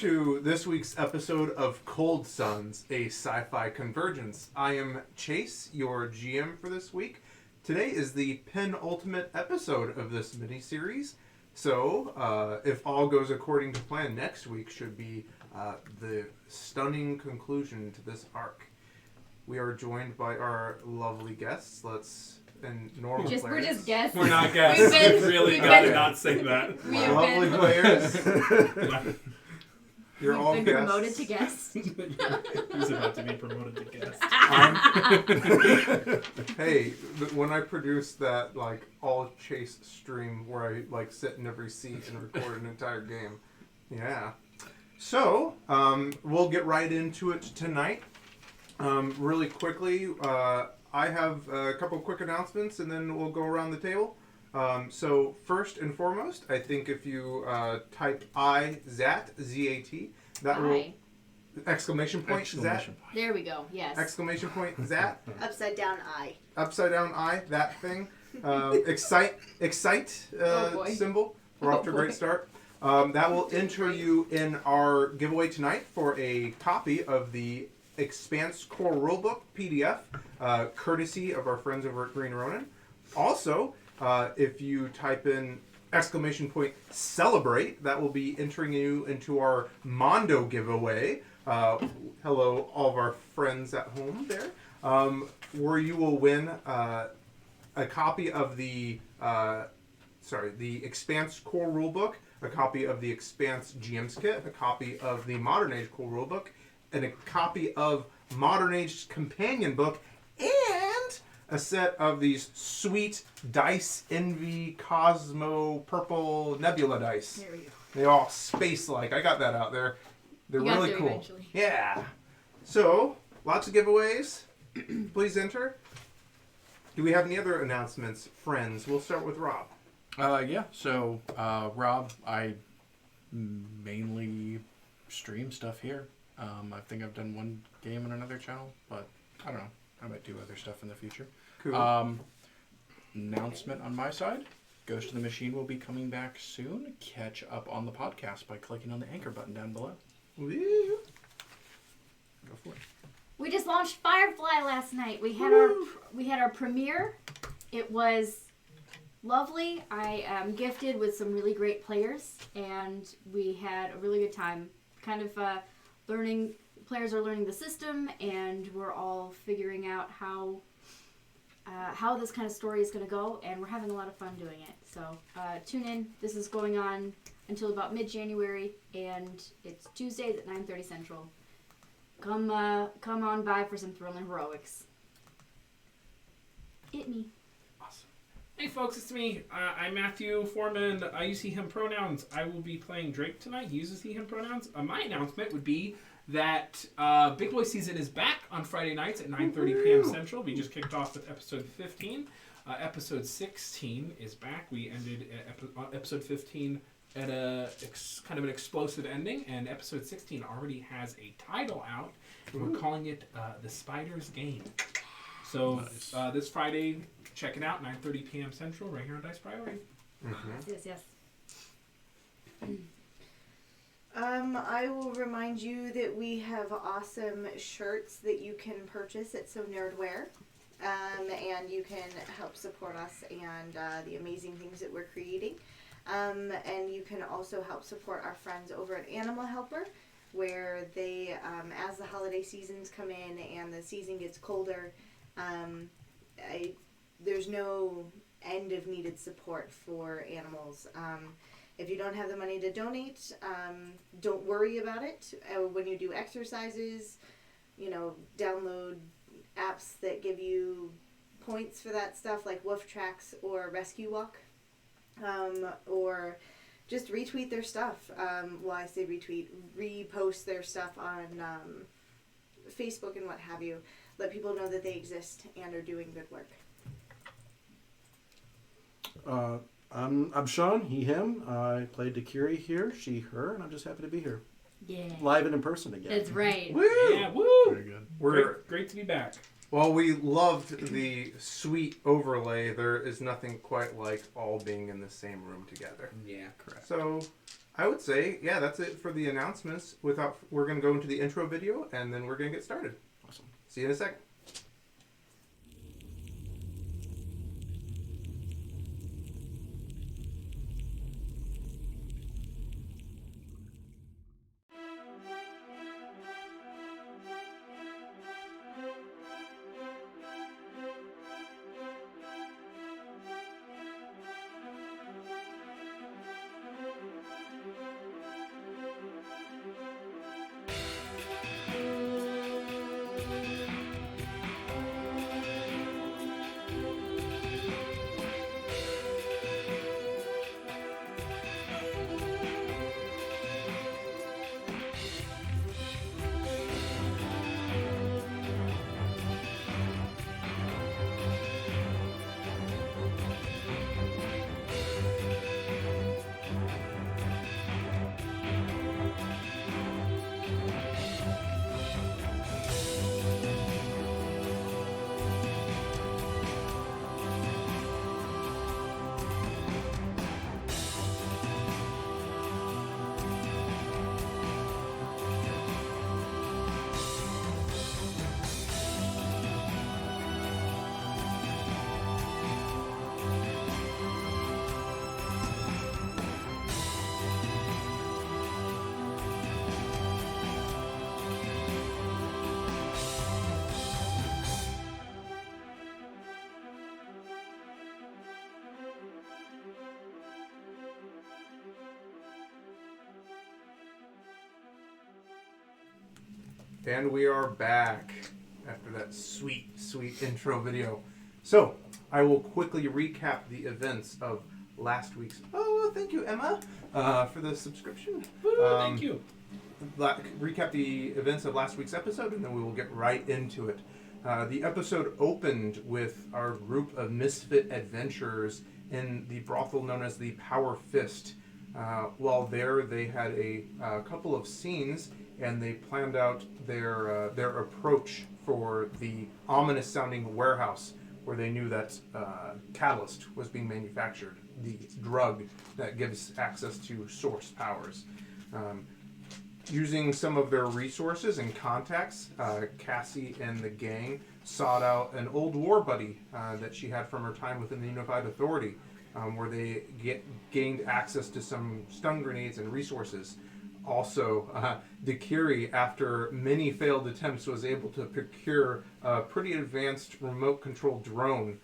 To this week's episode of Cold Suns, a sci-fi convergence. I am Chase, your GM for this week. Today is the penultimate episode of this mini-series. So, if all goes according to plan, next week should be the stunning conclusion to this arc. We are joined by our lovely guests. We're just guests. We're not guests. We've really got to not say that. Lovely players. You're all been guests. promoted to guest. He's about to be promoted to guest. Hey, when I produce that all Chase stream where I sit in every seat and record an entire game, yeah. So we'll get right into it tonight. Really quickly, I have a couple quick announcements, and then we'll go around the table. So first and foremost, I think if you type ZAT, Z-A-T, that will... Exclamation point, ZAT. There we go, yes. Exclamation point, ZAT. Upside down I. Upside down I, that thing. Excite symbol. We're off to a great start. That will enter you in our giveaway tonight for a copy of the Expanse Core Rulebook PDF, courtesy of our friends over at Green Ronin. Also, if you type in exclamation point celebrate, that will be entering you into our Mondo giveaway. Hello, all of our friends at home there, where you will win a copy of the Expanse Core Rulebook, a copy of the Expanse GM's Kit, a copy of the Modern Age Core Rulebook, and a copy of Modern Age Companion Book, and a set of these sweet Dice Envy Cosmo Purple Nebula dice. There we go. They all space-like. I got that out there. They're really cool. Eventually. Yeah. So, lots of giveaways. Please enter. Do we have any other announcements, friends? We'll start with Rob. Yeah. So, Rob, I mainly stream stuff here. I think I've done one game on another channel, but I don't know. I might do other stuff in the future. Cool. Announcement on my side. Ghost of the Machine will be coming back soon. Catch up on the podcast by clicking on the anchor button down below. Woo. Go for it. We just launched Firefly last night. We had our premiere. It was lovely. I am gifted with some really great players, and we had a really good time. Kind of learning. Players are learning the system, and we're all figuring out how this kind of story is going to go, and we're having a lot of fun doing it. So tune in. This is going on until about mid-January, and it's Tuesdays at 9:30 Central. Come on by for some thrill and heroics. Me. Awesome. Hey folks, it's me. I'm Matthew Foreman. I use he, him pronouns. I will be playing Drake tonight. He uses he, him pronouns. My announcement would be that Big Boy Season is back on Friday nights at 9:30 p.m. Central. We just kicked off with episode 15. Episode 16 is back. We ended episode 15 at kind of an explosive ending, and episode 16 already has a title out. We're calling it The Spider's Game. So nice. This Friday, check it out, 9:30 p.m. Central, right here on Dice Priority. Mm-hmm. Yes. I will remind you that we have awesome shirts that you can purchase at So Nerdwear. And you can help support us and the amazing things that we're creating. And you can also help support our friends over at Animal Helper, where they, as the holiday seasons come in and the season gets colder, there's no end of needed support for animals. If you don't have the money to donate, don't worry about it. When you do exercises, download apps that give you points for that stuff, like Wolf Tracks or Rescue Walk, or just retweet their stuff. Well, I say retweet, repost their stuff on Facebook and what have you. Let people know that they exist and are doing good work. I'm Sean, he, him. I played Dakiri here, she, her, and I'm just happy to be here. Yeah. Live and in person again. That's right. Woo! Yeah, woo! Very good. Great to be back. Well, we loved the sweet overlay. There is nothing quite like all being in the same room together. Yeah, correct. So, I would say, yeah, that's it for the announcements. We're going to go into the intro video, and then we're going to get started. Awesome. See you in a second. And we are back after that sweet, sweet intro video. So, I will quickly recap the events of last week's... Oh, thank you, Emma, for the subscription. Thank you. Recap the events of last week's episode, and then we will get right into it. The episode opened with our group of misfit adventurers in the brothel known as the Power Fist. While there, they had a couple of scenes, and they planned out their approach for the ominous-sounding warehouse where they knew that catalyst was being manufactured, the drug that gives access to source powers. Using some of their resources and contacts, Cassie and the gang sought out an old war buddy that she had from her time within the Unified Authority, where they gained access to some stun grenades and resources. Also, Dakiri, after many failed attempts, was able to procure a pretty advanced remote-controlled drone,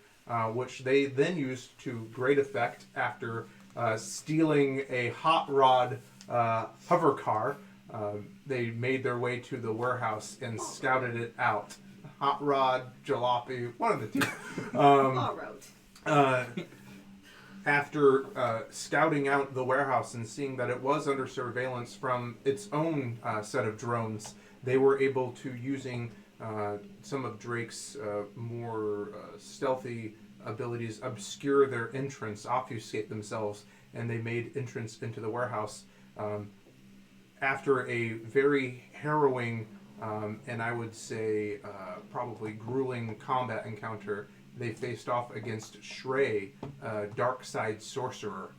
which they then used to great effect after stealing a hot rod hover car. They made their way to the warehouse and scouted it out. Hot rod, jalopy, one of the two. After scouting out the warehouse and seeing that it was under surveillance from its own set of drones, they were able to, using some of Drake's more stealthy abilities, obscure their entrance, obfuscate themselves, and they made entrance into the warehouse. After a very harrowing and I would say probably grueling combat encounter, they faced off against Shrae, dark side sorcerer,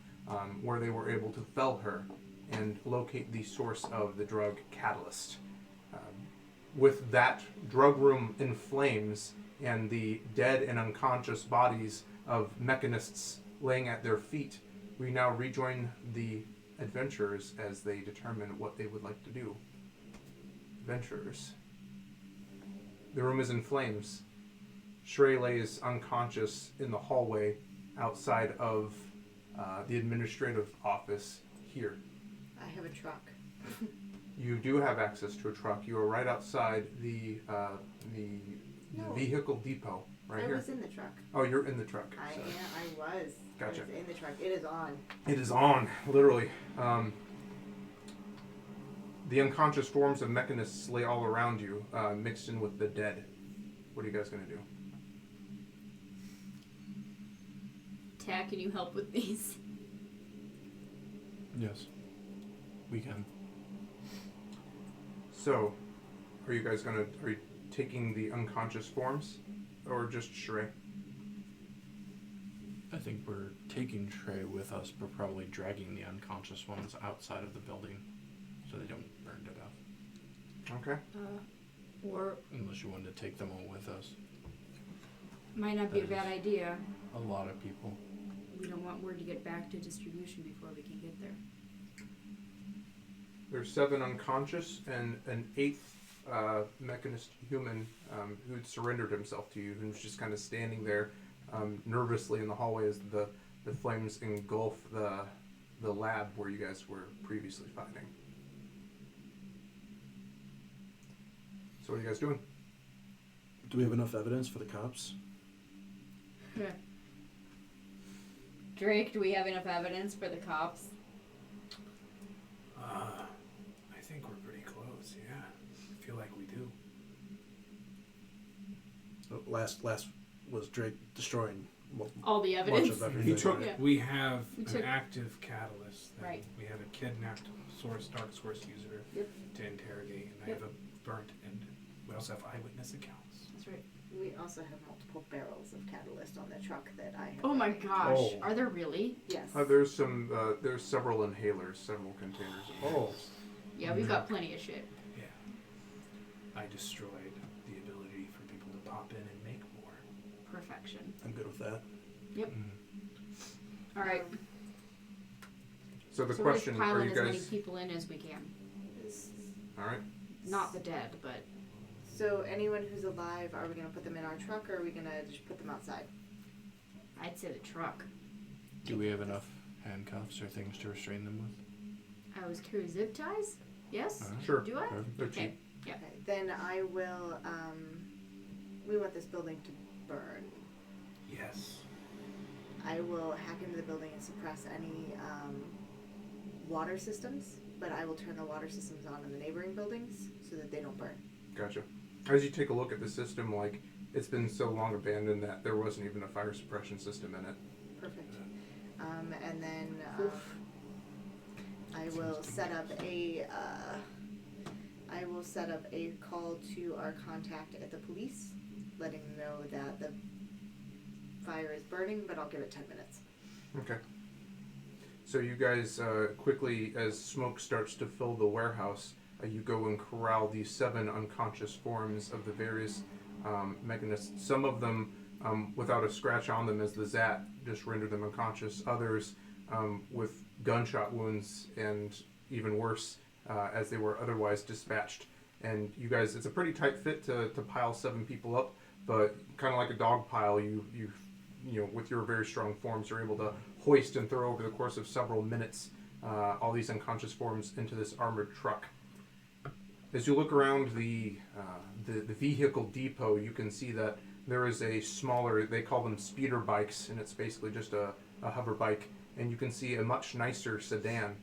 where they were able to fell her and locate the source of the drug catalyst. With that drug room in flames and the dead and unconscious bodies of mechanists laying at their feet, we now rejoin the adventurers as they determine what they would like to do. Adventurers. The room is in flames. Shrae lays unconscious in the hallway outside of the administrative office here. I have a truck. You do have access to a truck. You are right outside the No. vehicle depot, right here. I was in the truck. Oh, you're in the truck. I was. Gotcha. I was in the truck. It is on. It is on, literally. The unconscious forms of mechanists lay all around you, mixed in with the dead. What are you guys going to do? Tad, can you help with these? Yes. We can. So, are you taking the unconscious forms? Or just Shrae? I think we're taking Shrae with us, but probably dragging the unconscious ones outside of the building so they don't burn to death. Okay. Or Unless you wanted to take them all with us. might not be a That bad is- idea. A lot of people. We don't want word to get back to distribution before we can get there. There's 7 unconscious and an 8th mechanist human who'd surrendered himself to you, who's just kind of standing there nervously in the hallway as the flames engulf the lab where you guys were previously fighting. So what are you guys doing? Do we have enough evidence for the cops? Drake, do we have enough evidence for the cops? I think we're pretty close, yeah. I feel like we do. Last was Drake destroying All the much evidence? of everything. He took- Yeah. We have We an took- active catalyst. Thing. Right. We have a kidnapped dark source user to interrogate, and I Yep. have a burnt, and we also have eyewitness accounts. That's right. We also have multiple barrels of catalyst on the truck that I have. Oh my running. gosh. Oh. Are there really? Yes. There's several inhalers, several containers. Of Oh. Yeah, we've got plenty of shit. Yeah. I destroyed the ability for people to pop in and make more. Perfection. I'm good with that. All right. So the so question, we're just are piling you as many guys people in as we can. all right? Not the dead, but So anyone who's alive, are we gonna put them in our truck, or are we gonna just put them outside? I'd say the truck. Do we have enough handcuffs or things to restrain them with? I was curious. Zip ties? Yes? Alright. Sure. Do I? They're Okay. cheap. Yeah. Okay. Then I will. We want this building to burn. Yes. I will hack into the building and suppress any water systems, but I will turn the water systems on in the neighboring buildings so that they don't burn. Gotcha. As you take a look at the system, like it's been so long abandoned that there wasn't even a fire suppression system in it. Perfect. And then I will set up a. I will set up a call to our contact at the police, letting them know that the fire is burning, but I'll give it 10 minutes. Okay. So you guys quickly, as smoke starts to fill the warehouse, you go and corral these 7 unconscious forms of the various mechanists. Some of them without a scratch on them as the Zat just rendered them unconscious. Others with gunshot wounds and even worse as they were otherwise dispatched. And you guys, it's a pretty tight fit to pile 7 people up, but kind of like a dog pile, you know, with your very strong forms, are able to hoist and throw over the course of several minutes all these unconscious forms into this armored truck. As you look around the vehicle depot, you can see that there is a smaller, they call them speeder bikes, and it's basically just a hover bike. And you can see a much nicer sedan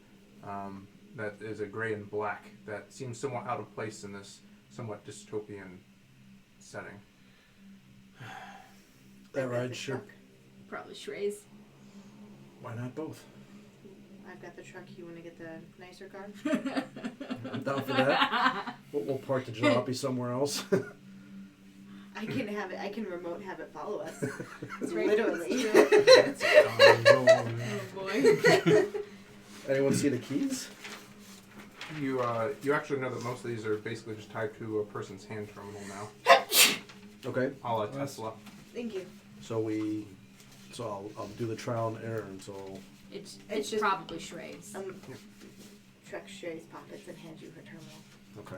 that is a gray and black that seems somewhat out of place in this somewhat dystopian setting. That I've got ride the sure. truck. Probably Shrae's. Why not both? I've got the truck. You want to get the nicer car? I'm down for that. We'll park the jalopy somewhere else. I can have it. I can remote have it follow us. right. Literally. Oh boy. Anyone see the keys? You actually know that most of these are basically just tied to a person's hand terminal now. Okay. A la Tesla. Thank you. So I'll do the trial and error until. It's just- probably Shrae's. Check Shrae's pockets and hand you her terminal. Okay.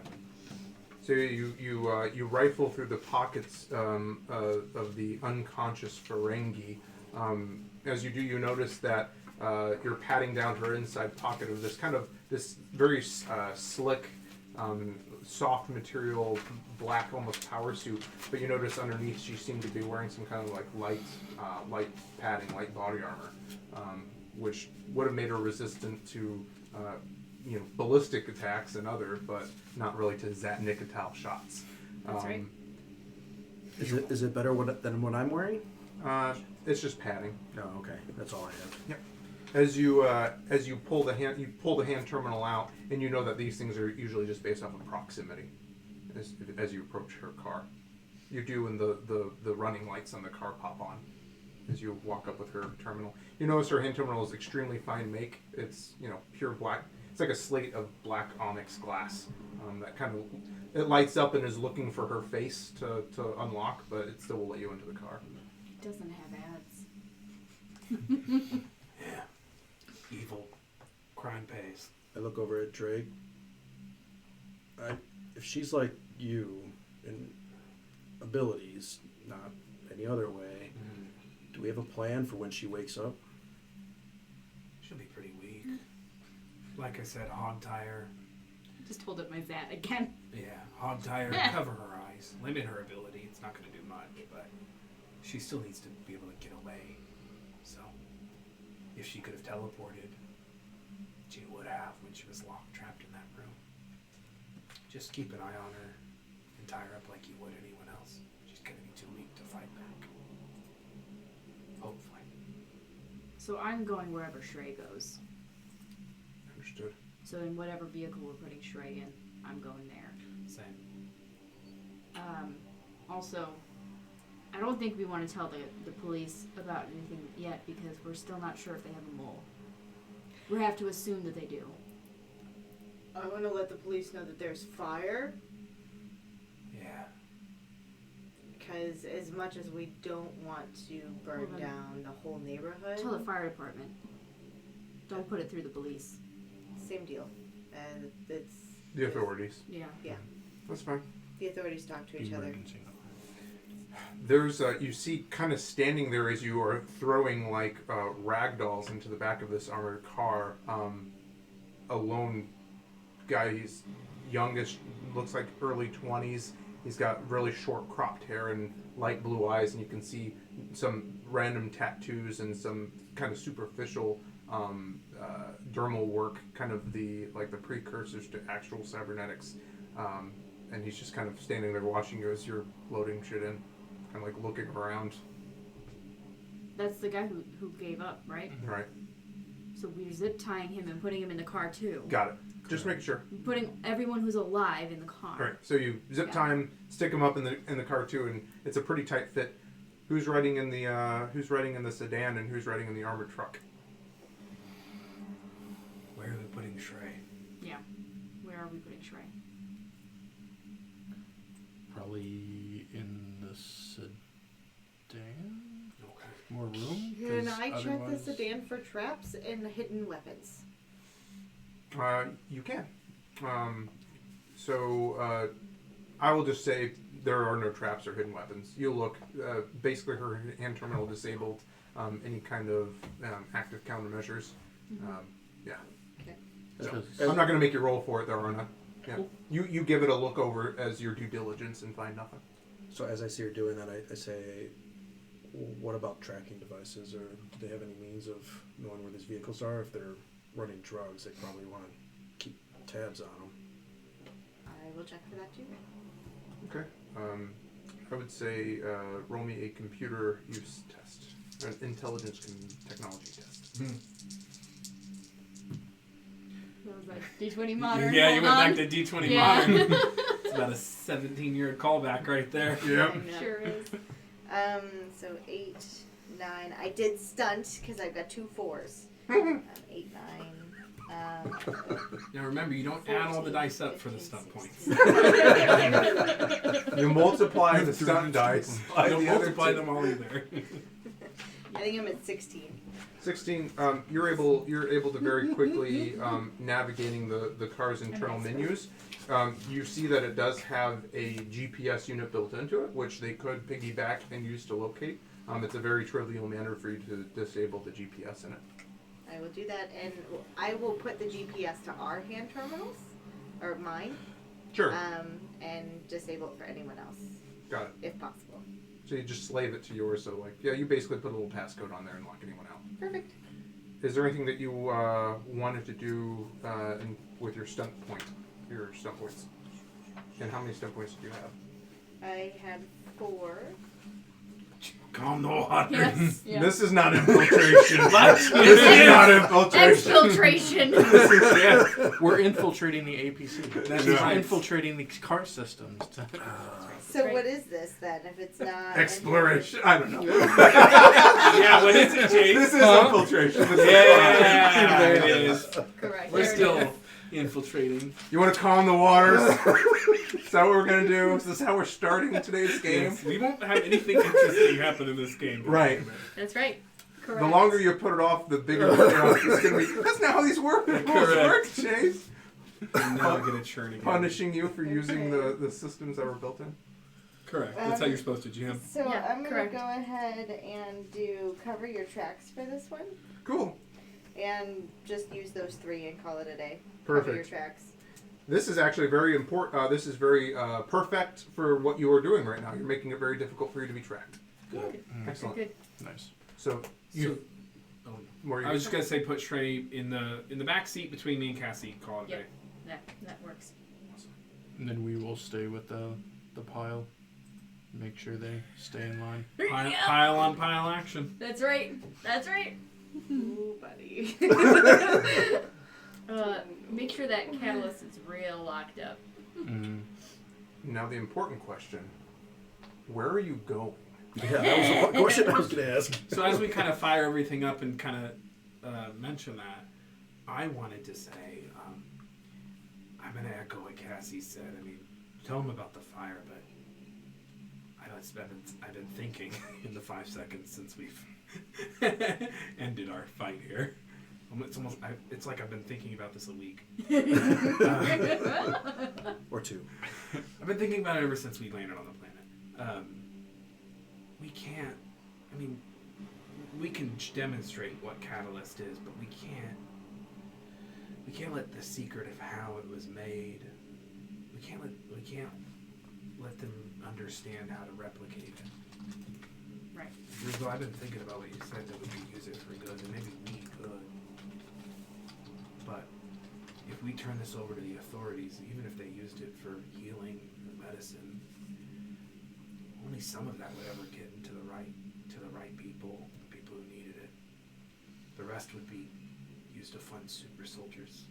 So you rifle through the pockets of the unconscious Ferengi. As you do, you notice that you're patting down her inside pocket of this very slick, soft material, black almost power suit. But you notice underneath she seemed to be wearing some kind of like light padding, light body armor, which would have made her resistant to ballistic attacks and other, but not really to Zat-Nicotal shots. That's right. Is it better than what I'm wearing? It's just padding. No. Okay. That's all I have. Yep. As you pull the hand terminal out, and you know that these things are usually just based off of proximity. As you approach her car, you do, and the running lights on the car pop on. as you walk up with her terminal. You notice her hand terminal is extremely fine make. It's pure black. It's like a slate of black onyx glass that kind of it lights up and is looking for her face to unlock, but it still will let you into the car. It doesn't have ads. Yeah. Evil. Crime pays. I look over at Drake. If she's like you in abilities, not any other way, do we have a plan for when she wakes up? She'll be pretty weak. Like I said, hog tire. Just hold up my Zat again. Yeah, hog tire, cover her eyes, limit her ability. It's not going to do much, but she still needs to be able to get away. So, if she could have teleported, she would have when she was locked, trapped in that room. Just keep an eye on her and tie her up like you would anyone else. She's going to be too weak to fight back. Hopefully. So I'm going wherever Shrae goes. Understood. So in whatever vehicle we're putting Shrae in, I'm going there. Same. Also, I don't think we want to tell the police about anything yet because we're still not sure if they have a mole. We have to assume that they do. I want to let the police know that there's fire. Yeah. Because as much as we don't want to burn down the whole neighborhood, Tell the fire department. Don't put it through the police. same deal. It's The authorities. Yeah. That's fine. the authorities talk to each other. Emergency. There's you see kind of standing there as you are throwing like rag dolls into the back of this armored car. A lone guy. He's youngish, looks like early 20s. He's got really short cropped hair and light blue eyes, and you can see some random tattoos and some kind of superficial dermal work, kind of the precursors to actual cybernetics. And he's just kind of standing there watching you as you're loading shit in, kind of like looking around. That's the guy who gave up, right? Right. So we're zip tying him and putting him in the car too. Got it. Just make sure. Putting everyone who's alive in the car. Right. So you zip tie him, stick him up in the car too, and it's a pretty tight fit. Who's riding in the sedan and who's riding in the armored truck? Where are they putting Shrae? Yeah. Where are we putting Shrae? Probably in the sedan. Okay. More room. Can 'Cause I check the otherwise- sedan for traps and hidden weapons? You can. I will just say there are no traps or hidden weapons. You'll look. Basically, her hand terminal disabled. Any kind of active countermeasures. Yeah. Okay. So, I'm not going to make you roll for it, though, Rona. Yeah. Cool. You give it a look over as your due diligence and find nothing. So as I see her doing that, I say, what about tracking devices? Or do they have any means of knowing where these vehicles are? If they're running drugs, they probably want to keep tabs on them. I will check for that too. Okay. I would say roll me a computer use test, an intelligence technology test. That was like D20 modern. Yeah, you hold went on. back to D20 Yeah. modern. It's about a 17-year callback right there. Yep. I know. Sure is. So 8, 9. I did stunt because I've got 2 4s. 8, 9. Now remember, you don't add all the dice up for the 15, stunt points. 16. You multiply the stunt dice by Don't the other multiply two. them all either. I think I'm at 16. 16. You're able to very quickly navigating the car's internal menus. You see that it does have a GPS unit built into it, which they could piggyback and use to locate. It's a very trivial manner for you to disable the GPS in it. I will do that, and I will put the GPS to our hand terminals, or mine, Sure. and disable it for anyone else, Got it. if possible. So you just slave it to yours. So you basically put a little passcode on there and lock anyone out. Perfect. Is there anything that you wanted to do with your stunt points? And how many stunt points did you have? I had 4. Calm the waters. Yes. Yeah. This is not infiltration. What? This is not infiltration. Exfiltration. Yeah. We're infiltrating the APC. That's We're right. infiltrating the cart systems. So what is this then? If it's not Exploration. I don't know. Yeah, what is it, Chase? This is infiltration. This is Yeah, There it it is. Correct. We're There it still is. infiltrating. You want to calm the waters? Is that what we're going to do? Is this how we're starting today's game? Yes, we won't have anything interesting happen in this game. Right. That's right. Correct. The longer you put it off, the bigger it's going to be. That's not how these rules work, Chase. And now we're gonna churn again. Punishing you for using the systems that were built in. Correct. That's how you're supposed to jam. So Yeah, I'm gonna correct. go ahead and do cover your tracks for this one, Cool. and just use those 3 and call it a day. Cover your Perfect. tracks. This is actually very important. This is very perfect for what you are doing right now. You're making it very difficult for you to be tracked. Good. Excellent. Good. Nice. So, So, more I was just gonna say put Shrae in the back seat between me and Cassie. Call it a Yep. day. That works. And then we will stay with the pile. Make sure they stay in line. Pile on pile action. That's right. That's right. Ooh, buddy. Make sure that catalyst is real locked up. Mm. now the important question: where are you going? Yeah, that was the one question I was going to ask. So as we kind of fire everything up and kind of mention that, I wanted to say, I'm going to echo what Cassie said. I mean, tell him about the fire, but I've been thinking in the 5 seconds since we've ended our fight here. It's like I've been thinking about this a week. Or 2. I've been thinking about it ever since we landed on the planet. We can't. I mean, we can demonstrate what Catalyst is, but we can't. We can't let the secret of how it was made. We can't let them understand how to replicate it. Right. So I've been thinking about what you said, that we could use it for good, and maybe we could. But if we turn this over to the authorities, even if they used it for healing or medicine, only some of that would ever get into the right people, the people who needed it. The rest would be used to fund super soldiers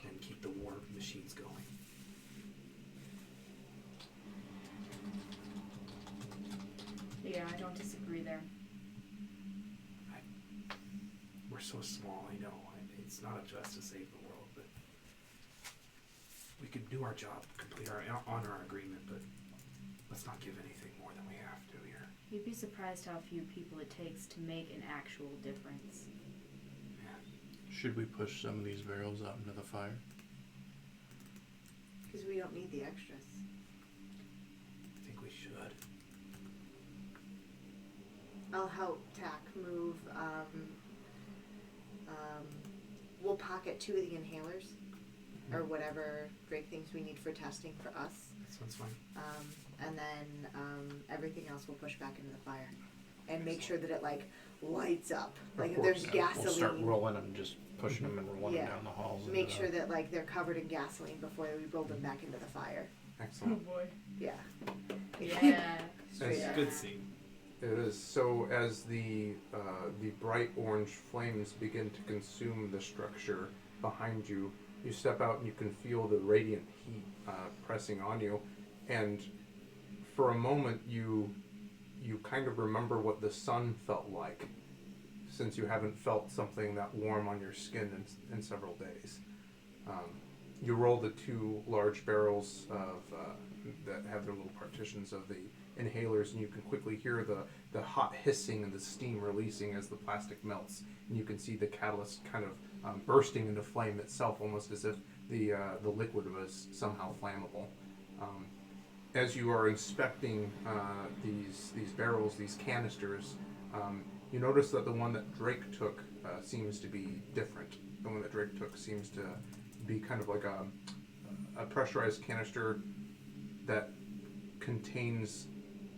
and keep the war machines going. Yeah, I don't disagree there. We're so small, I know. It's not up to us to save the world, but we could do our job, honor our agreement, but let's not give anything more than we have to here. You'd be surprised how few people it takes to make an actual difference. Should we push some of these barrels out into the fire? Because we don't need the extras. I think we should. I'll help Tack move. We'll pocket 2 of the inhalers, or whatever Drake thinks we need for testing for us. That sounds fine. And then everything else we'll push back into the fire, and make sure that it lights up. Like if there's gasoline. We'll start rolling them, just pushing them and rolling them down the halls. Make sure that they're covered in gasoline before we roll them back into the fire. Excellent. boy. Yeah. Yeah. Straight It's a up. good scene. It is. So as the bright orange flames begin to consume the structure behind you, you step out and you can feel the radiant heat pressing on you, and for a moment you kind of remember what the sun felt like, since you haven't felt something that warm on your skin in several days. You roll the 2 large barrels of that have their little partitions of the inhalers, and you can quickly hear the hot hissing and the steam releasing as the plastic melts, and you can see the catalyst kind of bursting into flame itself, almost as if the liquid was somehow flammable. As you are inspecting these barrels, these canisters, you notice that the one that Drake took seems to be different. The one that Drake took seems to be kind of like a pressurized canister that contains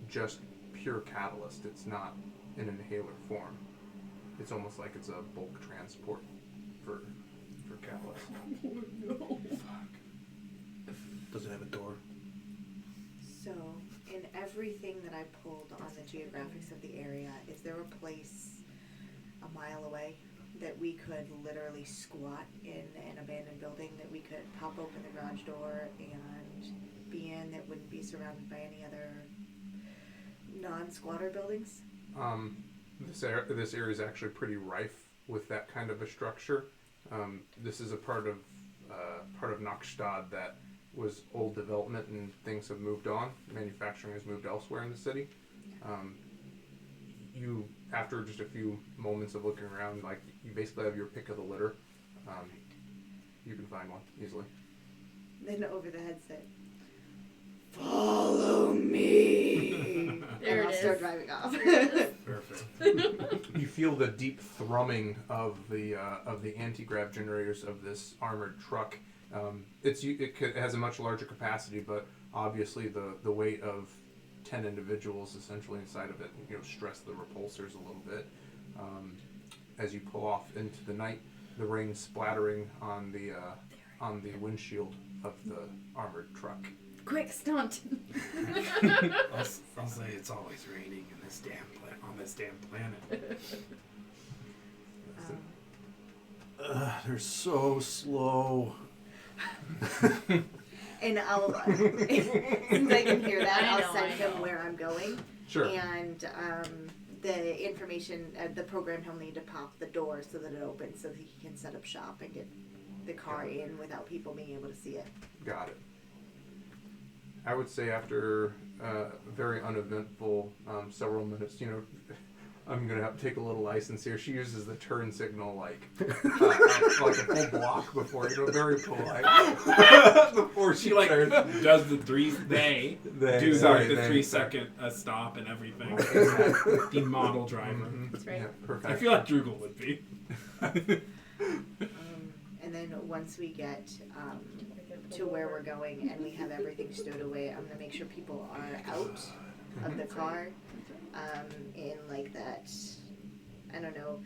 just pure catalyst. It's not in inhaler form. It's almost like it's a bulk transport for catalyst. Does it have a door? So, in everything that I pulled on the geographics of the area, is there a place a mile away that we could literally squat in an abandoned building, that we could pop open the garage door and be in, that wouldn't be surrounded by any other non-squatter buildings? This area is actually pretty rife with that kind of a structure. This is a part of Knockstad that was old development, and things have moved on. Manufacturing has moved elsewhere in the city. You, after just a few moments of looking around, like, you basically have your pick of the litter. You can find one easily. Then over the headset, follow me. There And I'll it start is. driving off. Perfect. You feel the deep thrumming of the anti-grav generators of this armored truck. It has a much larger capacity, but obviously the weight of 10 individuals essentially inside of it, stress the repulsors a little bit. As you pull off into the night, the rain splattering on the windshield of the armored truck. Quick stunt. I'll say it's always raining in this on this damn planet. They're so slow. And I'll, since I can hear that, I I'll know, send I him know. where I'm going. Sure. And the information, the program, he'll need to pop the door so that it opens, so that he can set up shop and get the car in without people being able to see it. Got it. I would say after a very uneventful several minutes, I'm going to have to take a little license here. She uses the turn signal like a full block before, very polite. Before She like turns. does the they do sorry, the they- 3 second stop and everything. Exactly. The model driver. That's right. Yeah, perfect. I feel like Drugel would be. And then once we get to where we're going and we have everything stowed away, I'm going to make sure people are out of the car in like that, I don't know,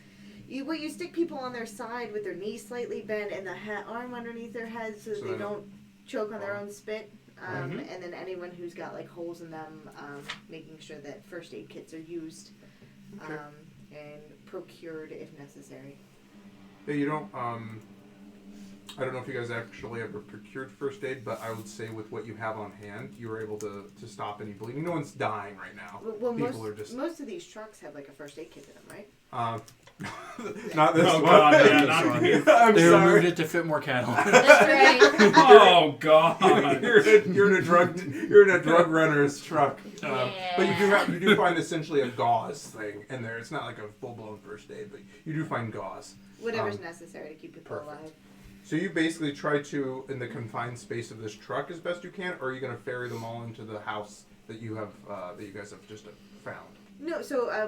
you stick people on their side with their knees slightly bent and the arm underneath their head so that they don't choke on their own spit. And then anyone who's got like holes in them, making sure that first aid kits are used and procured if necessary. Yeah, you don't. I don't know if you guys actually ever procured first aid, but I would say with what you have on hand, you were able to stop any bleeding. No one's dying right now. Well, People are just most of these trucks have like a first aid kit in them, right? not this Oh one. God, yeah, not these. I'm They sorry. removed it to fit more cattle. That's right. Oh God. You're in a drug runner's truck. But you do find essentially a gauze thing in there. It's not like a full blown first aid, but you do find gauze. Whatever's necessary to keep people perfect. alive. So you basically try to, in the confined space of this truck as best you can, or are you going to ferry them all into the house that you have, that you guys have just found? No, so I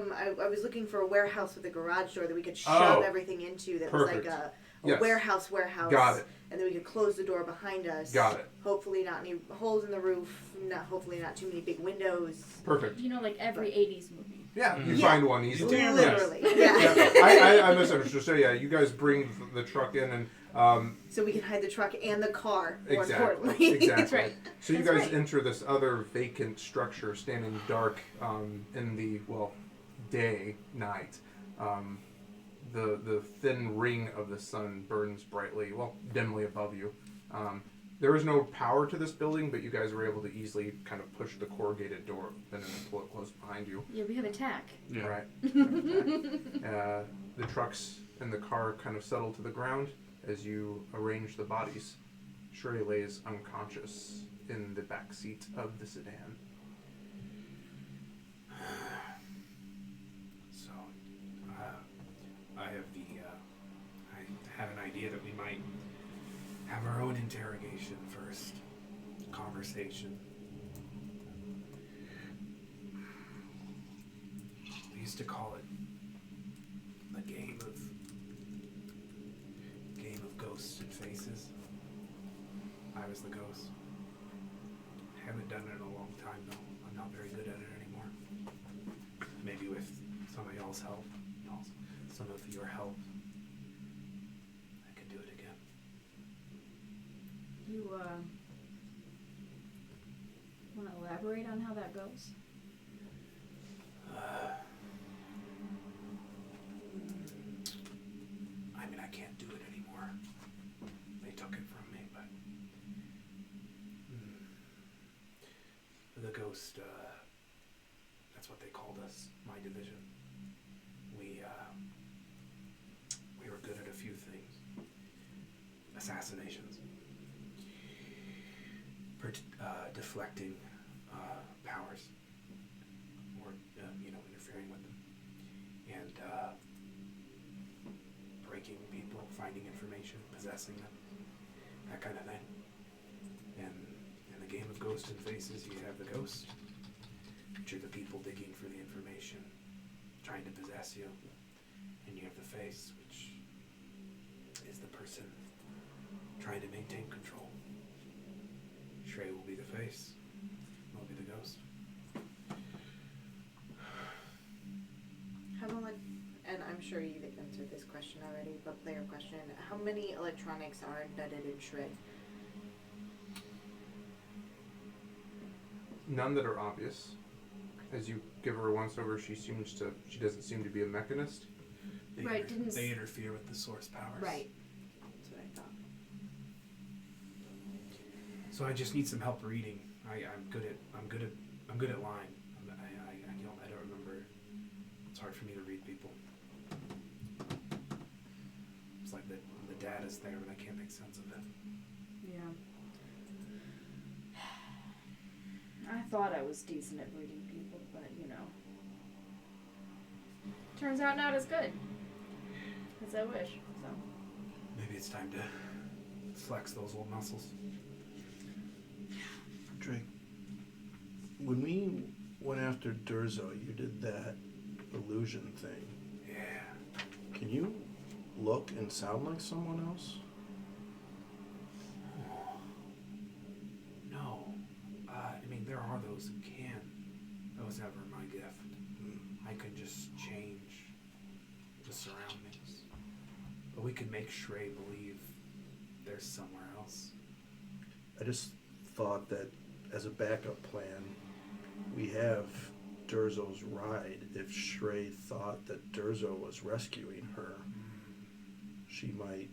was looking for a warehouse with a garage door that we could shove Oh, everything into that perfect. was like a Yes. warehouse. Got it. And then we could close the door behind us. Got it. Hopefully not any holes in the roof, hopefully not too many big windows. Perfect. Like every 80s movie. Yeah, you Yeah. find one easily. Damn Literally. Yes. Yeah. Yeah, I misunderstood. So yeah, you guys bring the truck in and So we can hide the truck and the car, more exactly. importantly. Exactly. That's right. So you That's guys right. enter this other vacant structure, standing dark in the night. The thin ring of the sun burns brightly, dimly above you. There is no power to this building, but you guys were able to easily kind of push the corrugated door open and then pull it close behind you. Yeah, we have a tack. Yeah. Right. The trucks and the car kind of settle to the ground as you arrange the bodies. Shrae lays unconscious in the back seat of the sedan. So, I had an idea that we might have our own interrogation first. Conversation. We used to call it a game of ghosts and faces. I was the ghost. Haven't done it in a long time though. I'm not very good at it anymore. Maybe with some of y'all's help, some of your help, I can do it again. You want to elaborate on how that goes? I mean, I can't do it anymore. They took it from me, but the ghost, that's what they called us, my division. We were good at a few things. Assassinations. Deflecting powers. Or, interfering with them. And breaking people, finding information, possessing them. That kind of thing. And in the game of Ghost and Faces, you have the ghost, which are the people digging for the information, trying to possess you. And you have the face, which is the person trying to maintain control. Shrae will be the face. I'll be the ghost. How about, and I'm sure you've answered this question already, but player question, how many electronics are embedded in Shrae? None that are obvious. As you give her a once over, she doesn't seem to be a mechanist. They interfere with the source powers. Right. That's what I thought. So I just need some help reading. I'm good at line. I don't remember. It's hard for me to read people. It's like the data's there, but I can't make sense of it. Yeah. I thought I was decent at reading people, but turns out not as good as I wish. So Maybe it's time to flex those old muscles. Drake, when we went after Durzo, you did that illusion thing. Yeah. Can you look and sound like someone else? No. I mean, there are those who can. That was never my gift. I can just change the surroundings. But we can make Shrae believe there's somewhere else. I just thought that as a backup plan, we have Durzo's ride. If Shrae thought that Durzo was rescuing her, she might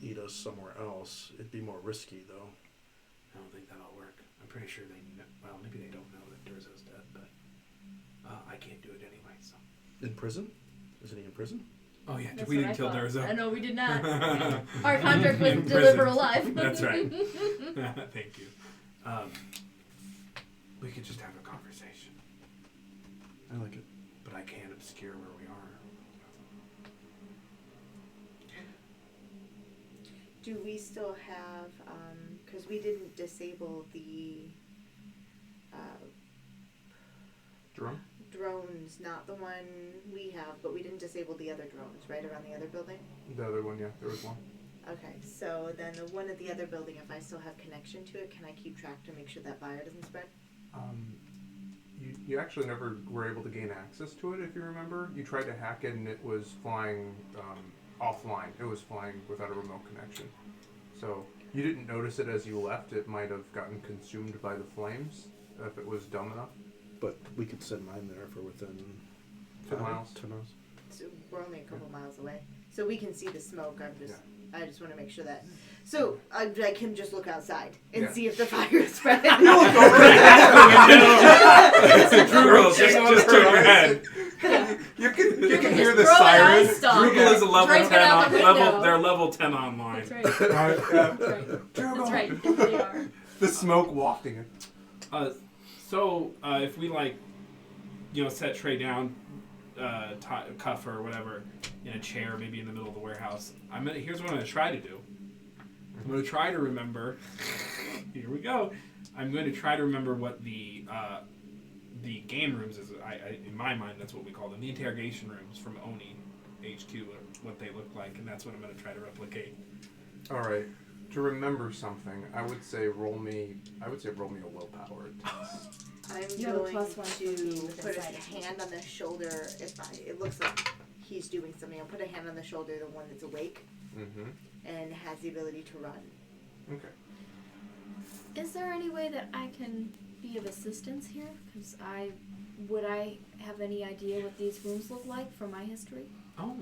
lead us somewhere else. It'd be more risky, though. I don't think that'll work. I'm pretty sure they know. Well, maybe they don't know that Durzo's dead, but I can't do it anyway, so. In prison? Isn't he in prison? Oh, yeah. that's We what didn't I kill thought. Durzo. I know we did not. Our contract was In deliver prison. alive. That's right. Thank you. We could just have a conversation, I like it. but I can't obscure where we are. Do we still have, because we didn't disable the Jerome? drones, not the one we have, but we didn't disable the other drones, right, around the other building? The other one, yeah, there was one. Okay, so then the one at the other building, if I still have connection to it, can I keep track to make sure that fire doesn't spread? You actually never were able to gain access to it, if you remember. You tried to hack it and it was flying offline. It was flying without a remote connection. So you didn't notice it as you left. It might have gotten consumed by the flames if it was dumb enough. But we could send mine there if we're within 10 miles. 10 miles. So we're only a couple miles away, so we can see the smoke. I just want to make sure that. So I can just look outside and see if the fire is spreading. Just turn your head. You can hear Just the throw an eye sirens. stalk. Drupal is a level Drake 10 it out on the window. They're level 10 online. That's right. Yeah. That's right. That's right. They are. The smoke wafting it. So if we set Shrae down, cuff her or whatever in a chair, maybe in the middle of the warehouse. Here's what I'm gonna try to do. I'm gonna try to remember. Here we go. I'm going to try to remember what the game rooms is. In my mind, that's what we call them. The interrogation rooms from Oni HQ, what they look like, and that's what I'm going to try to replicate. All right. To remember something, I would say roll me a willpower test. I'm You have a going +1 for being to within put a sight of me. hand on the shoulder. It looks like he's doing something, I'll put a hand on the shoulder, the one that's awake Mm-hmm. and has the ability to run. Okay. Is there any way that I can be of assistance here? Because would I have any idea what these rooms look like from my history? Oh,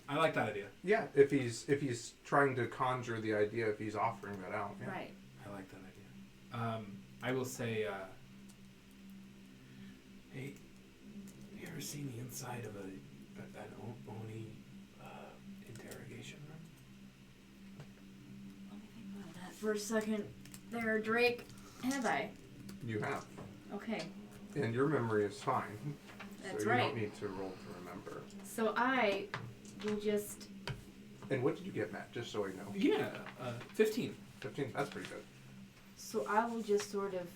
I like that idea. Yeah, if he's trying to conjure the idea, if he's offering that out. Yeah. Right. I like that idea. I will say, hey, you ever seen the inside of an Oni interrogation room? Let me think about that for a second. There, Drake. Have I? You have. Okay. And your memory is fine. That's so you right. don't need to roll to remember. So I will just... And what did you get, Matt? Just so I know. Yeah, 15. 15? That's pretty good. So I will just sort of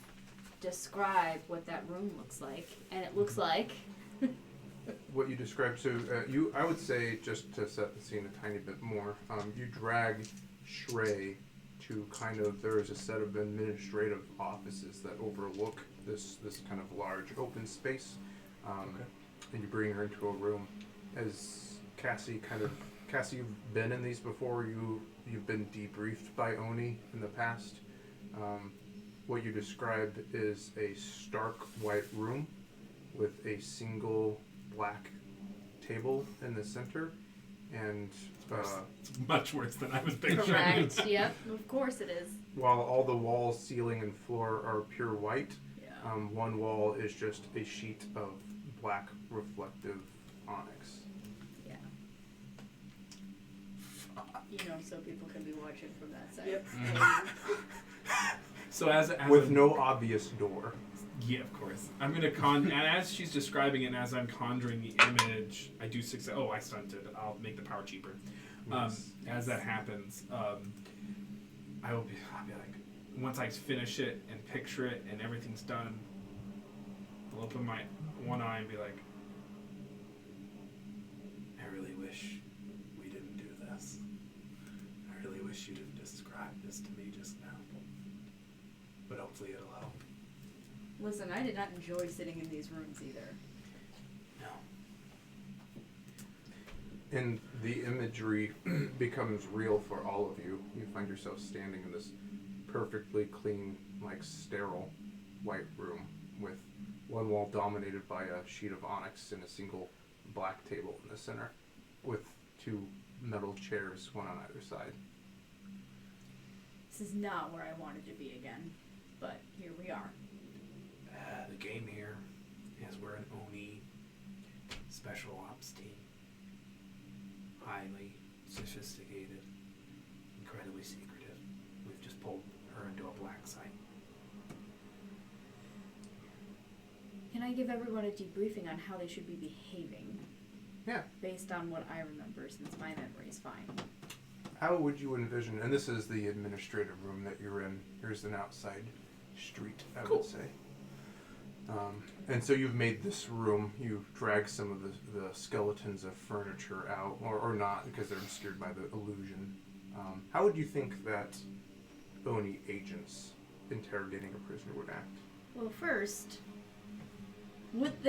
describe what that room looks like. And it looks like... What you described, so I would say, just to set the scene a tiny bit more, you drag Shrae to kind of, there is a set of administrative offices that overlook this kind of large open space, and you bring her into a room. As Cassie, you've been in these before. You've been debriefed by Oni in the past. What you described is a stark white room with a single black table in the center, and It's much worse than I was picturing. Correct. Yep. Of course it is. while all the walls, ceiling, and floor are pure white, Yeah. one wall is just a sheet of black reflective onyx. Yeah. So people can be watching from that side. Yep. So as With a, no obvious door. Yeah, of course. I'm gonna and as she's describing it, and as I'm conjuring the image, I do success. Oh, I stunted. I'll make the power cheaper. As that happens, I'll be like, once I finish it and picture it and everything's done, I'll open my one eye and be like, I really wish we didn't do this. I really wish you didn't describe this to me just now. But hopefully it'll help. Listen, I did not enjoy sitting in these rooms either. No. And the imagery becomes real for all of you. You find yourself standing in this perfectly clean, sterile white room with one wall dominated by a sheet of onyx and a single black table in the center with two metal chairs, one on either side. This is not where I wanted to be again, but here we are. The game here is we're an Oni special ops team. Highly sophisticated, incredibly secretive. We've just pulled her into a black site. Can I give everyone a debriefing on how they should be behaving? Yeah. Based on what I remember, since my memory is fine. How would you envision, and this is the administrative room that you're in. Here's an outside street, I would say. And so you've made this room, you've dragged some of the skeletons of furniture out, or not, because they're obscured by the illusion. How would you think that Oni agents interrogating a prisoner would act? Well, first, would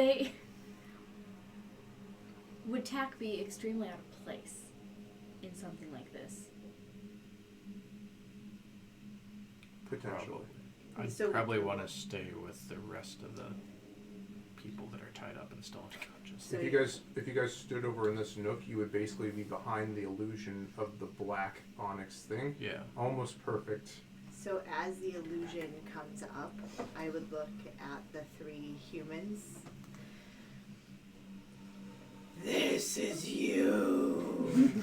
tack be extremely out of place in something like this? Potentially. I'd probably want to stay with the rest of the people that are tied up and still unconscious. So If you guys stood over in this nook, you would basically be behind the illusion of the black onyx thing. Yeah. Almost perfect. So as the illusion comes up, I would look at the three humans. This is you.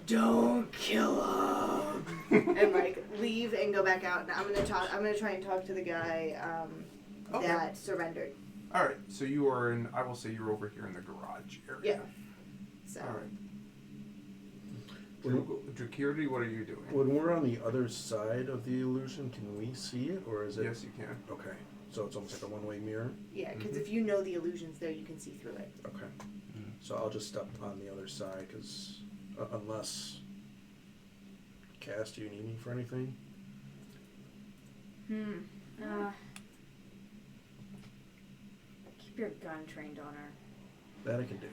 Don't kill him. And leave and go back out. And I'm gonna try and talk to the guy Okay. that surrendered. All right. So you are in. I will say you're over here in the garage area. Yeah. So. All right. Drakirti, what are you doing? When we're on the other side of the illusion, can we see it, or is it? Yes, you can. Okay, so it's almost like a one-way mirror. Yeah, because if you know the illusion's there, you can see through it. Okay, so I'll just step on the other side, because unless Cass, do you need me for anything? Keep your gun trained on her. That I can do.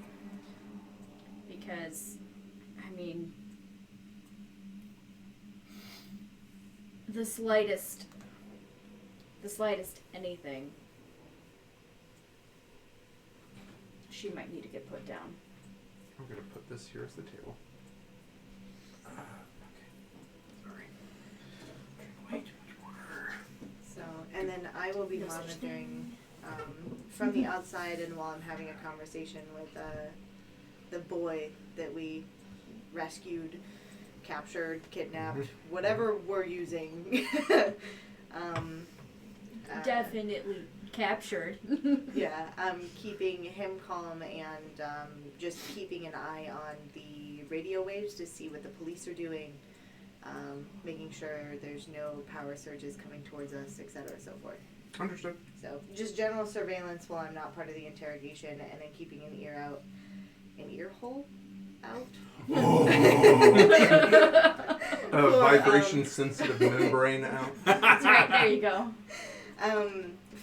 Because, the slightest the slightest anything, she might need to get put down. I'm going to put this here as the table. So, and then I will be monitoring from the outside, and while I'm having a conversation with the boy that we rescued, captured, kidnapped, whatever we're using. Definitely captured. Yeah, keeping him calm and just keeping an eye on the radio waves to see what the police are doing, making sure there's no power surges coming towards us, etc. so forth. Understood. So just general surveillance while I'm not part of the interrogation, and then keeping an ear hole out. A vibration-sensitive membrane out. That's right, there you go.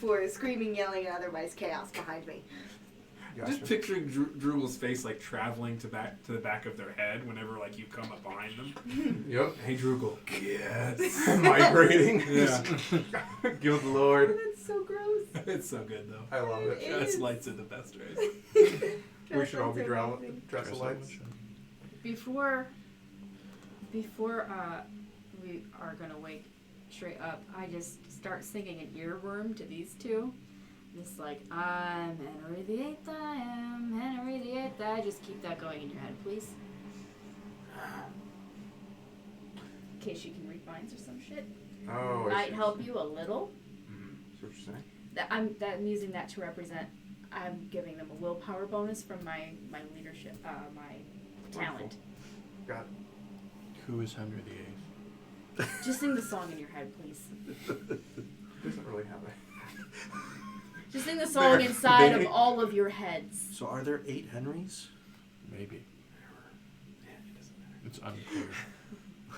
For screaming, yelling, and otherwise chaos behind me. Gotcha. Just picturing Drugel's face like traveling to the back of their head whenever like you come up behind them. Yep. Hey Drugel. Yes. Migrating. Yeah. Good lord. That's so gross. It's so good though. I love it. Dress lights are the best, right? We should all be dress lights. Before we are gonna wake Shrae up, I just start singing an earworm to these two. Just like, I'm Henry the Eighth, I am Henry the Eighth. I just keep that going in your head, please. In case you can read minds or some shit. Oh, I Might see. help you a little. That's what you're saying. I'm using that to represent. I'm giving them a willpower bonus from my leadership, my talent. Got it. Who is Henry VIII? Just sing the song in your head, please. Doesn't really have it. Just sing the song inside of all of your heads. So are there 8 Henrys? Maybe. It's unclear.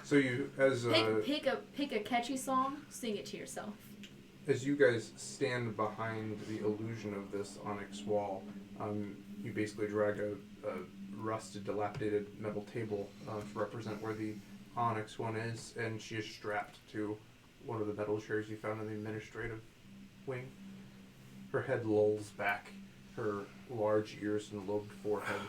So you, as Pick a catchy song, sing it to yourself. as you guys stand behind the illusion of this onyx wall, you basically drag a rusted, dilapidated metal table to represent where the onyx one is, and she is strapped to one of the metal chairs you found in the administrative wing. Her head lolls back, her large ears and lobed forehead.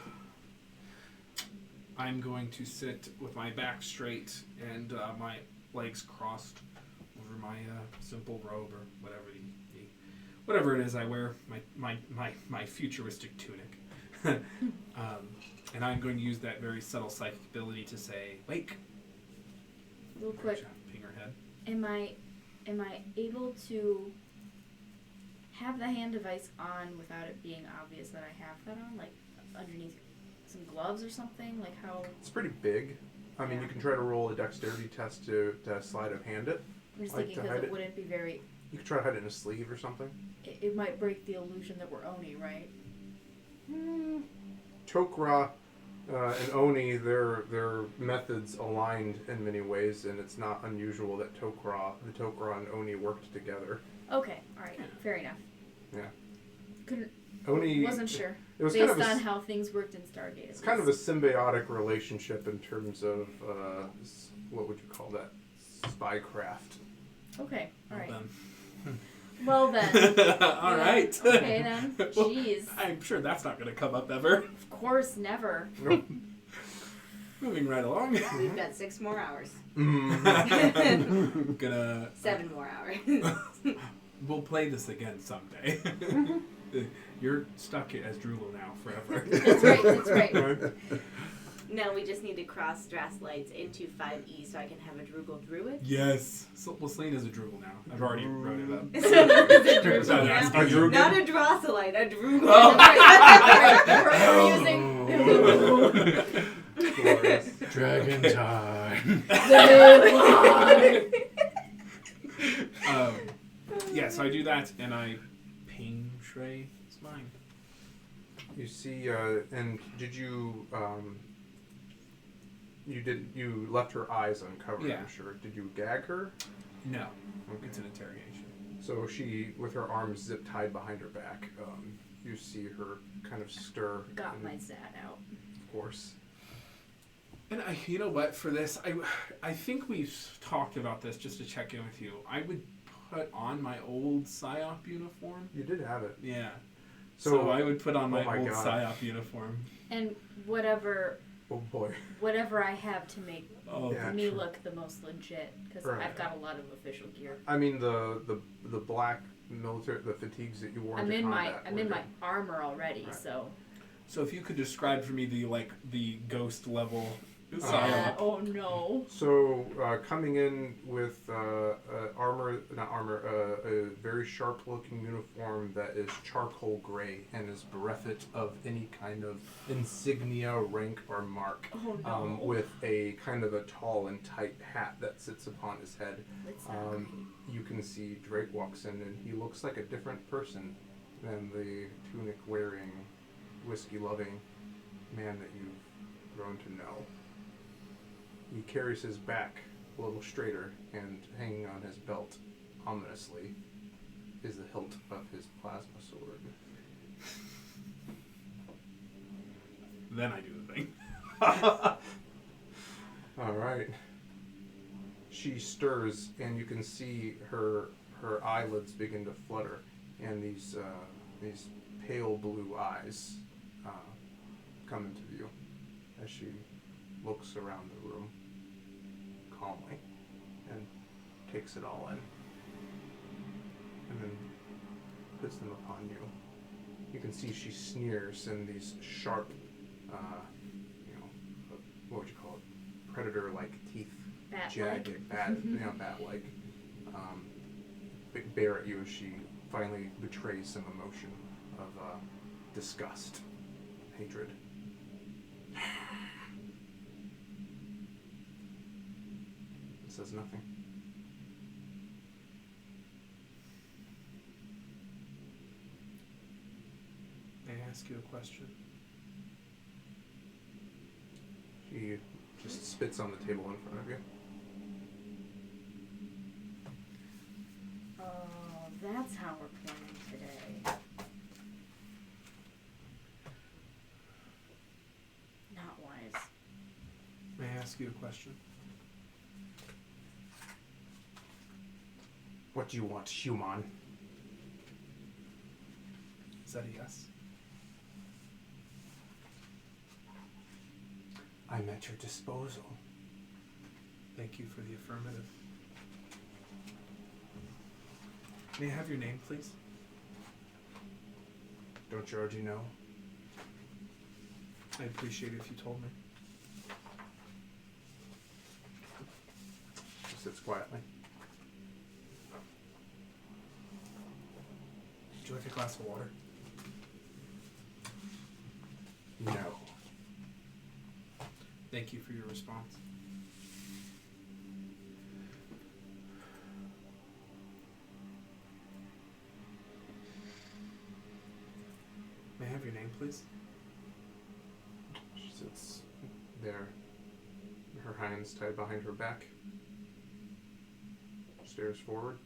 I'm going to sit with my back straight and my legs crossed over my simple robe or whatever it is I wear, my futuristic tunic. And I'm going to use that very subtle psychic ability to say, "Wake." Real quick, Ping her head. am I able to have the hand device on without it being obvious that I have that on, like underneath some gloves or something? Like how? It's pretty big. I mean, you can try to roll a dexterity test to sleight of hand it. I'm just Like thinking to because hide it it? wouldn't be very. You could try to hide it in a sleeve or something. It might break the illusion that we're Oni, right? Tok'ra and Oni, their methods aligned in many ways, and it's not unusual that the Tok'ra and Oni worked together. Okay, all right, fair enough. Yeah. Couldn't. Oni Wasn't sure. It was Based kind of on how things worked in Stargate. it's kind of a symbiotic relationship in terms of what would you call that? Spycraft. Okay, all right. Well Well then. All right. Okay then. Well, Jeez. I'm sure that's not going to come up ever. Of course, never. Moving right along. We've got 6 more hours. Gonna 7 more hours. we'll play this again someday. You're stuck as Drugel now forever. That's right. That's right. No, we just need to cross Drasslights into 5E so I can have a Drugel Druid. Yes. So, well, Celine is a Drugel now. I've already wrote it up. It's a Drugel Without now. asking you. Druid? Not a Drosselite, a Drugel. Oh. We're using. Glorious. Dragon time. Yeah, so I do that, and I ping Shrae. It's mine. You see, and did you? You left her eyes uncovered. Yeah. I'm sure. Did you gag her? No. Okay. It's an interrogation. So she, with her arms zip tied behind her back, you see her kind of stir. Got and, my Zat out. Of course. And you know what? For this, I think we've talked about this just to check in with you. I would put on my old PSYOP uniform. You did have it. Yeah. So, So I would put on my my old God. PSYOP uniform. And whatever Oh boy. I have to make Oh, Yeah. me look the most legit, because Right. I've got a lot of official gear. I mean the black military, the fatigues that you wore I'm into in my combat. armor already, Right. so. So if you could describe for me the ghost level Uh, PSYOP. Oh no. So coming in with a very sharp-looking uniform that is charcoal gray and is bereft of any kind of insignia, rank, or mark. Oh no. With a kind of a tall and tight hat that sits upon his head. It's not great. You can see Drake walks in and he looks like a different person than the tunic-wearing, whiskey-loving man that you've grown to know. He carries his back a little straighter, and hanging on his belt, ominously, is the hilt of his plasma sword. Then I do the thing. Alright. She stirs, and you can see her eyelids begin to flutter, and these pale blue eyes come into view as she looks around the room calmly and takes it all in, and then puts them upon you. You can see she sneers in these sharp, what would you call it? Predator-like teeth, jagged, bat-like, bare at you as she finally betrays some emotion of disgust, hatred. Says nothing. May I ask you a question? She just spits on the table in front of you. Oh, that's how we're planning today. Not wise. May I ask you a question? What do you want, human? Is that a yes? I'm at your disposal. Thank you for the affirmative. May I have your name, please? Don't you already know? I'd appreciate it if you told me. She sits quietly. Would you like a glass of water? No. Thank you for your response. May I have your name, please? She sits there, her hands tied behind her back, stares forward.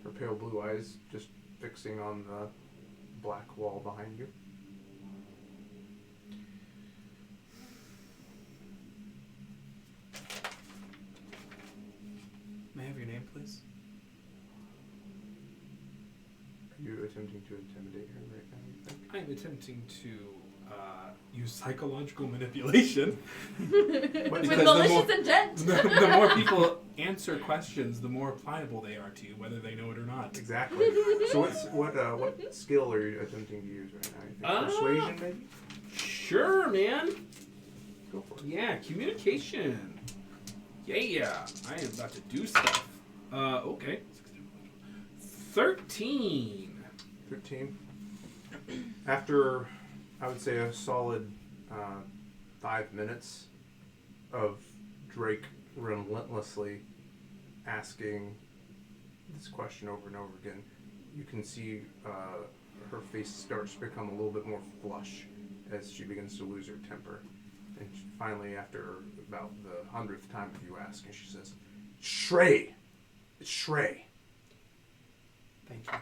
Her pale blue eyes just fixing on the black wall behind you. May I have your name, please? Are you attempting to intimidate her right now, you think? I am attempting to use psychological manipulation. With Because malicious intent. The more people answer questions, the more pliable they are to you, whether they know it or not. Exactly. So what skill are you attempting to use right now? You think persuasion, maybe? Sure, man. Go for it. Yeah, communication. Yeah, I am about to do stuff. Okay. 13. 13. After, I would say, a solid 5 minutes of Drake relentlessly asking this question over and over again, you can see her face starts to become a little bit more flush as she begins to lose her temper. And finally, after about the 100th time of you asking, she says, Shrae! It's Shrae. Thank you.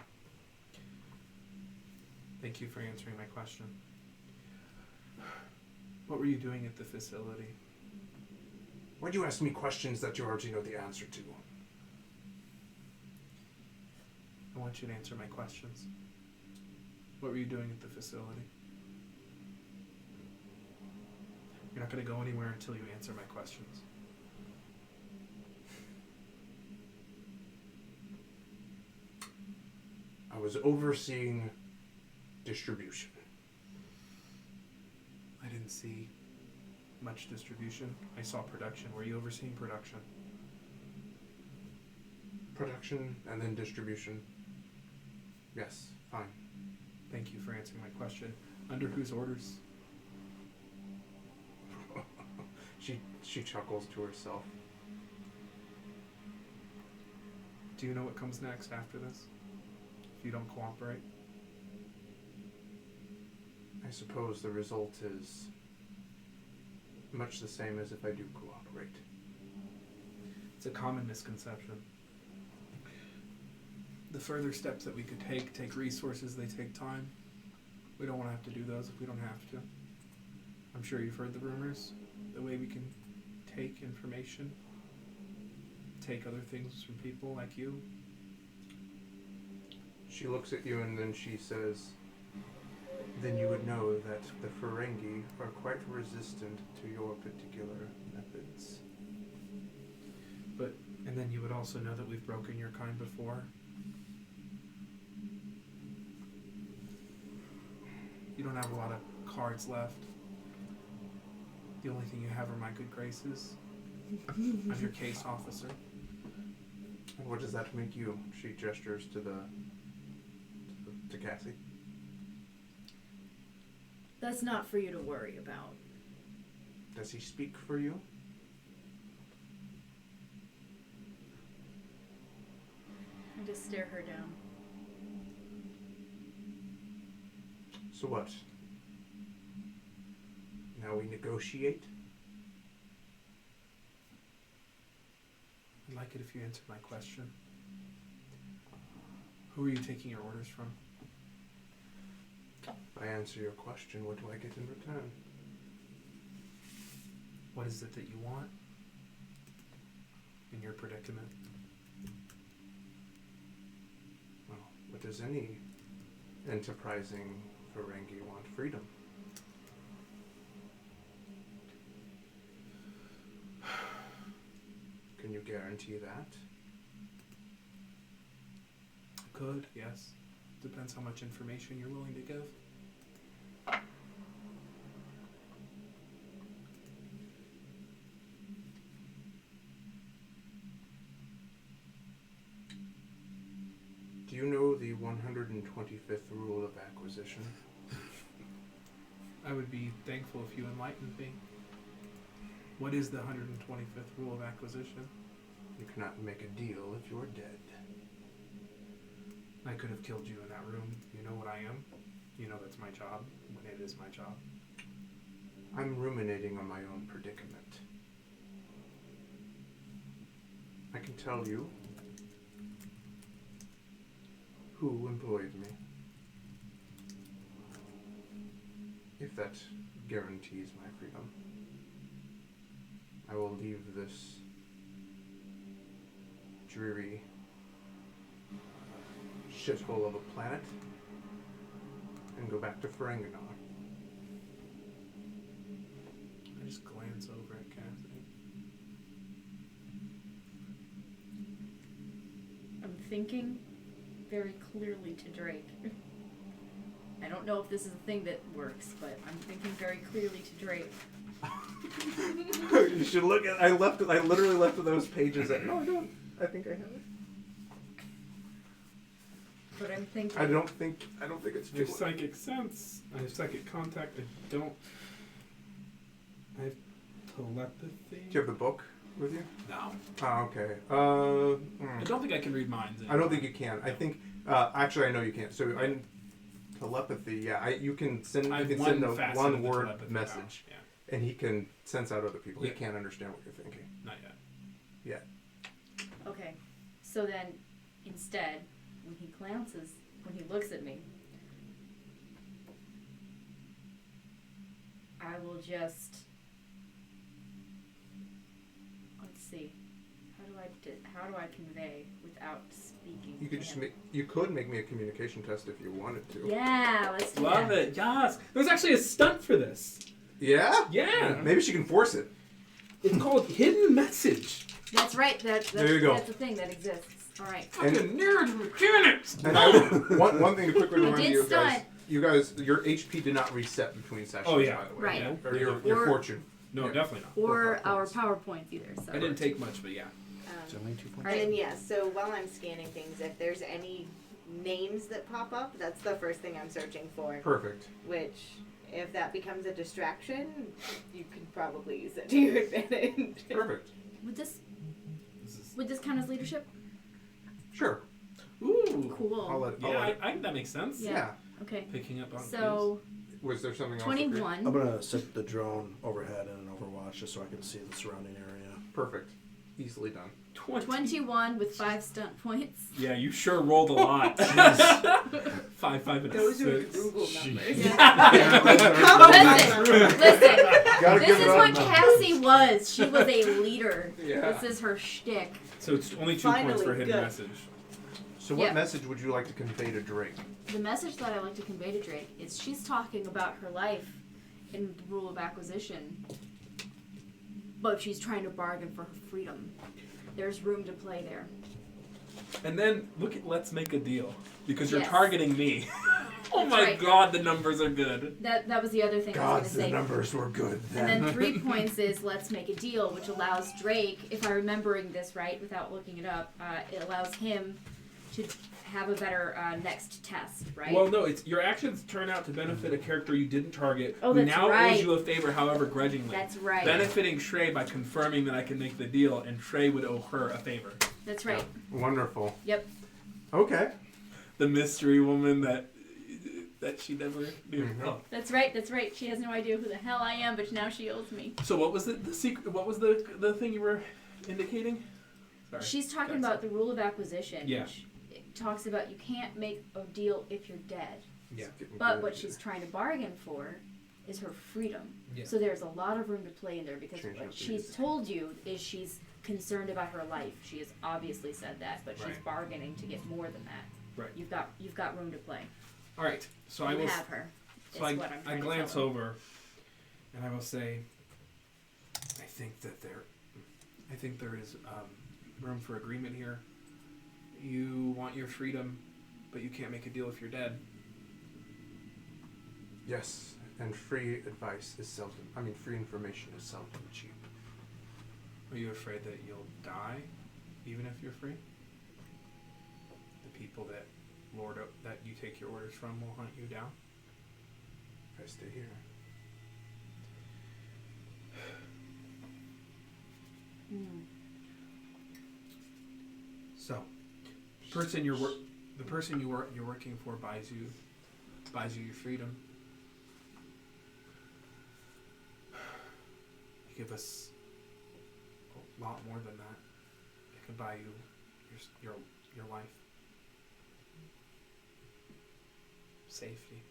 Thank you for answering my question. What were you doing at the facility? Why do you ask me questions that you already know the answer to? I want you to answer my questions. What were you doing at the facility? You're not going to go anywhere until you answer my questions. I was overseeing distribution. I didn't see much distribution. I saw production. Were you overseeing production? Production and then distribution. Yes, fine. Thank you for answering my question. Under whose orders? She chuckles to herself. Do you know what comes next after this? If you don't cooperate? I suppose the result is much the same as if I do cooperate. It's a common misconception. The further steps that we could take resources, they take time. We don't want to have to do those if we don't have to. I'm sure you've heard the rumors. The way we can take information, take other things from people like you. She looks at you and then she says, then you would know that the Ferengi are quite resistant to your particular methods. And then you would also know that we've broken your kind before. You don't have a lot of cards left. The only thing you have are my good graces. I'm your case officer. And what does that make you? She gestures to Cassie. That's not for you to worry about. Does he speak for you? I just stare her down. So what? Now we negotiate? I'd like it if you answered my question. Who are you taking your orders from? If I answer your question, what do I get in return? What is it that you want in your predicament? Well, what does any enterprising Ferengi want? Freedom. Can you guarantee that? Could, yes. Depends how much information you're willing to give. Do you know the 125th rule of acquisition? I would be thankful if you enlightened me. What is the 125th rule of acquisition? You cannot make a deal if you're dead. I could have killed you in that room. You know what I am. You know that's my job when it is my job. I'm ruminating on my own predicament. I can tell you who employed me. If that guarantees my freedom. I will leave this dreary shithole of a planet and go back to Ferenginar. I just glance over at Cassie. I'm thinking very clearly to Drake. I don't know if this is a thing that works, but I'm thinking very clearly to Drake. You should look at. I literally left those pages at. No, I don't. I think I have it. But I'm thinking. I don't think it's I have too. psychic sense. I have psychic contact. I have telepathy. Do you have the book with you? No. Oh, okay. I don't think I can read minds. I don't think you can. I think. Actually, I know you can't. So telepathy. Yeah. You can send. You can send a one-word message, and he can sense out other people. Yeah. He can't understand what you're thinking. Not yet. Okay, so then instead, when he looks at me, I will just see. How do I convey without speaking? You could to just him? you could make me a communication test if you wanted to. Yeah, let's do Love that. it. Yes. There's actually a stunt for this. Yeah? Yeah. Maybe she can force it. It's called Hidden Message. That's right. There you go. That's a thing that exists. All right. Fucking nerds mechanics. And one thing to quickly remind did you guys, stunt. your HP did not reset between sessions, Oh, yeah. by the way. Right. Yeah, Or very your different. Or- fortune. No, Yeah. definitely not. Or PowerPoints. our PowerPoints either. So. I didn't take much, but yeah. It's only 2 points. Right. And then so while I'm scanning things, if there's any names that pop up, that's the first thing I'm searching for. Perfect. Which, if that becomes a distraction, you can probably use it to your advantage. Perfect. Would this This is... count as leadership? Sure. Ooh. Cool. I'll let Yeah, it. I think that makes sense. Yeah. Okay. Picking up on So Was there something else? 21. I'm gonna set the drone overhead in an Overwatch just so I can see the surrounding area. Perfect. Easily done. 21 with 5 stunt points. Yeah, you sure rolled a lot. 5, and a Those are 6. Google numbers. Listen, Gotta this give is it what up. Cassie was. She was a leader. Yeah. This is her shtick. So it's only 2 Finally, points for hidden good. message. So what Yeah. message would you like to convey to Drake? The message that I like to convey to Drake is she's talking about her life in the rule of acquisition, but she's trying to bargain for her freedom. There's room to play there. And then look at Let's Make a Deal. Because you're Yes. targeting me. Oh That's my right. god, the numbers are good. That was the other thing I God, was the going to say. numbers were good And then. then 3 points is let's make a deal, which allows Drake, if I'm remembering this right without looking it up, it allows him to have a better next test, right? Well, no, it's your actions turn out to benefit a character you didn't target. Oh, who that's now right. owes you a favor, however grudgingly. That's right. Benefiting Shrae by confirming that I can make the deal, and Shrae would owe her a favor. That's right. Wonderful. Yep. Okay. The mystery woman that she never knew. Mhm. Oh. That's right. That's right. She has no idea who the hell I am, but now she owes me. So what was the secret? What was the thing you were indicating? Sorry. She's talking That's- about the rule of acquisition. Yeah. Which it talks about you can't make a deal if you're dead. Yeah. It's getting But good. what she's trying to bargain for is her freedom. Yeah. So there's a lot of room to play in there because Changing what up the she's music. told you is she's concerned about her life. She has obviously said that, but she's Right. bargaining to get more than that. Right. You've got room to play. All right. So I You will. have her. So is what I'm I trying to glance tell her. over, and I will say, I think there is room for agreement here. You want your freedom, but you can't make a deal if you're dead. Yes, and free advice is seldom. Free information is seldom cheap. Are you afraid that you'll die, even if you're free? The people that that you take your orders from will hunt you down. If I stay here. So, the person you're working for buys you your freedom. You give us a lot more than that. It can buy you your life, safety.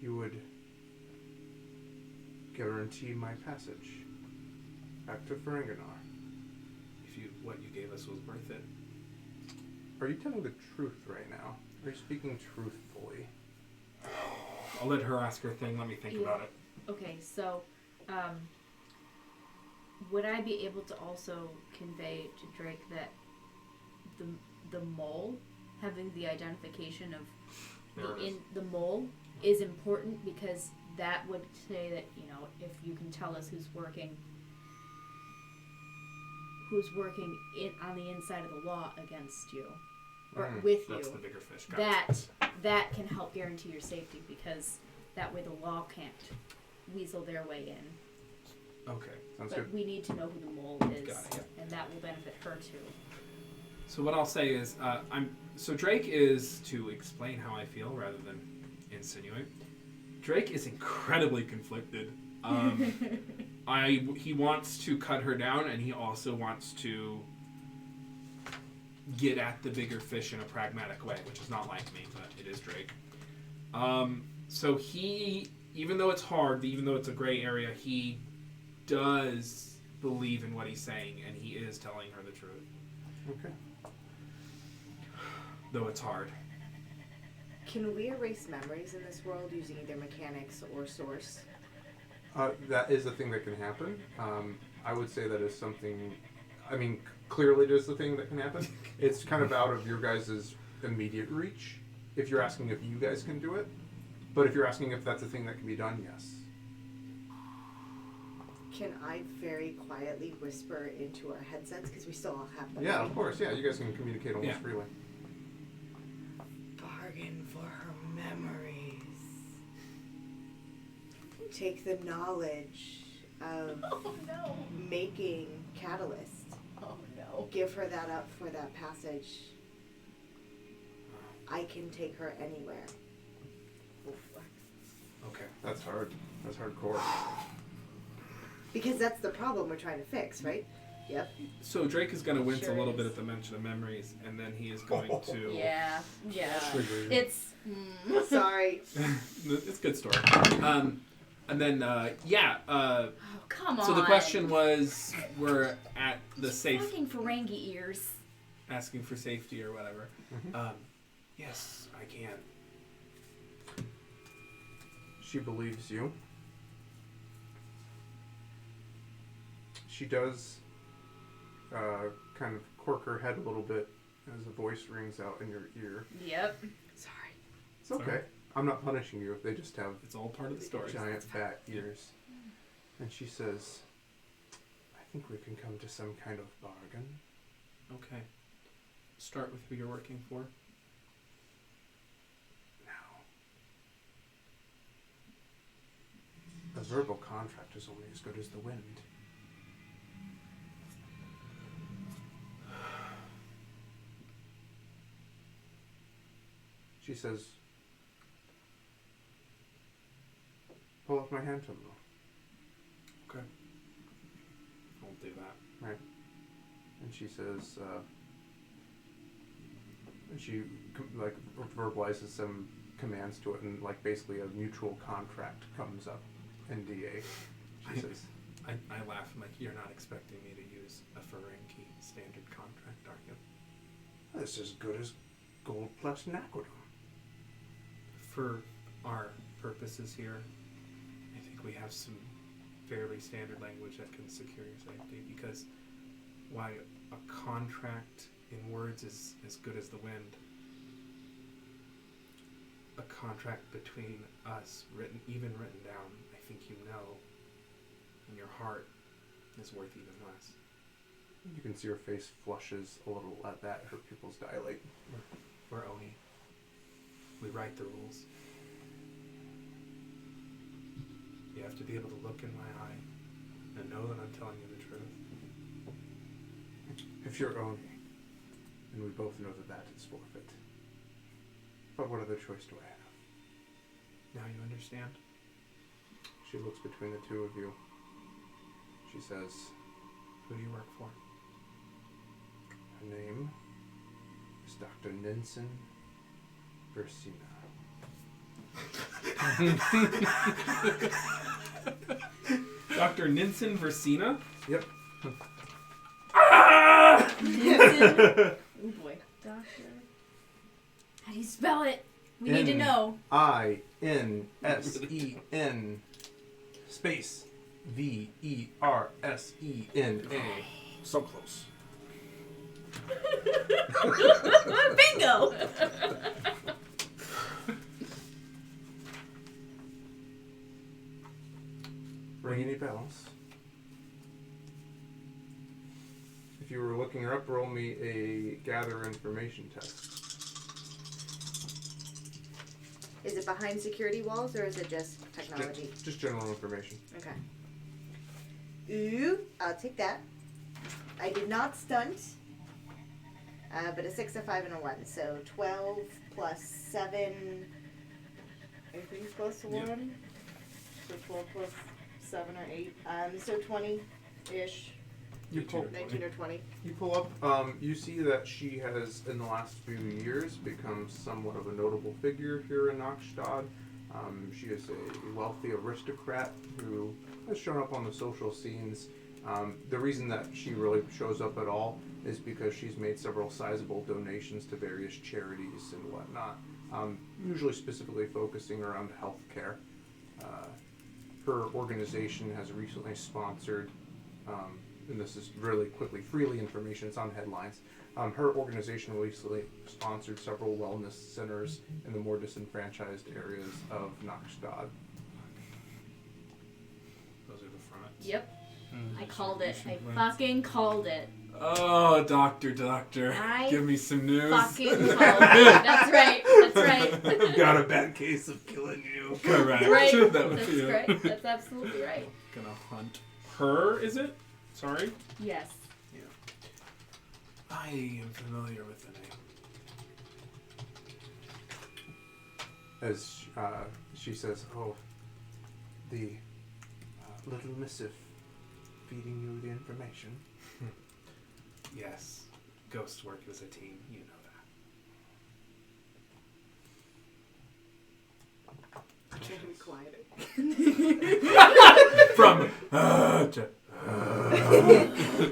You would guarantee my passage back to Ferenginar. If what you gave us was worth it. Are you telling the truth right now? Are you speaking truthfully? I'll let her ask her thing. Let me think about it. Okay, so would I be able to also convey to Drake that the mole, having the identification of the mole is important because that would say that, if you can tell us who's working on the inside of the law against you or with That's you, the bigger fish. Got it. that can help guarantee your safety because that way the law can't weasel their way in. Okay. Sounds But good. we need to know who the mole is, Got it, and that will benefit her too. So what I'll say is, so Drake is, to explain how I feel rather than insinuate, Drake is incredibly conflicted. He wants to cut her down, and he also wants to get at the bigger fish in a pragmatic way, which is not like me, but it is Drake. So he, even though it's hard, even though it's a gray area, he does believe in what he's saying, and he is telling her the truth. Okay. Though it's hard. Can we erase memories in this world using either mechanics or source? That is a thing that can happen. I would say that is something. I mean, clearly it is the thing that can happen. It's kind of out of your guys' immediate reach. If you're asking if you guys can do it, but if you're asking if that's a thing that can be done, yes. Can I very quietly whisper into our headsets because we still all have them? Yeah, of course. Yeah, you guys can communicate almost freely. Bargain for her memories. Take the knowledge of making catalyst. Oh no. Give her that up for that passage. I can take her anywhere. Okay. That's hard. That's hardcore. Because that's the problem we're trying to fix, right? Yep. So Drake is going to wince Sure a little is. bit at the mention of memories, and then he is going to... Yeah. Trigger. It's. Sorry. It's a good story. And then, Oh, come on. so the question was, we're at the safe... Fucking Ferengi ears. asking for safety or whatever. Mhm. Yes, I can. She believes you. She does kind of quirk her head a little bit as a voice rings out in your ear. Yep. Sorry. It's okay. Sorry. I'm not punishing you. They just have It's all part of the story. giant bat ears. And she says, I think we can come to some kind of bargain. Okay. Start with who you're working for. Now, a verbal contract is only as good as the wind. She says, pull up my hand terminal. Okay. I'll do that. And she says, and she like verbalizes some commands to it, and like basically a mutual contract comes up. NDA. She says, I laugh. I'm like, you're not expecting me to use a Ferengi standard contract, are you? "This is as good as gold plus Naquadum." For our purposes here, I think we have some fairly standard language that can secure your safety, because why a contract in words is as good as the wind, a contract between us, written down, I think you know, in your heart, is worth even less. You can see her face flushes a little at that. Her pupils dilate. We're Oni. We write the rules. You have to be able to look in my eye and know that I'm telling you the truth. If you're Oni, and we both know that that is forfeit. But what other choice do I have? Now you understand? She looks between the two of you. She says, Who do you work for? her name is Dr. Ninsen Versina. Dr. Ninsen Versina? Yep. Oh boy. Doctor. How do you spell it? We need to know. INSEN space VERSENA. So close. Bingo! Ring any bells? If you were looking her up, roll me a gather information test. Is it behind security walls or is it just technology? Just general information. Okay. Ooh, I'll take that. I did not stunt, but a 6, a 5, and a 1. So 12 plus 7. Everything's close to 1. Yeah. So 12 plus 7 or 8. So 20-ish. You pull, 19 or 20. you pull up, you see that she has, in the last few years, become somewhat of a notable figure here in Nockstad. She is a wealthy aristocrat who has shown up on the social scenes The reason that she really shows up at all is because she's made several sizable donations to various charities and whatnot, usually specifically focusing around healthcare. Her organization has recently sponsored, and this is really quickly, freely information, it's on headlines. Her organization recently sponsored several wellness centers in the more disenfranchised areas of Knoxstad. Those are the fronts. Yep. I called it. I fucking called it. Oh, doctor. I Give me some news. Fucking called it. That's right. That's right. Got a bad case of killing you. Correct. That's right. That would That's be it. right. That's absolutely right. Gonna hunt her, is it? Sorry? Yes. Yeah. I am familiar with the name. As she says, oh, the little missive feeding you the information. Yes. Ghosts work as a team, you know that. Trying to be quieter. From to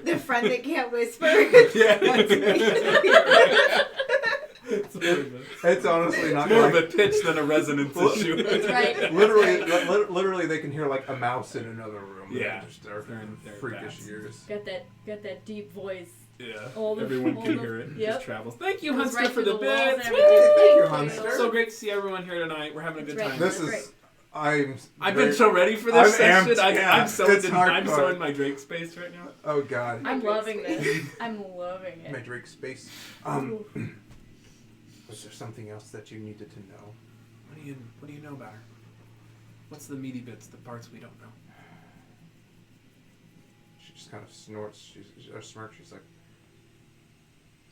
The friend that can't whisper. It's honestly not more like, of a pitch than a resonance issue. That's right. literally, they can hear like a mouse in another room. Yeah. They're They're freakish bats. ears. Got that deep voice. Yeah. All the- Everyone all can the- hear it. It yep. just travels. Thank you, Goes Hunster, right for through the the walls bits. and Woo! everything. Thank you, Thank Hunster. So great to see everyone here tonight. We're having a good That's time. right. This That's is. I've I've very- been so ready for I'm this session. amped, yeah. I'm so It's I'm hardcore. so in my Drake space right now. Oh God. I'm loving this. I'm loving My it. Drake space. Was there something else that you needed to know? What do you know about her? What's the meaty bits, the parts we don't know? She just kind of snorts. She's a smirk. She's like,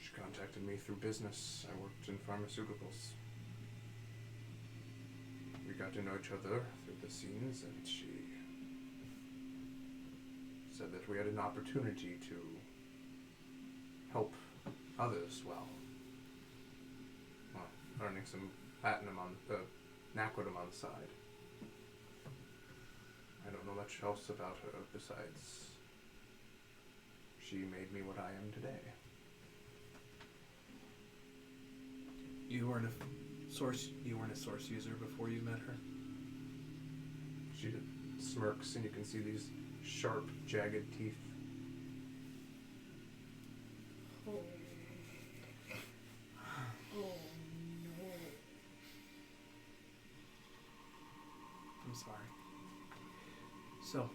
she contacted me through business. I worked in pharmaceuticals. We got to know each other through the scenes, and she said that we had an opportunity to help others well, earning some platinum on naquatum on the side. I don't know much else about her besides she made me what I am today. You weren't a source user before you met her? She smirks, and you can see these sharp, jagged teeth. Oh. Oh no. I'm sorry. So,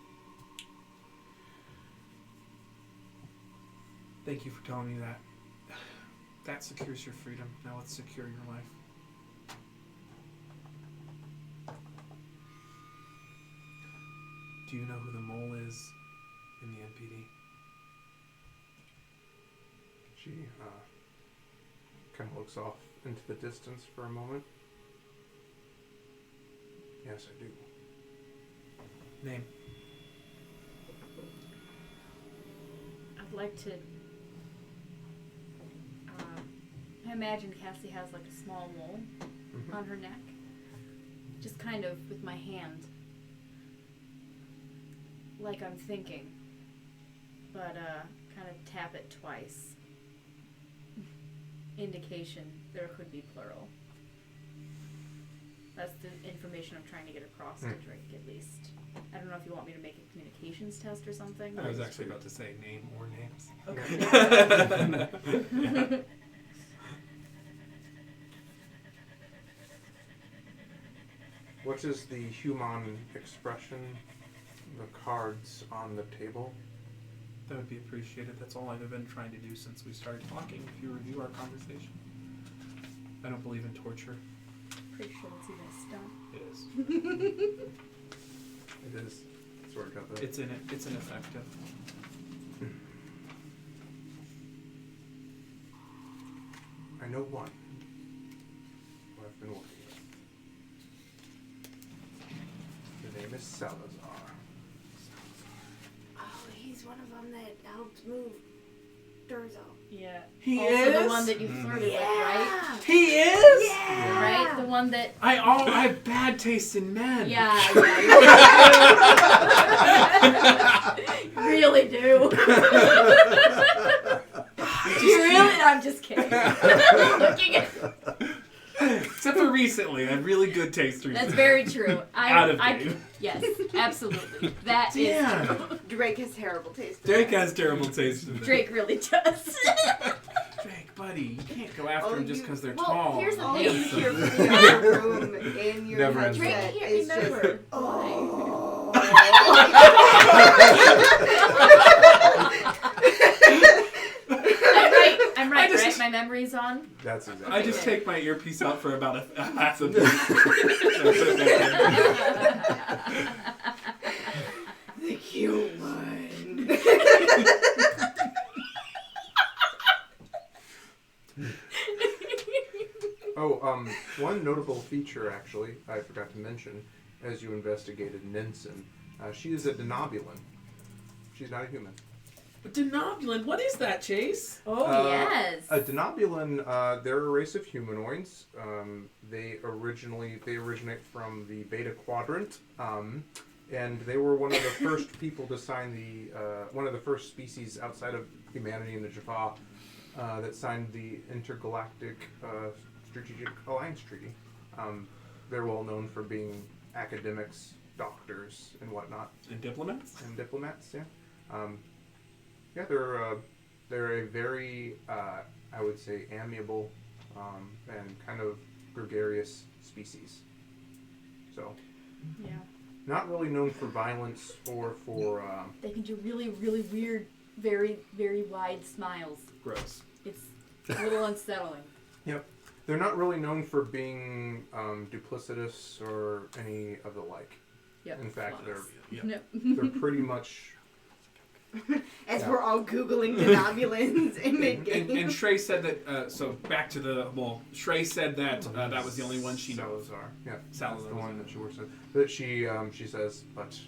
thank you for telling me that. That secures your freedom. Now let's secure your life. Do you know who the mole is in the NPD? She kind of looks off into the distance for a moment. Yes, I do. Name? I'd like to. I imagine Cassie has like a small mole on her neck. Just kind of with my hand. Like I'm thinking. But kind of tap it twice. Indication there could be plural. That's the information I'm trying to get across to Drake, at least. I don't know if you want me to make a communications test or something. I was actually about to say name or names. Okay. What is the human expression? The cards on the table? That would be appreciated. That's all I've been trying to do since we started talking. If you review our conversation, I don't believe in torture. Pretty sure it's even a stunt. It is. It is. Sort of got that. It's ineffective. I know one who I've been working with. The name is Salazar. Oh, he's one of them that helped move Durzo. Yeah. He also is? the one that you flirted with, right? He is? Yeah. Right? The one that... I have bad taste in men. Yeah. You really do. You really... I'm just kidding. Looking at... Except for recently. I have really good taste recently. That's very true. Out of game. Yes, absolutely. That is Damn. true. Drake has terrible taste. Drake has terrible taste in men. Drake really does. Drake, buddy, you can't go after them just because they're well, tall. here's the All thing. you hear from the other room in your Never ends Drake headset can't is remember. just, I'm right, I just- right? My memory's on. That's exactly. I just take my earpiece out for about a half a minute. the cute one. One notable feature, actually, I forgot to mention, as you investigated Ninsen, she is a denobulin. She's not a human. Denobulin, what is that, Chase? Oh, yes. A denobulin, they're a race of humanoids. They originate from the Beta Quadrant, and they were one of the first people to sign one of the first species outside of humanity in the Jaffa that signed the Intergalactic Strategic Alliance Treaty. They're well known for being academics, doctors, and whatnot. And diplomats? And diplomats, yeah. Yeah, they're a very, I would say, amiable and kind of gregarious species. So, Yeah. not really known for violence or for... They can do really, really weird, very, very wide smiles. Gross. It's a little unsettling. Yep. They're not really known for being duplicitous or any of the like. Yep. In fact, No. they're pretty much... As Yeah. we're all Googling denobulins in mid-game. And Shrae said that, so back to Shrae said that that was the only one she knows. Salazar. Yeah, Salazar. that's the one that she works with. But she says, but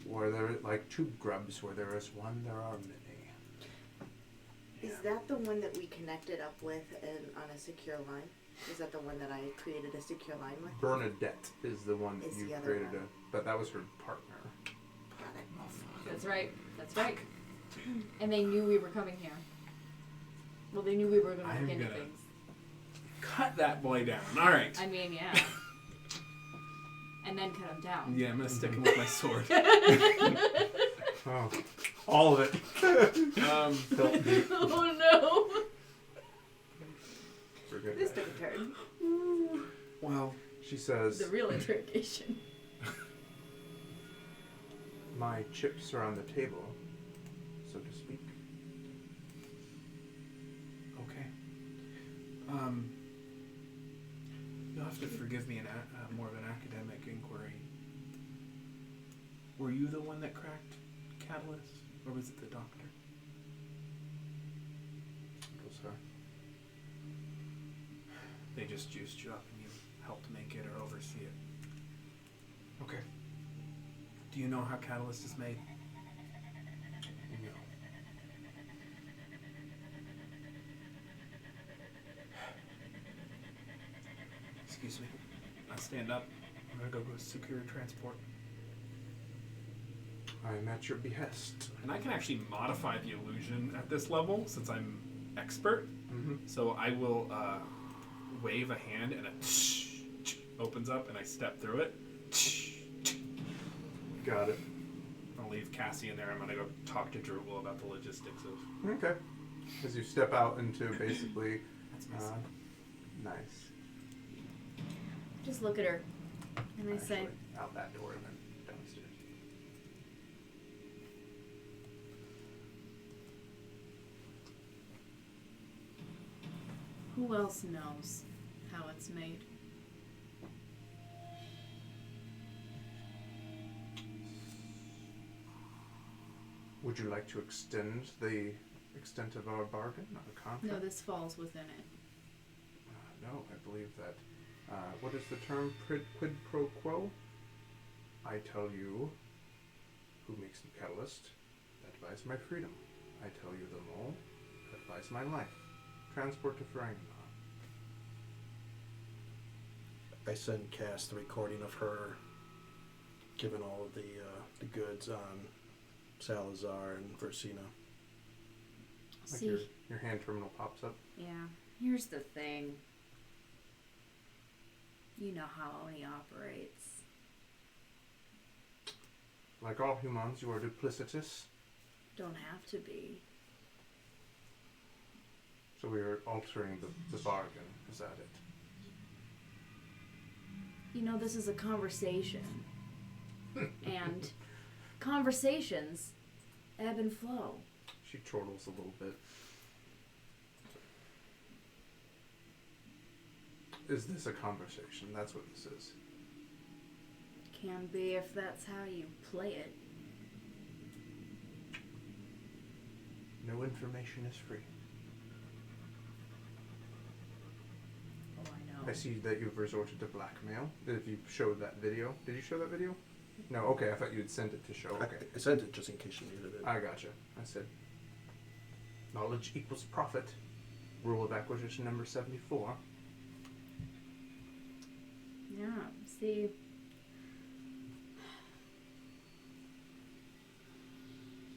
where there like two grubs, where there is one, there are many. Is that the one that we connected up with on a secure line? Is that the one that I created a secure line with? Bernadette is the one that Is you the other created, one. but that was her partner. Got it. That's right. That's right. And they knew we were coming here. Well, they knew we were going to I'm look into gonna- things. Cut that boy down. All right. I mean, yeah. And then cut him down. Yeah, I'm going to stick him with my sword. Oh, all of it. Felt deep. Oh, no. Forget This that. took a turn. Well, She says, The real interrogation. my chips are on the table, so to speak. okay. You'll have to forgive me more of an academic inquiry. Were you the one that cracked Catalyst, or was it the doctor? It was her. They just juiced you up and you helped make it or oversee it. Okay. Do you know how Catalyst is made? No. Excuse me. I stand up. I'm gonna go secure transport. I'm at your behest. And I can actually modify the illusion at this level since I'm expert. Mm-hmm. So I will wave a hand and it opens up and I step through it. Got it. I'll leave Cassie in there. I'm gonna go talk to Drupal about the logistics of. Okay. As you step out into basically, That's my son. nice. Just look at her. And I say, Actually, out that door and then downstairs. who else knows how it's made? Would you like to extend the extent of our bargain, our contract? No, this falls within it. No, I believe that. What is the term? Quid pro quo? I tell you who makes the catalyst, that buys my freedom. I tell you the mole, sacrifice my life. Transport to Ferenginar. I send Cass the recording of her giving all of the goods on Salazar and Versina. Like See, your hand terminal pops up. yeah. Here's the thing. You know how he operates. Like all humans, you are duplicitous. Don't have to be. So we are altering the bargain. Is that it? You know, this is a conversation. And conversations ebb and flow. She chortles a little bit. Is this a conversation? That's what this is. Can be if that's how you play it. No information is free. Oh, I know. I see that you've resorted to blackmail. If you showed that video. Did you show that video? No, okay, I thought you had sent it to show. Okay. I sent it just in case you needed it. I gotcha. I said, knowledge equals profit. Rule of acquisition number 74. Yeah, see.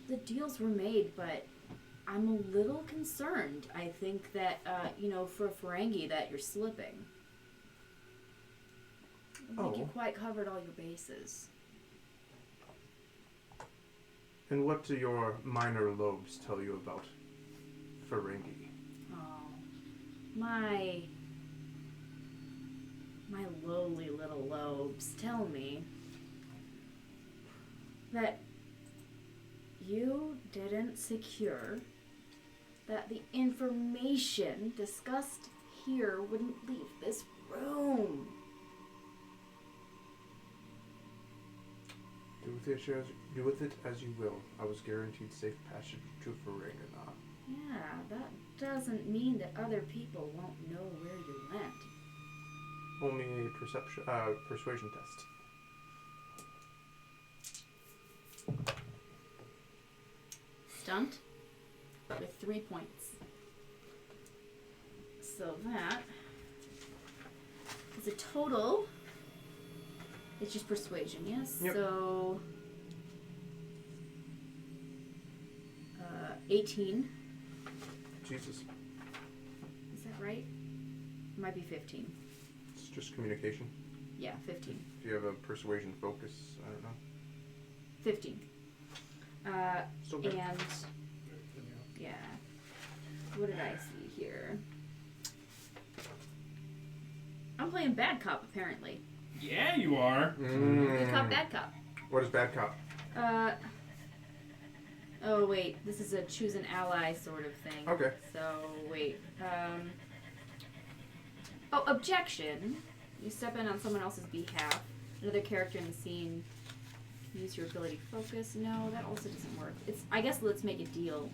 The deals were made, but I'm a little concerned. I think that, for Ferengi, that you're slipping. I don't think you quite covered all your bases. And what do your minor lobes tell you about Ferengi? Oh, my lowly little lobes tell me that you didn't secure that the information discussed here wouldn't leave this room. Do with it as you will. I was guaranteed safe passage to Ferenginar. Yeah, that doesn't mean that other people won't know where you went. Only a persuasion test. Stunt with 3 points. So that is a total. It's just persuasion, yes? Yep. So 18. Jesus. Is that right? It might be 15. It's just communication. Yeah, 15. If you have a persuasion focus, I don't know. 15. Still good. And yeah. What did I see here? I'm playing bad cop apparently. Yeah, you are. Good cop, bad cop. What is bad cop? Oh wait, this is a choose an ally sort of thing. Okay. So wait. Oh, objection. You step in on someone else's behalf. Another character in the scene. Use your ability to focus. No, that also doesn't work. I guess let's make a deal.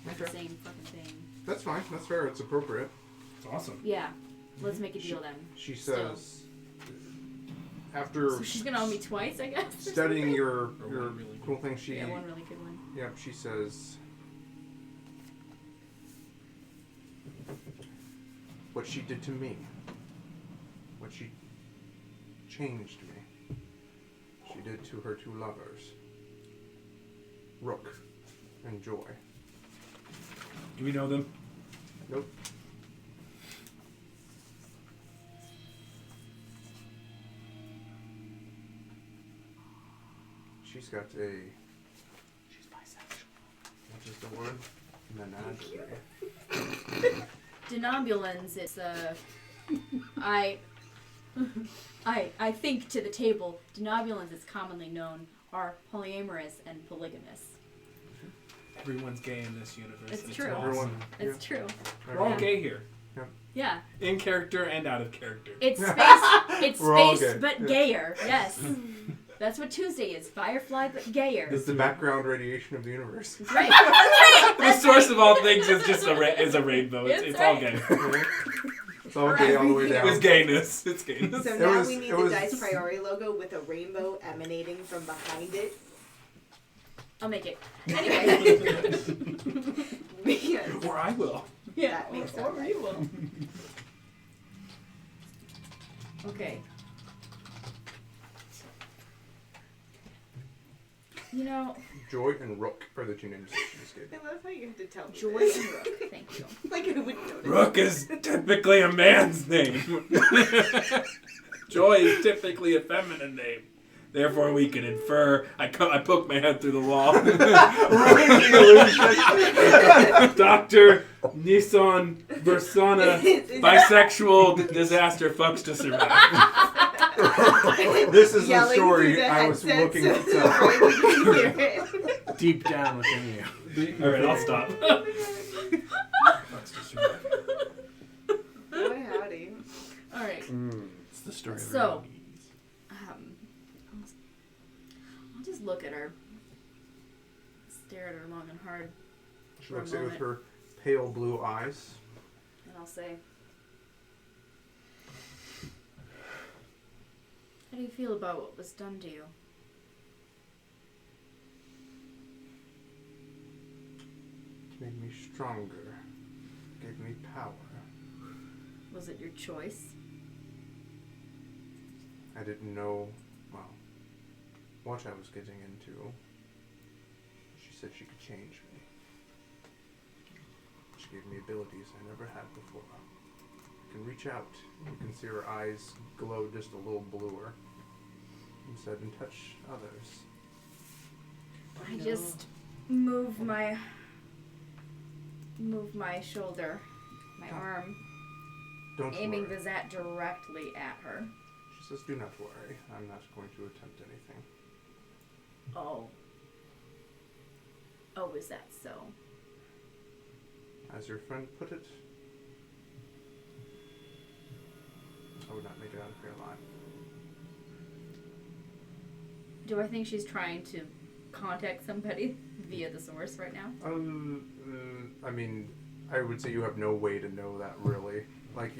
It's the same fucking thing. That's fine. That's fair. It's appropriate. It's awesome. Yeah. Let's make a deal then. She Still. says, after So she's gonna owe me twice, I guess. studying your one really cool thing, she Yeah, one really good one. Yep, she says, what she did to me, what she changed me, she did to her two lovers, Rook and Joy. Do we know them? Nope. She's got a... She's bisexual. What is the word? Menagerie. Denambulance, it's I think to the table, denambulance is commonly known are polyamorous and polygamous. Everyone's gay in this universe. It's and true. awesome. Everyone. It's true. We're all Yeah. gay here. Yeah. In character and out of character. It's space it's We're all space gay. but Yeah. gayer. Yes. That's what Tuesday is. Firefly but gayer. This is the background radiation of the universe. That's right. That's right. The source of all things is just a rainbow. It's It's all right. gay. It's all gay all the way down. It's gayness. It's gayness. So It now was- we need it the was- Dice Priori logo with a rainbow emanating from behind it. I'll make it. Anyway. Because Or I will. that makes sense. Or we will. Okay. You know, Joy and Rook are the two names that she just gave. I love how you have to tell me Joy this. and Rook. Thank you. Like I wouldn't notice. Rook is typically a man's name. Joy is typically a feminine name. Therefore, we can infer. I poke my head through the wall. Dr. Nissan Versana, bisexual disaster fucks to survive. This is the Yelling story through the I was headset looking so to tell. Roy can hear it. Deep down within you. Alright, I'll stop. Fucks to survive. Boy, howdy. All right. It's the story of So- our knees. I'll just look at her, stare at her long and hard, She for a looks at you with moment. her pale blue eyes. and I'll say, "How do you feel about what was done to you?" Made me stronger. Gave me power. Was it your choice? I didn't know, well, what I was getting into. She said she could change me. She gave me abilities I never had before. I can reach out. You can see her eyes glow just a little bluer. And said, and touch others. I just move my shoulder, my arm, Don't aiming worry. the Zat directly at her. She says, do not worry. I'm not going to attempt anything. Oh. Oh, is that so? As your friend put it, I would not make it out of here alive. Do I think she's trying to contact somebody via the source right now? I mean, I would say you have no way to know that really. Like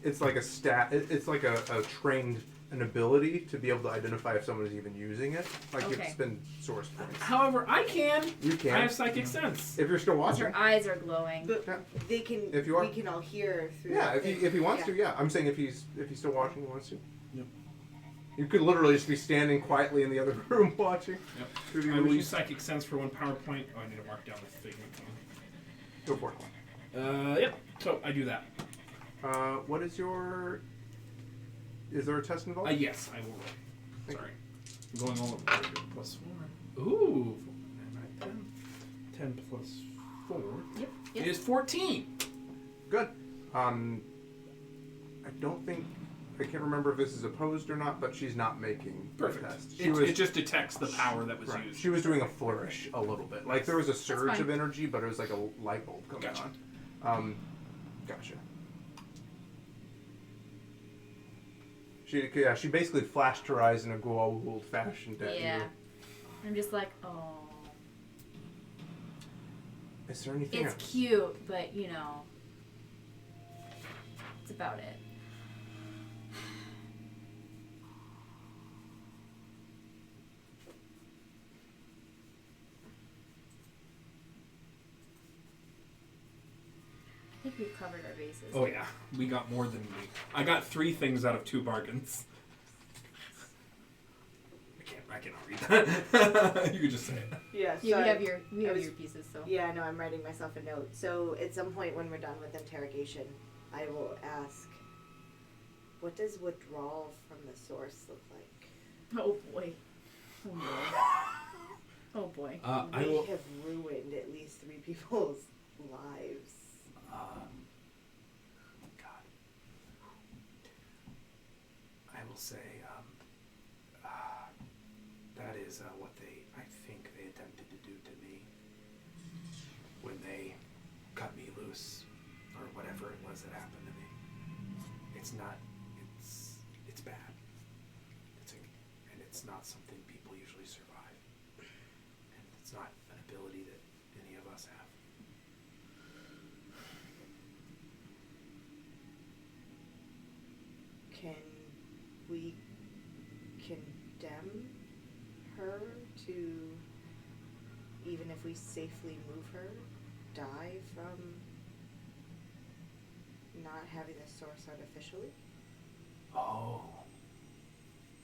it's like a stat. It's like a trained an ability to be able to identify if someone is even using it. Like Okay. it's been source points. However, I can. You can I have psychic sense. if you're still Because watching. her eyes are glowing. But Yeah. they can. If you are- we can all hear through. Yeah, the if he wants yeah. to. Yeah, I'm saying if he's still watching, he wants to. Yep. You could literally just be standing quietly in the other room watching. Yep. Through the I will illusion. use psychic sense for one PowerPoint. Oh, I need to mark down the figment. Go for it. Yep. So I do that. What is your? Is there a test involved? Yes, I will roll. Thank Sorry. I'm going all over. Plus 4. Ooh. 10. 10 plus 4. Yep. It is 14. Good. I don't think I can't remember if this is opposed or not, but she's not making the Perfect. test. It just detects the power that was right. used. She was doing a flourish a little bit. Like there was a surge fine. of energy, but it was like a light bulb coming Gotcha. on. Gotcha. She basically flashed her eyes in a good old fashioned at Yeah. you. I'm just like, oh. Is there anything It's else? cute, but you know. It's about it. I think we've covered our bases. Oh yeah, we got more than me. I got 3 things out of 2 bargains. I cannot read that. You could just say it. Yeah. You so have your I was- your pieces, so. Yeah, no, I'm writing myself a note. So at some point when we're done with interrogation, I will ask, what does withdrawal from the source look like? Oh boy. Oh boy. Oh boy. I We will. have ruined at least 3 people's lives. God. I will say that is what I think they attempted to do to me when they cut me loose or whatever it was that happened to me. It's not. It's bad. And it's not something people usually survive. And it's not an ability that any of us have. Can we condemn her to, even if we safely move her? die from not having the source artificially? Oh,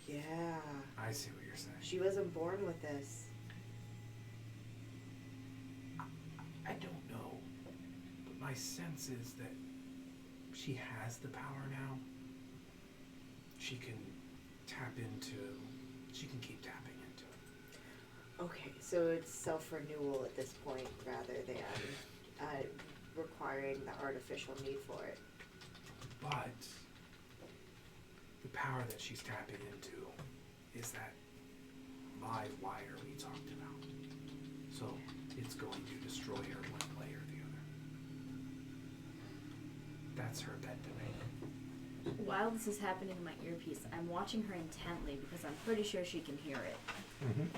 Yeah. I see what you're saying. She wasn't born with this. I don't know, but my sense is that she has the power now. She can keep tapping into it. Okay, so it's self-renewal at this point rather than requiring the artificial need for it. But the power that she's tapping into is that live wire we talked about. So it's going to destroy her one way or the other. That's her bet to make. While this is happening in my earpiece, I'm watching her intently because I'm pretty sure she can hear it. Mm-hmm.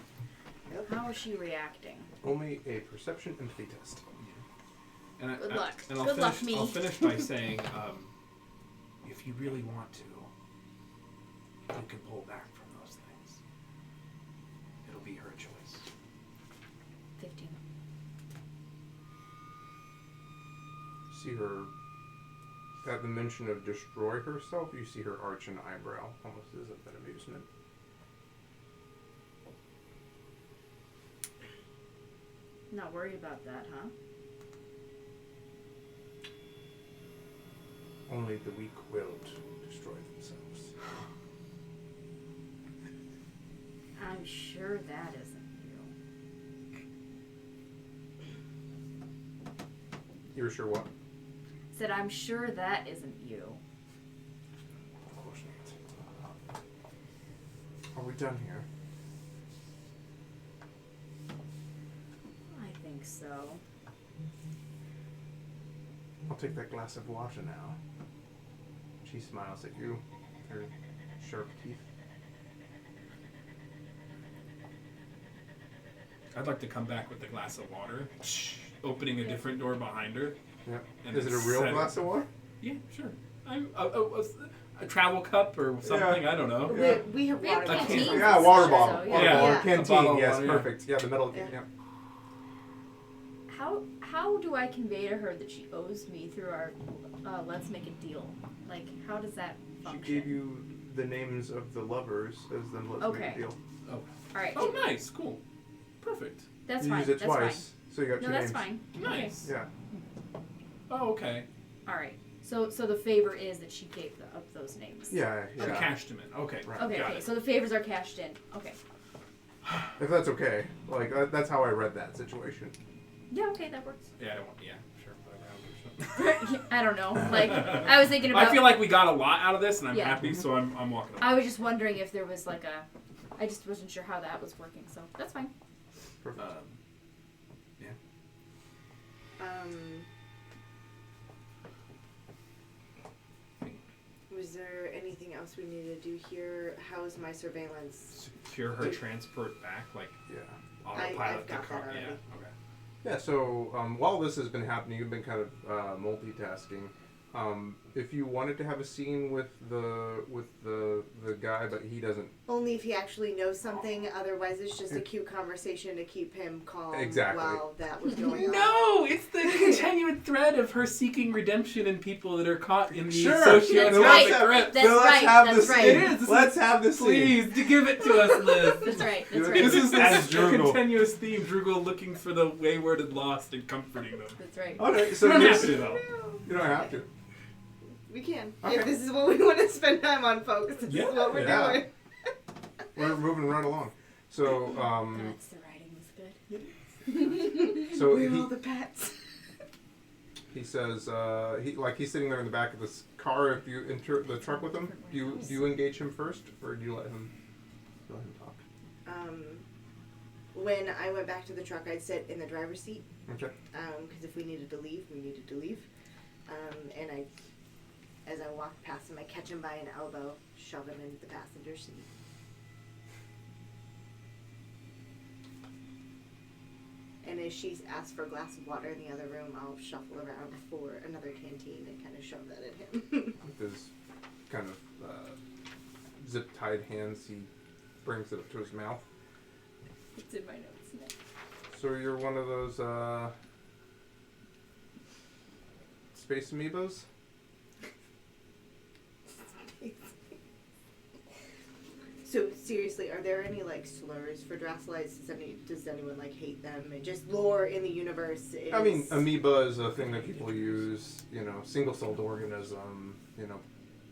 How is she reacting? Only a perception empathy test. And Good luck. And I'll Good luck, finish, me. I'll finish by saying, if you really want to, you can pull back from those things. It'll be her choice. 15. See her, at the mention of destroy herself, you see her arch an eyebrow, almost as if in amusement. Not worried about that, huh? Only the weak willed destroy themselves. I'm sure that isn't you. You're sure what? Said I'm sure that isn't you. Of course not. Are we done here? I think so. I'll take that glass of water now. She smiles at you, her sharp teeth. I'd like to come back with a glass of water, opening a different door behind her. Yeah. And Is it a real set it- glass of water? Yeah, sure. A travel cup or something, I don't know. Yeah. We have We have water I bottles. can't- canteens. Yeah, water and bottle. stuff, Water Yeah. bottle. Yeah. A Canteen, bottle of yes, water, yeah. perfect. Yeah, the metal. Yeah. Yeah. How do I convey to her that she owes me through our let's make a deal? Like, how does that She function? gave you the names of the lovers as then let's make Okay. a deal. All right. Oh, nice, cool, perfect, That's You fine. used it That's twice, so you got fine. two No, names. that's fine. nice. Yeah. Oh, okay. All right. So the favor is that she gave up those names. Yeah, She yeah. cashed him in. Okay, Right. Okay. got Okay. it. So the favors are cashed in. Okay. If that's okay. Like, that's how I read that situation. Yeah. Okay. That works. Yeah, I don't want. Yeah, sure. Whatever. I don't know. Like, I was thinking about. I feel like we got a lot out of this, and I'm Yeah. happy, so I'm walking away. I was just wondering if there was like a. I just wasn't sure how that was working, so that's fine. Perfect. Was there anything else we needed to do here? How is my surveillance? Secure her transport back, like Yeah. autopilot I've the got car. that already. Yeah. Okay. Yeah, so while this has been happening, you've been kind of multitasking. If you wanted to have a scene with the guy, but he doesn't. Only if he actually knows something. Otherwise, it's just a cute conversation to keep him calm Exactly. while that was going on. No, it's the continuing thread of her seeking redemption in people that are caught in the Sure. socioeconomic That's right. grip. That's right. That's right. It is. Let's have this scene. Please, to give it to us, Liz. That's right. That's This right. This is As the Drugel. continuous theme. Drugel looking for the wayward and lost and comforting them. That's right. Okay, so You don't have this, to, though. you don't have to. We can. Okay. If this is what we want to spend time on, folks. This Yeah. is what we're Yeah. doing. We're moving right along. So, That's the writing was good. so We're all the pets. he says, he's sitting there in the back of this car. If you enter the truck with him, do you engage him first, or do you let him talk? When I went back to the truck, I'd sit in the driver's seat. Okay. Because if we needed to leave, we needed to leave. And as I walked past him, I catch him by an elbow, shove him into the passenger seat. And as she's asked for a glass of water in the other room, I'll shuffle around for another canteen and kind of shove that at him. With his kind of zip-tied hands, he brings it up to his mouth. It's in my notes. So you're one of those space amoebas. So seriously, are there any like slurs for Draxelites? Does anyone like hate them? And just lore in the universe is... I mean, amoeba is a thing that people use. You know, single-celled organism. You know,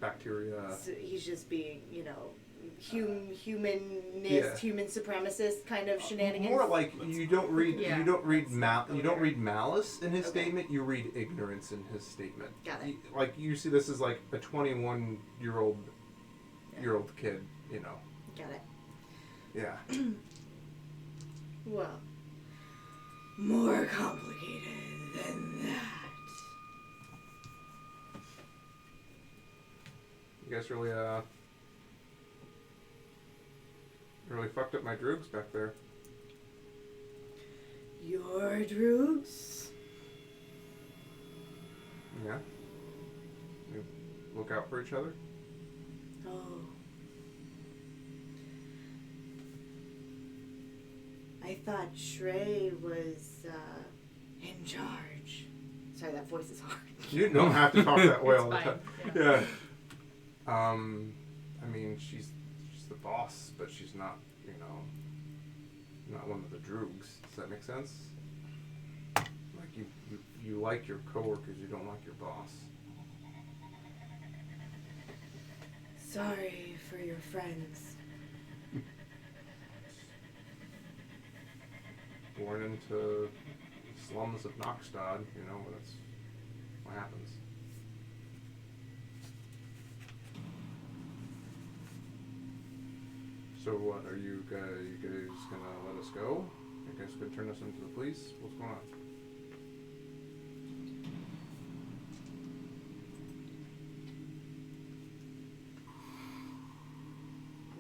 bacteria. So he's just being, you know, humanist, Yeah. human supremacist kind of shenanigans. More like you don't read Let's go there. malice in his Okay. statement. You read ignorance in his statement. Got it. Like you see this as like a 21-year-old kid. You know. Got it. Yeah. Well, more complicated than that. You guys really fucked up my droogs back there. Your droogs? Yeah. You look out for each other. Oh. I thought Shrae was in charge. Sorry, that voice is hard. You don't have to talk that way It's all the fine. time. Yeah. Yeah. I mean, she's the boss, but she's not, you know, not one of the droogs. Does that make sense? Like you like your coworkers, you don't like your boss. Sorry for your friends. Born into slums of Noxtad, you know, that's what happens. So what, are you guys gonna let us go? You guys gonna turn us into the police? What's going on?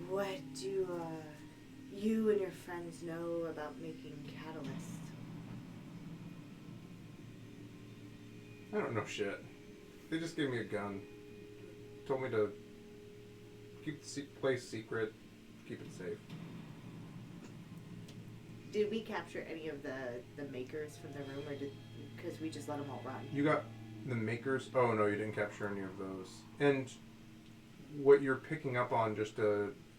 What do you and your friends know about making catalyst? I don't know shit. They just gave me a gun. Told me to keep the place secret, keep it safe. Did we capture any of the makers from the room, or because we just let them all run? You got the makers? Oh no, you didn't capture any of those. And what you're picking up on, just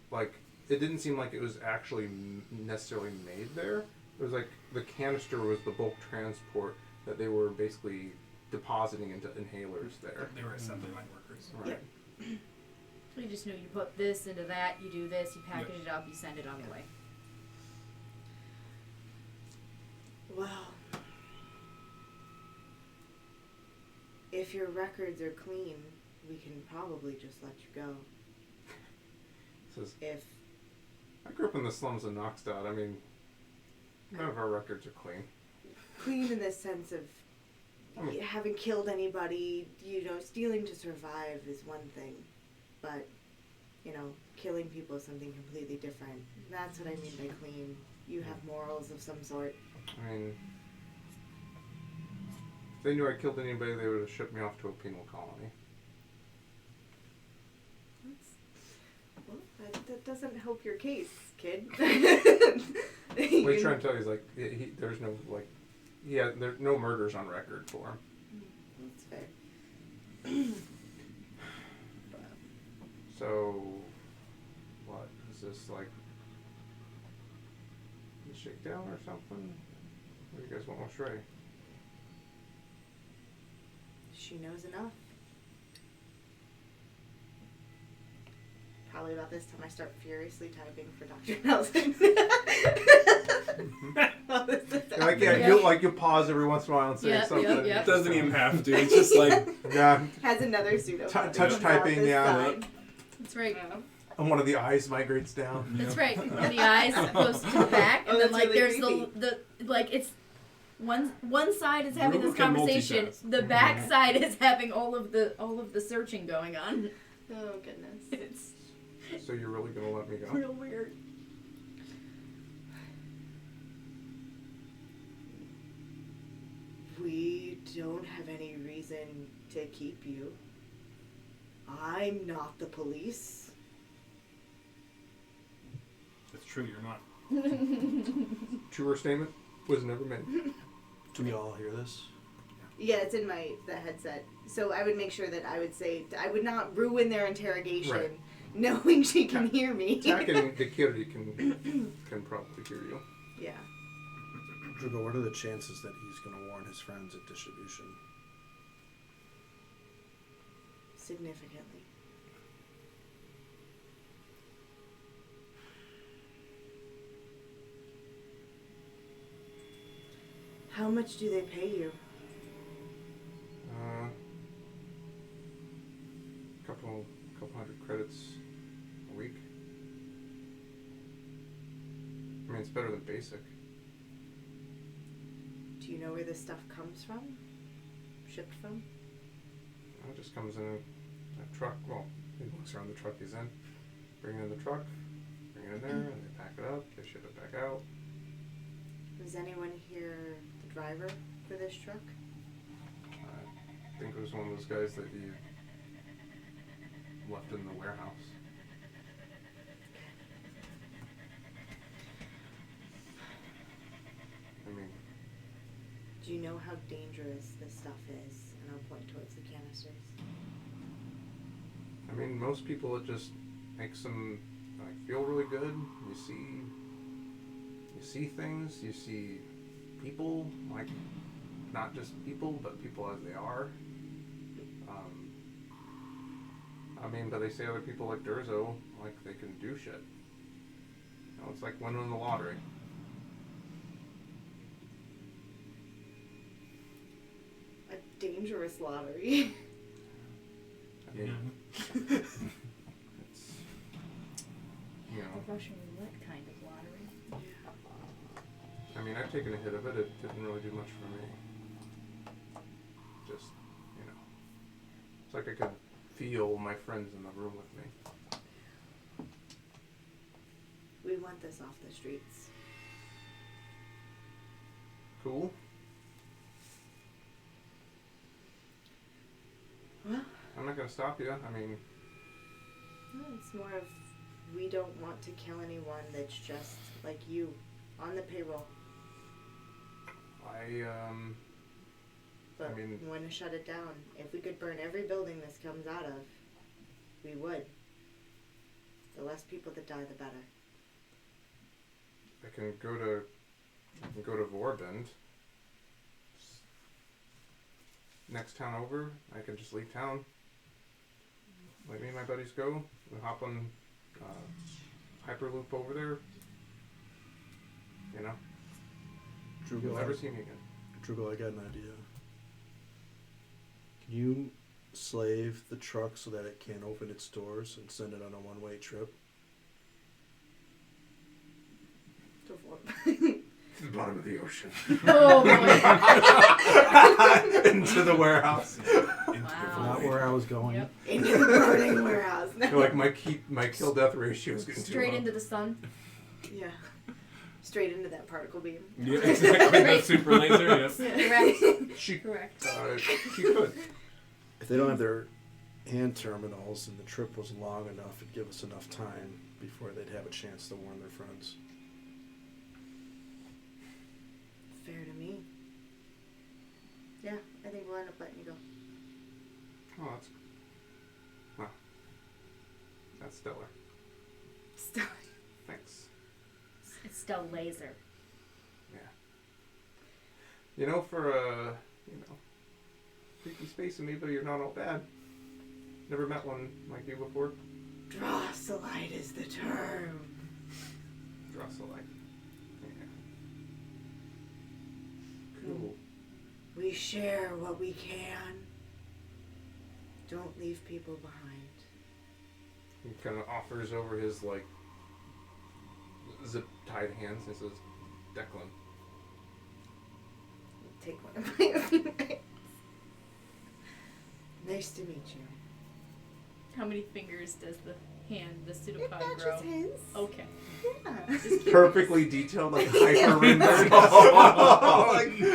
like, it didn't seem like it was actually necessarily made there. It was like the canister was the bulk transport that they were basically depositing into inhalers there. They were assembly line workers. Right. Yep. So you just know you put this into that, you do this, you package it up, you send it on the way. Well, if your records are clean, we can probably just let you go. Says, If I grew up in the slums of Noxtad. I mean, none of our records are clean. clean in the sense of you haven't killed anybody, you know, stealing to survive is one thing, but, you know, killing people is something completely different. That's what I mean by clean. You have morals of some sort. I mean, if they knew I killed anybody, they would have shipped me off to a penal colony. Well, that doesn't help your case, kid. What he's trying to tell you is, like, there's no, like, there's no murders on record for him. That's fair. So, what, is this, like, a shakedown or something? What do you guys want with Shrae? She knows enough. Probably about this time I start furiously typing for Dr. Nelson. You'll pause every once in a while and say something. Yep. Doesn't even have to. It's just like Yeah, Has another pseudo. touch typing, yeah. That's right. And one of the eyes migrates down. That's right. And the eyes goes to the back, and Oh, then that's like really there's creepy. the like it's one side is having Ruben this can conversation, multitask. the back side is having all of the searching going on. Oh goodness. It's So you're really gonna let me go? real weird. We don't have any reason to keep you. I'm not the police. it's true. You're not. Truer statement was never made. Do we all hear this? Yeah, it's in the headset. So I would make sure that I would say I would not ruin their interrogation, Right. knowing she can hear me. Tack and Dexterity can probably hear you. Yeah. Drugo, what are the chances that he's going to warn his friends at distribution? Significantly. How much do they pay you? Couple hundred credits a week. I mean, it's better than basic. Do you know where this stuff comes from? Shipped from? It just comes in a truck. Well, he looks around the truck he's in. Bring it in the truck, bring it in there, and they pack it up, they ship it back out. Was anyone here the driver for this truck? I think it was one of those guys that you left in the warehouse. I mean, Do you know how dangerous this stuff is? And I'll point towards the canisters. I mean, most people, it just makes them feel really good. You see things. You see people, not just people, but people as they are. But they say other people like Durzo, they can do shit. It's like winning the lottery. A dangerous lottery. I mean, Yeah. it's, The Russian roulette kind of lottery. I mean, I've taken a hit of it. It didn't really do much for me. Just, it's like I could feel my friends in the room with me. We want this off the streets. Cool. Well, I'm not gonna stop you. I mean, it's more of we don't want to kill anyone that's just like you on the payroll. But mean- we want to shut it down. If we could burn every building this comes out of, we would. The less people that die, the better. I can go to Vorbend. Next town over, I can just leave town. Let me and my buddies go. We hop on Hyperloop over there. You'll never see me again. Drugo, I got an idea. Can you slave the truck so that it can't open its doors and send it on a one-way trip? To Vorp. To the bottom of the ocean. Oh boy. Into the warehouse. Wow. Not where I was going. Yep. Into the burning warehouse. My kill death ratio is getting Straight too into the sun. Yeah. Straight into that particle beam. Yeah, exactly. The super laser, yes. Correct. She Correct. she could. If they don't have their hand terminals and the trip was long enough, it'd give us enough time before they'd have a chance to warn their friends. Fair to me. Yeah, I think we'll end up letting you go. Oh, that's stellar. Stop. Thanks. It's still laser. Yeah. For freaky space and me, but you're not all bad. Never met one like you before. Drosselite is the term. Drosselite. Yeah. Cool. We share what we can. Don't leave people behind. He kind of offers over his zip-tied hands and says, "Declan." Take one of my hands. Nice to meet you. How many fingers does the It pseudopod matches grow? his. Okay. Yeah. Perfectly detailed, hyper renders.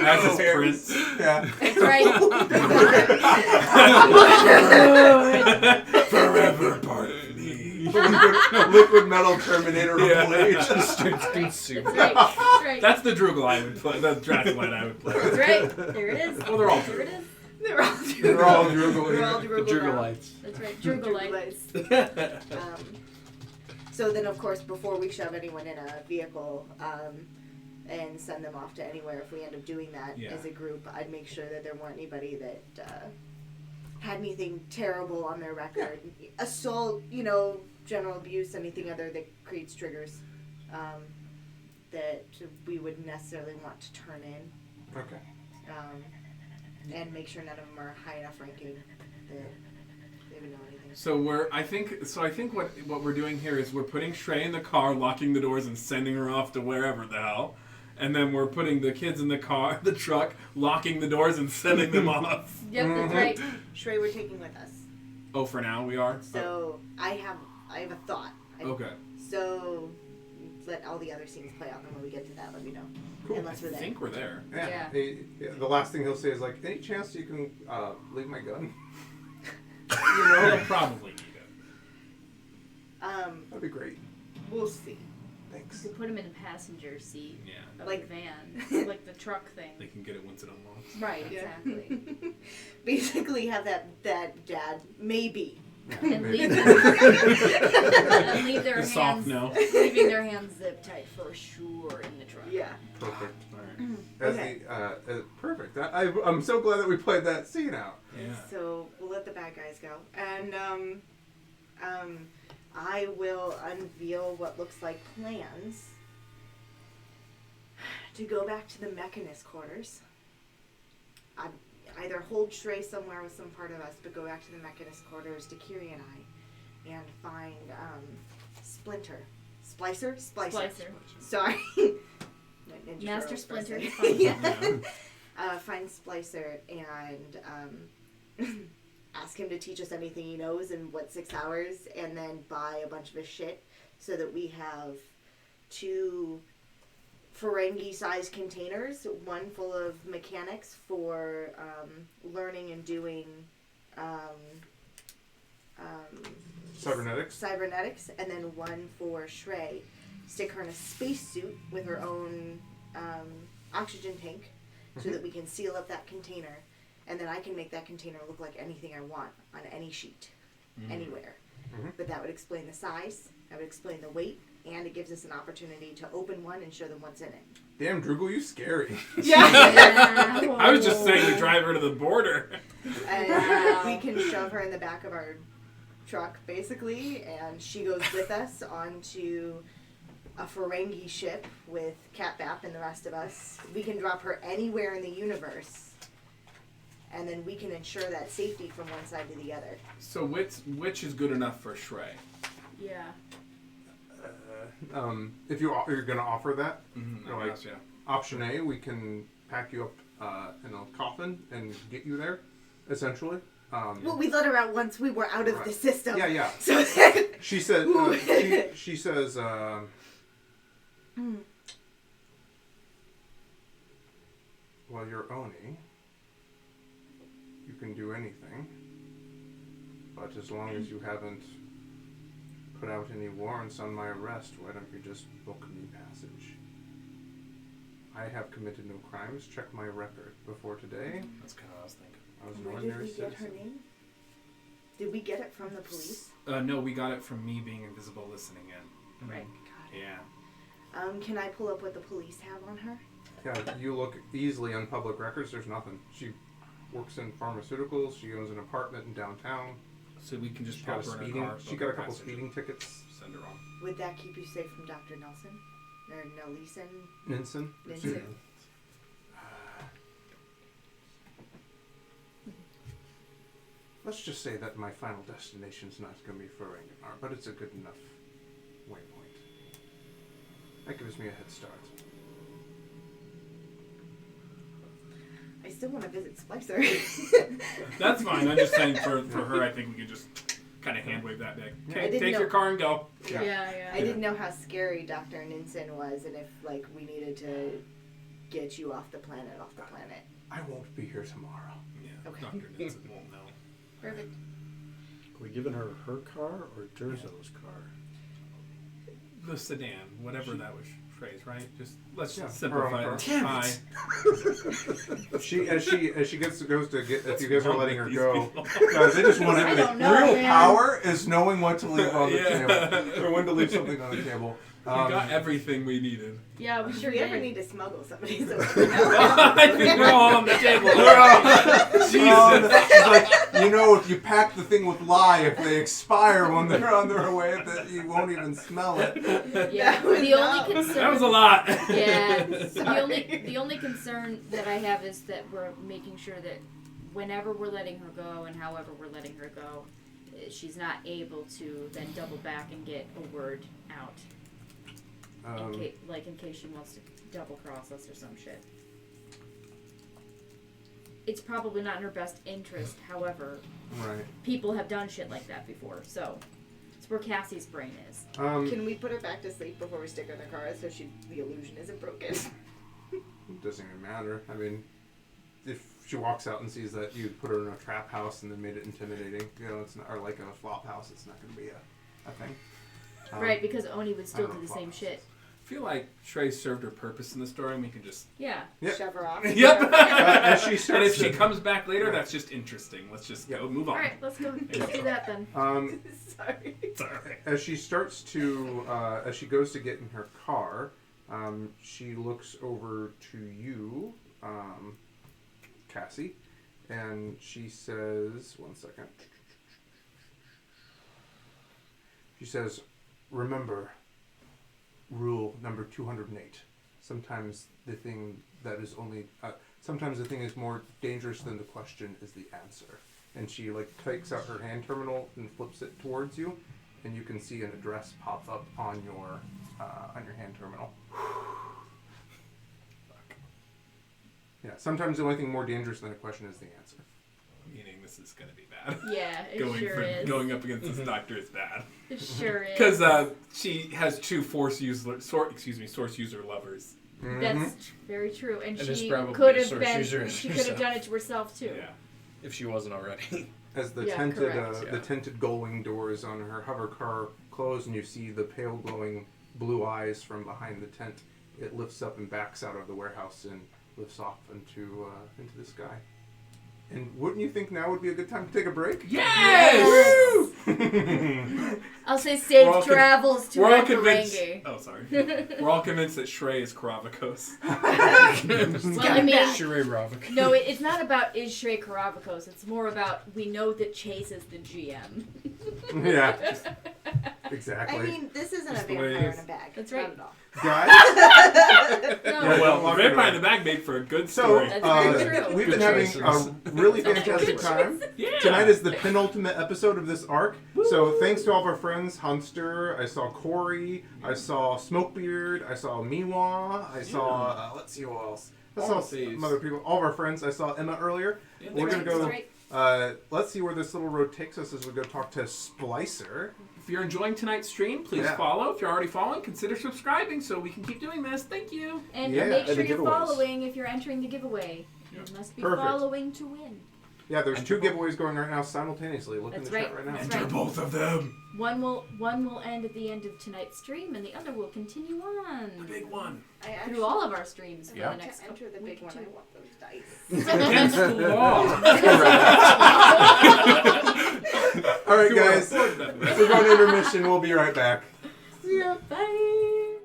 That's his prince. Yeah. That's right. Forever part of me. liquid metal Terminator blade. Just consume. That's right. That's right. That's the Droogle I would play. The Draculite I would play. That's right. There it is. Well, they're all There it is. They're all Droogle. They're all Droogle. They're all The Droogle now. Drugolites. That's right. Drugolite. So then, of course, before we shove anyone in a vehicle and send them off to anywhere, if we end up doing that as a group, I'd make sure that there weren't anybody that had anything terrible on their record. Yeah. Assault, general abuse, anything other that creates triggers that we wouldn't necessarily want to turn in. Okay. And make sure none of them are high enough ranking that they would know anything. So I think what we're doing here is we're putting Shrae in the car, locking the doors, and sending her off to wherever the hell. And then we're putting the kids in the truck, locking the doors, and sending them off. Yep, that's right. Shrae, we're taking with us. Oh, for now we are. So I have a thought. Okay. So let all the other scenes play out, and when we get to that, let me know. Cool. Unless we're I there. think we're there. Yeah. The last thing he'll say is like, any chance you can leave my gun? We'll probably need it. That'd be great. We'll see. Thanks. We put him in the passenger seat of Like- the van, like the truck thing. They can get it once it unlocks. Right, Yeah. exactly. Basically, have that dad maybe. And leave them. And leave their It's soft hands, now. leaving their hands zip tight for sure in the truck. Yeah. Perfect. Alright. Perfect. I'm so glad that we played that scene out. Yeah. So we'll let the bad guys go, and I will unveil what looks like plans to go back to the Mechanist quarters. I either hold Shrae somewhere with some part of us, but go back to the Mechanist quarters to Kiri and I, and find Splinter, Splicer. Sorry, Ninja Master Turtles Splinter. person. Yeah. Find Splicer and ask him to teach us anything he knows in 6 hours, and then buy a bunch of his shit so that we have 2 Ferengi-sized containers, one full of mechanics for learning and doing cybernetics, and then one for Shrae. Stick her in a spacesuit with her own oxygen tank so that we can seal up that container, and then I can make that container look like anything I want on any sheet, anywhere. Mm-hmm. But that would explain the size, that would explain the weight, and it gives us an opportunity to open one and show them what's in it. Damn, Droogle, you scary. I was just saying to drive her to the border. And we can shove her in the back of our truck, basically, and she goes with us onto a Ferengi ship with Cat Bap and the rest of us. We can drop her anywhere in the universe, and then we can ensure that safety from one side to the other. So which is good enough for Shrae? Yeah. If you're going to offer that, I guess, yeah. option A, we can pack you up in a coffin and get you there, essentially. Well, we let her out once we were out of the system. Yeah. So She said. She says. Well, you're Oni. You can do anything, but as long as you haven't put out any warrants on my arrest, why don't you just book me passage? I have committed no crimes. Check my record. Before today, That's kind of what I was thinking. I was an where did ordinary we get her citizen. name? Did we get it from the police? No, we got it from me being invisible listening in. Right. Yeah. Can I pull up what the police have on her? Yeah, you look easily on public records. There's nothing. She works in pharmaceuticals. She owns an apartment in downtown. So we can just She got pop a her in a speeding. car. She book got a her couple passage, speeding tickets. Send her on. Would that keep you safe from Dr. Nelson? Or Nelson? Ninson. Ninson? Let's just say that my final destination's not going to be Ferenginar, but it's a good enough waypoint. That gives me a head start. I still want to visit Splicer. That's fine. I'm just saying for her, I think we could just kind of hand wave that back. I Okay, didn't take know- your car and go. Yeah. I didn't know how scary Dr. Ninson was, and if we needed to get you off the planet. I won't be here tomorrow. Yeah. Okay. Dr. Nielsen won't know. Perfect. We giving her car or Durzo's car? The sedan, whatever that was phrase, right? Let's Yeah, simplify her own it. car. Hi. As she goes to get, if you guys are letting her These go, people. they just want I everything. don't know, Real man. power is knowing what to leave on the Yeah. table or when to leave something on the table. We got everything we needed. Yeah, we If sure we ever did. need to smuggle somebody, so I think we're all on the table. Jesus. She's like, if you pack the thing with lye, if they expire when they're on their way, that you won't even smell it. Yeah, That was the only dumb. concern. That was a lot. Yeah, the Sorry. only concern that I have is that we're making sure that whenever we're letting her go and however we're letting her go, she's not able to then double back and get a word out. In case she wants to double cross us or some shit. It's probably not in her best interest, however, Right. people have done shit like that before, so it's where Cassie's brain is. Can we put her back to sleep before we stick her in the car so the illusion isn't broken? It doesn't even matter. I mean, if she walks out and sees that you put her in a trap house and then made it intimidating, it's not, or like a flop house, it's not going to be a thing. Right, because Oni would still I don't do the know same flop shit. I feel like Shrae served her purpose in the story, and we can just. Yeah. Yep. Shove her off. Yep. As she And starts if she to- comes back later, Yeah. that's just interesting. Let's just go move on. Alright, let's go. Let's do that then. Sorry. It's alright. As she starts to, as she goes to get in her car, she looks over to you, Cassie, and she says, one second. She says, remember, rule number 208. Sometimes the thing sometimes the thing is more dangerous than the question is the answer. And she takes out her hand terminal and flips it towards you, and you can see an address pop up on your hand terminal. Yeah, sometimes the only thing more dangerous than a question is the answer. Meaning this is going to be bad. Yeah, it Going up against this doctor is bad. It sure is. Because she has two source user lovers. That's very true. And And it's she probably could a have source been. user She could have herself. done it to herself too. Yeah. If she wasn't already. As the Yeah, tinted correct. the tinted gullwing doors on her hover car close, and you see the pale glowing blue eyes from behind the tent, it lifts up and backs out of the warehouse and lifts off into the sky. And wouldn't you think now would be a good time to take a break? Yes! I'll say safe We're all travels to We're all convinced. Rangi. Oh, sorry. We're all convinced that Shrae is Karavakos. Well, I mean, Shrae Ravik. no, it's not about is Shrae Karavakos. It's more about we know that Chase is the GM. Yeah, exactly. I mean, this isn't Just a the way it vampire is. in a bag. That's right. Not at all. Guys, No, Yeah, Well, don't Vampire lock in the Bag made for a good so story. That's very true. we've Good been having choices. a really fantastic time. Yeah. Tonight is the penultimate episode of this arc. So thanks to all of our friends, Hunster, I saw Corey, I saw Smokebeard, I saw Miwa, I saw, let's see who else. I All saw the thieves. some other people, all of our friends. I saw Emma earlier. Yeah, We're going to go, Right. let's see where this little road takes us as we go talk to Splicer. If you're enjoying tonight's stream, please Yeah. follow. If you're already following, consider subscribing so we can keep doing this. Thank you. And Yeah, make and sure the you're giveaways. following if you're entering the giveaway. You must be Perfect. following to win. Yeah, there's two giveaways going right now simultaneously. Look That's in the chat right. right now. That's Enter right. both of them. One will end at the end of tonight's stream, and the other will continue The on big one. I actually through all of our streams for Yeah. the want next to enter the week big or one. I two. want those dice. It's against the law. All right, You are a guys. board member. We're going to intermission. We'll be right back. See ya. Bye.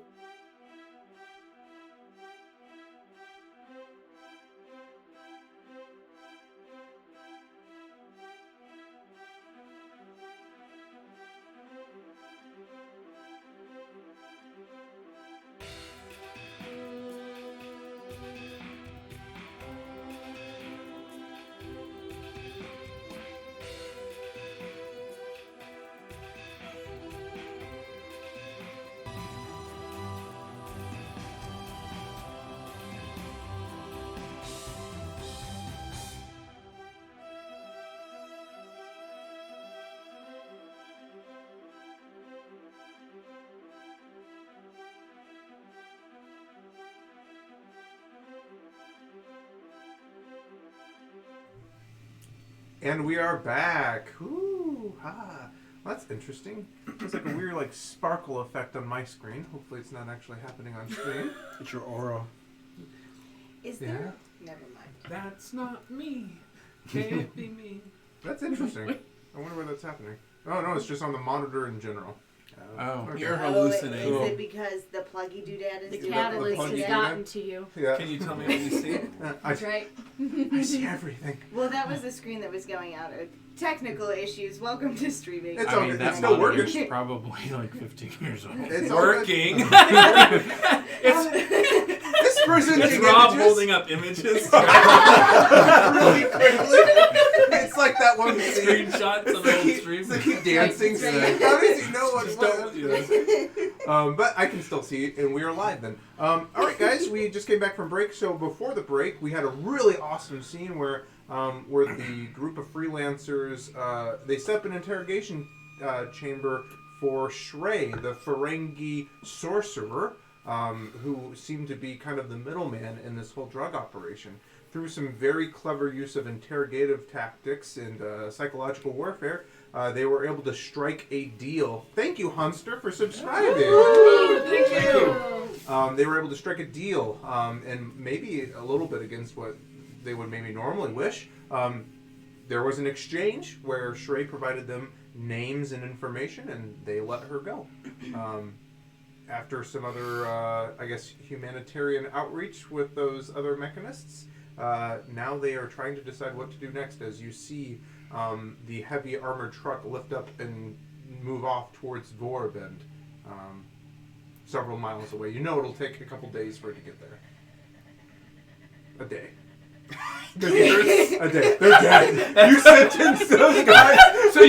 And we are back. Ooh, hi. Ah, well, that's interesting. It's like a weird like sparkle effect on my screen. Hopefully it's not actually happening on screen. It's your aura. Is there? Never mind. That's not me. Can't be me. That's interesting. I wonder where that's happening. Oh no, it's just on the monitor in general. Oh. Okay. You're Is hallucinating. it because the pluggy doodad is The doing catalyst plug has you gotten to you. Yeah. Can you tell me what you see? That's right. I see everything. Well, that was the screen that was going out. Technical issues. Welcome to streaming. It's I okay. mean, that It's still monitor's working. probably like 15 years old. It's Working. This person It's taking Rob images holding up images. really quickly. It's like that one scene. Screenshots of old streams. It's like he dancing. That's right. How does he know what? Just don't- But I can still see it, and we are live then. All right, guys, we just came back from break. So before the break, we had a really awesome scene where the group of freelancers they set up an interrogation chamber for Shrae, the Ferengi sorcerer, who seemed to be kind of the middleman in this whole drug operation. Through some very clever use of interrogative tactics and psychological warfare, they were able to strike a deal. Thank you, Hunster, for subscribing. Thank you. They were able to strike a deal, and maybe a little bit against what they would maybe normally wish. There was an exchange where Shrae provided them names and information, and they let her go. After some other, I guess, humanitarian outreach with those other mechanists, now they are trying to decide what to do next. As you see the heavy armored truck lift up and move off towards Vorbend, several miles away. You know it'll take a couple days for it to get there. A day. A day. They're dead. You sentenced those guys. So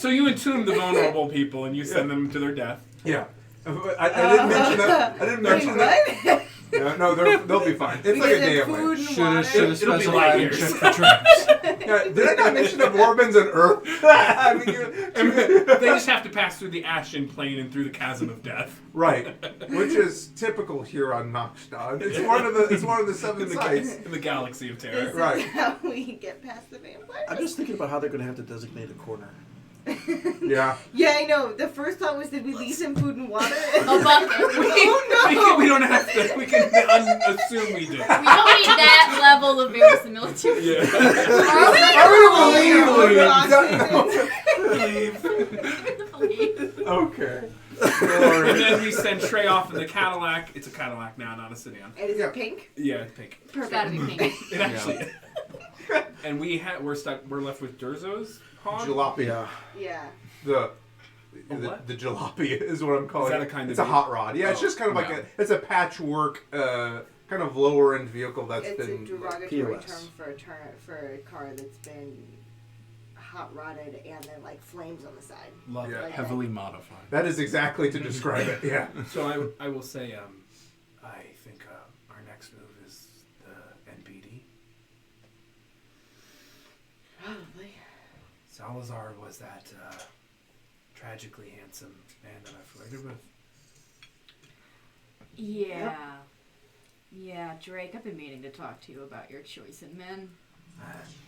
you entomb the vulnerable people and you send them to their death. Yeah. I didn't mention that. I didn't mention that. Yeah, no, they'll be fine. It's like a day away. Food and Should water. have It'll be specified light and years. checked for traps. Yeah, did I not mention that Warbin's on Earth? I mean, They just have to pass through the Ashen Plane and through the Chasm of Death. right, which is typical here on Noxtad. It's one of the seven sites. In the Galaxy of This Terror. is Right. how we get past the vampires. I'm just thinking about how they're going to have to designate a corner. Yeah. Yeah, I know. The first thought was, did we leave some food and water? A bucket. We don't have to. We can assume we do. We don't need that level of verisimilitude. Yeah. Okay. And then we send Shrae off in the Cadillac. It's a Cadillac now, not a sedan. And is Yeah. it pink? Yeah, it's pink. It's gotta be pink. It actually is. And we're left with Durzo's hog. Jalopy. Yeah. The what? the jalopy is what I'm calling Is that it. a kind of It's a vehicle? hot rod. Yeah, it's just kind of like Yeah. it's a patchwork kind of lower end vehicle that's It's been a derogatory POS. term for a car that's been hot rodded and then like flames on the side. Love Yeah. it. Like Heavily modified. that is exactly to describe it. Yeah. So I will say, I think our next move is the NPD. Probably. Salazar was that tragically handsome man that I flirted with. Yeah. Yeah, Drake, I've been meaning to talk to you about your choice in men.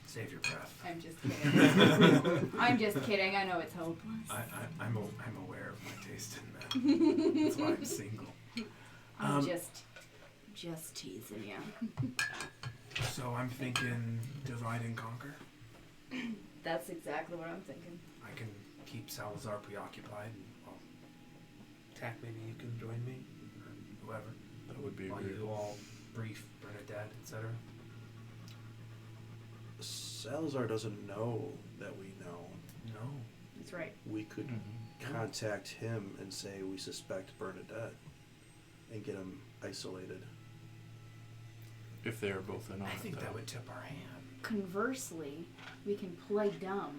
Save your breath. I'm just kidding. I'm just kidding. I know it's hopeless. I'm aware of my taste in men. That's why I'm single. I'm just teasing you. So I'm thinking divide and conquer. That's exactly what I'm thinking. I can keep Salazar preoccupied. And, well, Tack, maybe you can join me, or whoever. That would be While weird. you all brief Bernadette, etc. Salazar doesn't know that we know. No. That's right. We could contact him and say we suspect Bernadette and get him isolated. If they're both in on I it, think though. that would tip our hand. Conversely, we can play dumb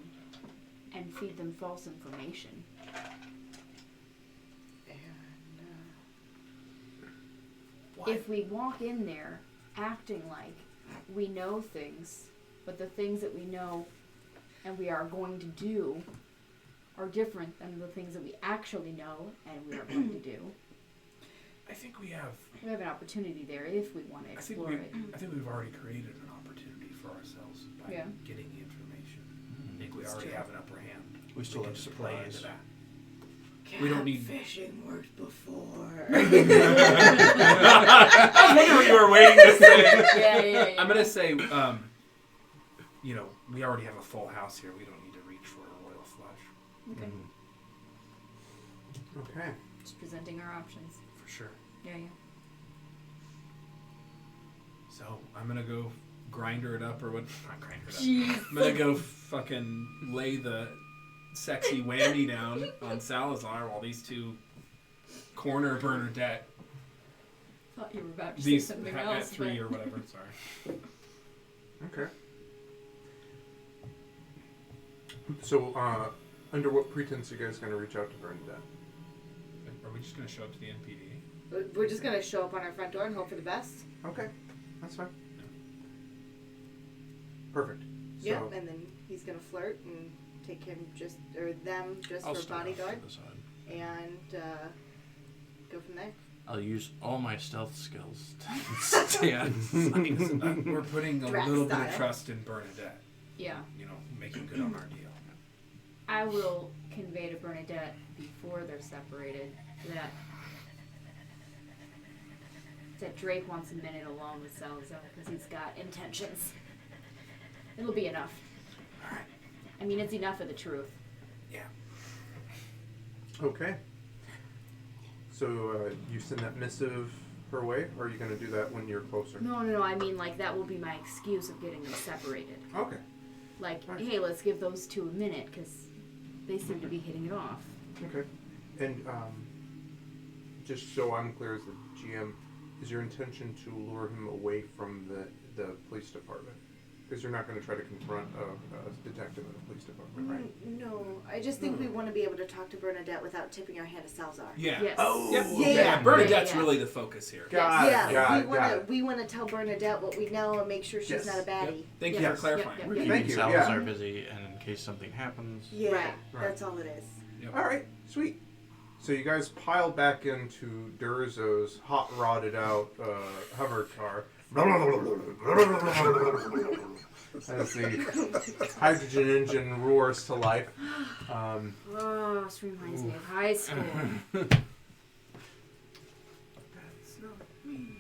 and feed them false information. What? If we walk in there acting like we know things, but the things that we know and we are going to do are different than the things that we actually know and we are going to do, I think we have. we have an opportunity there if we want to explore it. I think we've already created an opportunity for ourselves by Yeah. getting the information. I think we It's already true. have an upper hand. We still can have just play into supplies. that. We don't need fishing worked before. I wonder what you were waiting to say. Yeah. I'm gonna say, we already have a full house here. We don't need to reach for a royal flush. Okay. Okay. Just presenting our options. For sure. Yeah. So I'm gonna go grinder it up or what? Not grinder it up. Jeez. I'm gonna go fucking lay the sexy whammy down on Salazar while these two corner Bernadette. Thought you were about to These say something at else. 3 but- or whatever. Sorry. Okay. So, under what pretense are you guys going to reach out to Bernadette? Are we just gonna show up to the NPD? We're just gonna show up on our front door and hope for the best. Okay, that's fine. Perfect. So, Yeah, and then he's gonna flirt and take him them I'll for start off bodyguard, to the side. and go from there. I'll use all my stealth skills to stay out of sight. We're putting a Drax little bit of style. trust in Bernadette. Yeah. Making good on our deal. I will convey to Bernadette before they're separated that Drake wants a minute alone with Salazar because he's got intentions. It'll be enough. All right. I mean, it's enough of the truth. Yeah. okay. So, you send that missive her way, or are you going to do that when you're closer? No. I mean, like, that will be my excuse of getting them separated. Okay. Like, Right. hey, let's give those two a minute because they seem to be hitting it off. Okay. And, just so I'm clear as the GM, is your intention to lure him away from the police department? Because you're not going to try to confront a detective in the police department, right? No, I just think we want to be able to talk to Bernadette without tipping our hand to Salazar. Yeah. Yes. Oh, Yep. okay. Yeah. Bernadette's Yeah. really the focus here. Got Yeah, it, got we it. want to tell Bernadette what we know and make sure she's Yes. not a baddie. Thank you Yes. for clarifying. Yep. We're Yeah. keeping Thank you, Salazar yeah. busy, and in case something happens, Yeah, Right. that's all it is. All right, sweet. So you guys pile back into Durzo's hot rodded out hover car. As the hydrogen engine roars to life. Oh, this reminds me of high school. That's not me.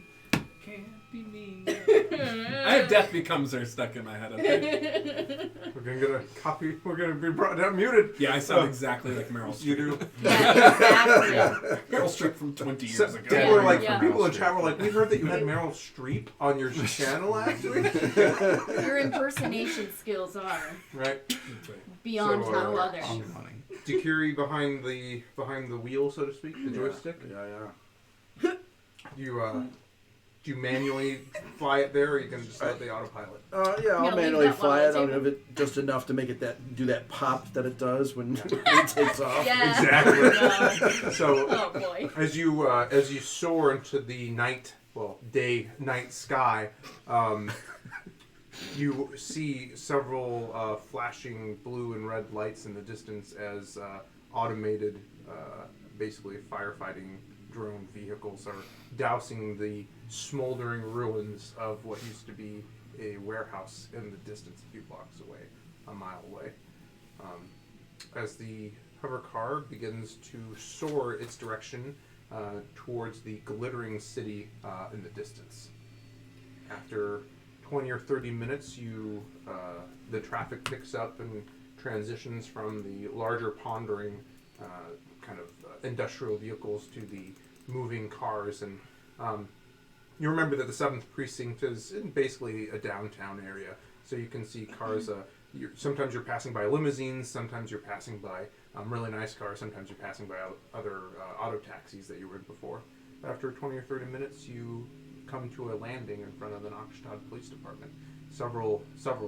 Can't be me. I have Death Becomes Her stuck in my head. Okay. We're gonna get a copy. We're gonna be brought down muted. Yeah, I sound exactly like Meryl Streep. You do. Yeah, Meryl Streep from 20 years So, ago. people were like, Yeah. people in chat were like, we heard that you had Meryl Streep on your channel actually. exactly. Your impersonation skills are Right. beyond So, all others. I'm running. Dakiri behind the wheel, so to speak, the joystick. Yeah. Do you manually fly it there, or you can just let the autopilot? Yeah, I'll I'll leave manually that one fly on it. the I'll table. give it just enough to make it do that pop that it does when it takes off. Yeah. Exactly. So Oh boy. as you soar into the night sky, you see several flashing blue and red lights in the distance as automated, basically firefighting drone vehicles are dousing the smoldering ruins of what used to be a warehouse in the distance a few blocks away, a mile away. As the hover car begins to soar its direction towards the glittering city in the distance. After 20 or 30 minutes, the traffic picks up and transitions from the larger pondering kind of industrial vehicles to the moving cars. And you remember that the 7th Precinct is in basically a downtown area. So you can see cars, sometimes you're passing by limousines, sometimes you're passing by really nice cars, sometimes you're passing by other auto taxis that you were in before. After 20 or 30 minutes, you come to a landing in front of the Noxtad Police Department, several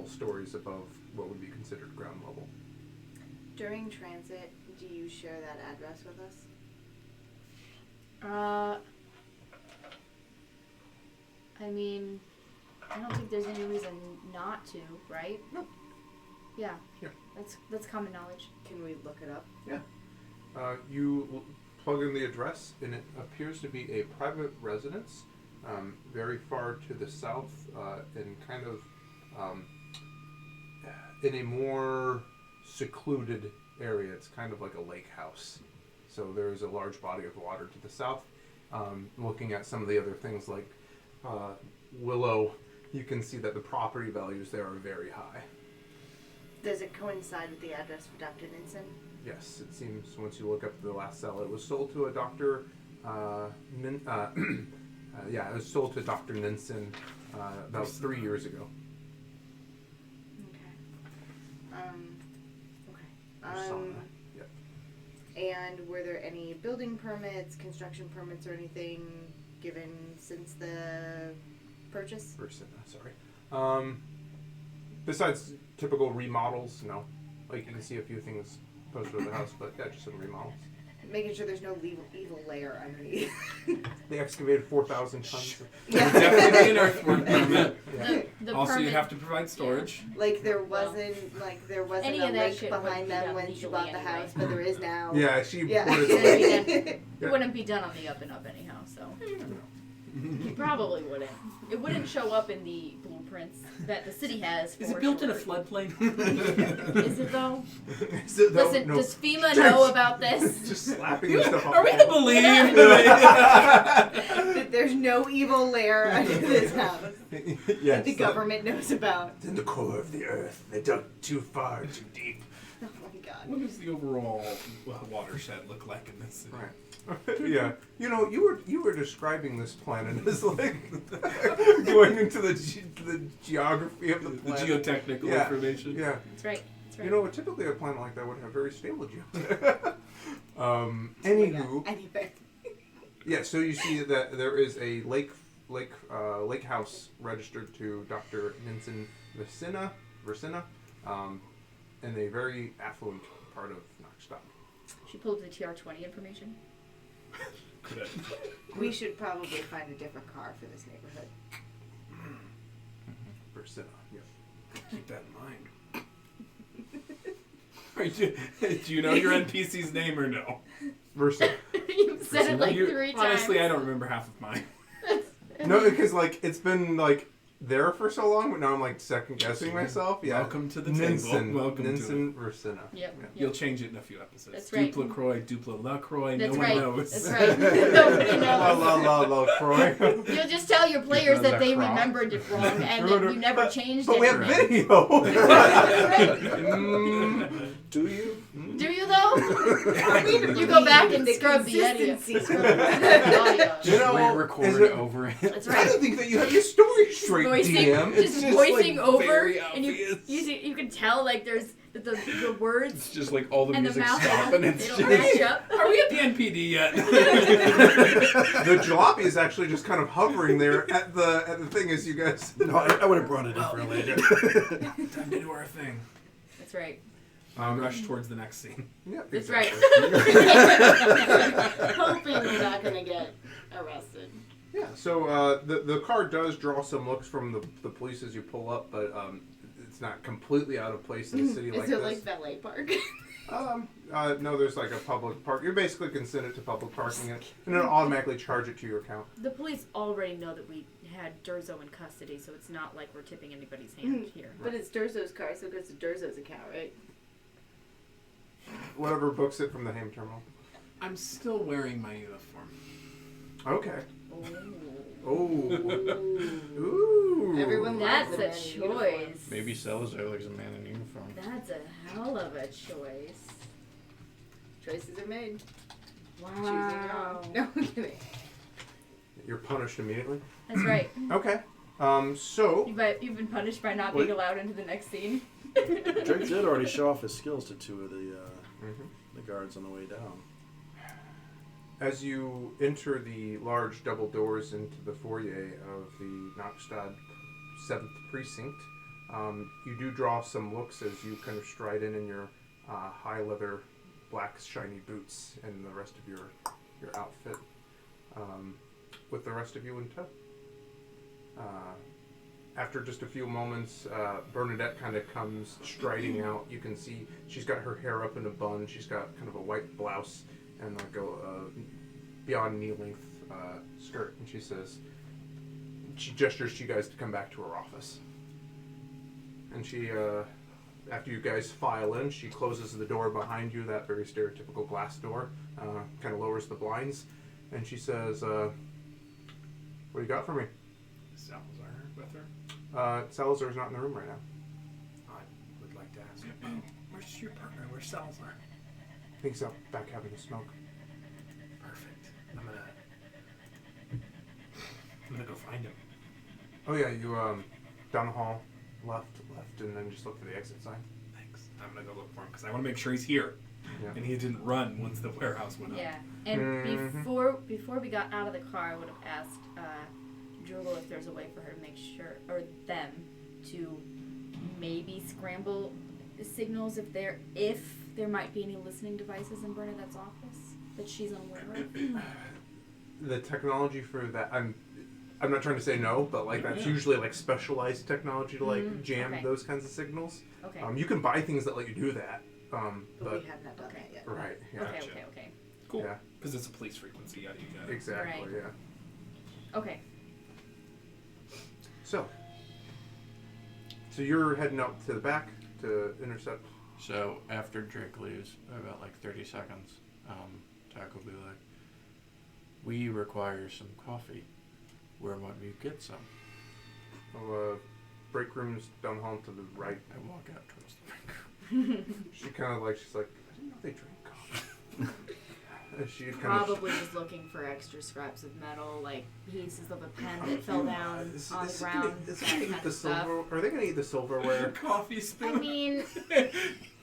stories above what would be considered ground level. During transit, do you share that address with us? I mean, I don't think there's any reason not to, right? No. Yeah. Yeah. That's common knowledge. Can we look it up? You plug in the address, and it appears to be a private residence, very far to the south, and kind of in a more secluded area. It's kind of like a lake house. So there is a large body of water to the south. Looking at some of the other things like Willow, you can see that the property values there are very high. Does it coincide with the address for Dr. Ninsen? Yes, it seems once you look up the last cell, it was sold to a Dr. It was sold to Dr. Ninsen about 3 years ago. Yep. And were there any building permits, construction permits, or anything given since the purchase? Sorry. Besides typical remodels, no. Like you can see a few things posted with the house, but yeah, just some remodels. Making sure there's no evil layer underneath. They excavated 4,000 tons. Definitely an earthwork permit. The Also, permit, you have to provide storage. Like there wasn't Any a of that lake shit behind wouldn't be them done when she legally bought the anyway. house, but there is now. Yeah, she Yeah. put It it it wouldn't be done on the up and up anyhow, so you probably wouldn't. It wouldn't show up in the blueprints that the city has. Is for it built in a sure. floodplain? Is it though? So, no, Listen, no, does FEMA know about this? just slapping this stuff Are we off. to believe? That there's no evil layer under this house Yes, that the government knows about. It's in the core of the earth. They dug too far, too deep. Oh my god. What does the overall watershed look like in this city? Right. Yeah. You know, you were describing this planet as like going into the geography of the The planet. geotechnical Yeah. information. Yeah. That's right. That's right. You know, typically a planet like that would have very stable geotech. Anywho, Anyway. yeah. So you see that there is a lake house registered to Dr. Ninsen Versina, in a very affluent part of Knoxstad. She pulled the TR-20 information. Good. We should probably find a different car for this neighborhood. Versina. Yeah. Keep that in mind. Do you know your NPC's name or no? Versina. You've said it like You- 3 times. Honestly, I don't remember half of mine. No, because like it's been like there for so long, but now I'm like second guessing myself. Yeah. Welcome to the Ninsen. table. Welcome to it. Ninsen Versina. Yep. You'll change it in a few episodes. That's right. Dupla Croix, Dupla LaCroix, That's no right. one knows. That's right. Nobody La knows. la la la Croy. You'll just tell your players that they Croix. remembered it wrong and that you never changed But it. we have video. Do you? Do you though? I mean, You go back and the scrub the audio. consistency. Scrub the audio. You know, Re-record is it- over it. That's I right. don't think that you have your story straight, Voicing, DM. just voicing over, very and you can tell like there's the words It's just like all the and the music mouth stopping. they It's don't just match up. Are we at the NPD yet? The jalopy is actually just kind of hovering there at the thing as you guys. No, I would have brought it in for later. Time to do our thing. That's right. Rush towards the next scene. Yeah, That's exactly. Hoping we're not going to get arrested. Yeah. So the car does draw some looks from the police as you pull up, but it's not completely out of place in a city like Is there this. like valet park? No, there's like a public park. You basically can send it to public parking, and it'll automatically charge it to your account. The police already know that we had Durzo in custody, so it's not like we're tipping anybody's hand here. But it's Durzo's car, so it goes to Durzo's account, right? Whatever books it from the Ham terminal. I'm still wearing my uniform. Okay. Oh. Ooh. Ooh. Everyone That's loves a man in uniform. choice. maybe Salazar looks a man in uniform. That's a hell of a choice. Choices are made. Wow. Choosing wrong. No, I'm kidding. You're punished immediately. That's right. Okay. So. You've been punished by not being allowed into the next scene. Drake did already show off his skills to two of the Mhm. guards on the way down. As you enter the large double doors into the foyer of the Knockstad 7th Precinct, you do draw some looks as you kind of stride in your high leather, black shiny boots and the rest of your outfit, with the rest of you in tow. After just a few moments, Bernadette kind of comes striding out. You can see she's got her hair up in a bun. She's got kind of a white blouse and like a beyond knee length skirt, and she gestures to you guys to come back to her office. And she after you guys file in, she closes the door behind you, that very stereotypical glass door, kind of lowers the blinds, and she says, what do you got for me? Salazar with her? Salazar's not in the room right now. I would like to ask, where's your partner? Where's Salazar? I think he's out back having a smoke. Perfect. I'm gonna go find him. Oh yeah, you down the hall, left, and then just look for the exit sign. Thanks. I'm gonna go look for him because I want to make sure he's here. Yeah. And he didn't run once the warehouse went up. Yeah, and before we got out of the car, I would have asked Jewel if there's a way for her to make sure, or them, to maybe scramble signals if there might be any listening devices in Bernadette's office that she's unaware of. The technology for that, I'm not trying to say no, but like that's usually like specialized technology to like jam those kinds of signals. Okay. You can buy things that let you do that. But we have not done that yet. Right. Yeah. Okay. Cool. Yeah. Because it's a police frequency. Yada yada. Exactly. Right. Yeah. Okay. So you're heading out to the back to intercept. So after Drake leaves, about like 30 seconds, Tack will be like, we require some coffee. Where might we get some? Break room's down the hall to the right. I walk out towards the break room. She's like, I didn't know they drink coffee. She kind Probably just looking for extra scraps of metal, like pieces of a pen that fell down on the ground. That kind of stuff. Are they gonna eat the silverware? Coffee I spoon. mean,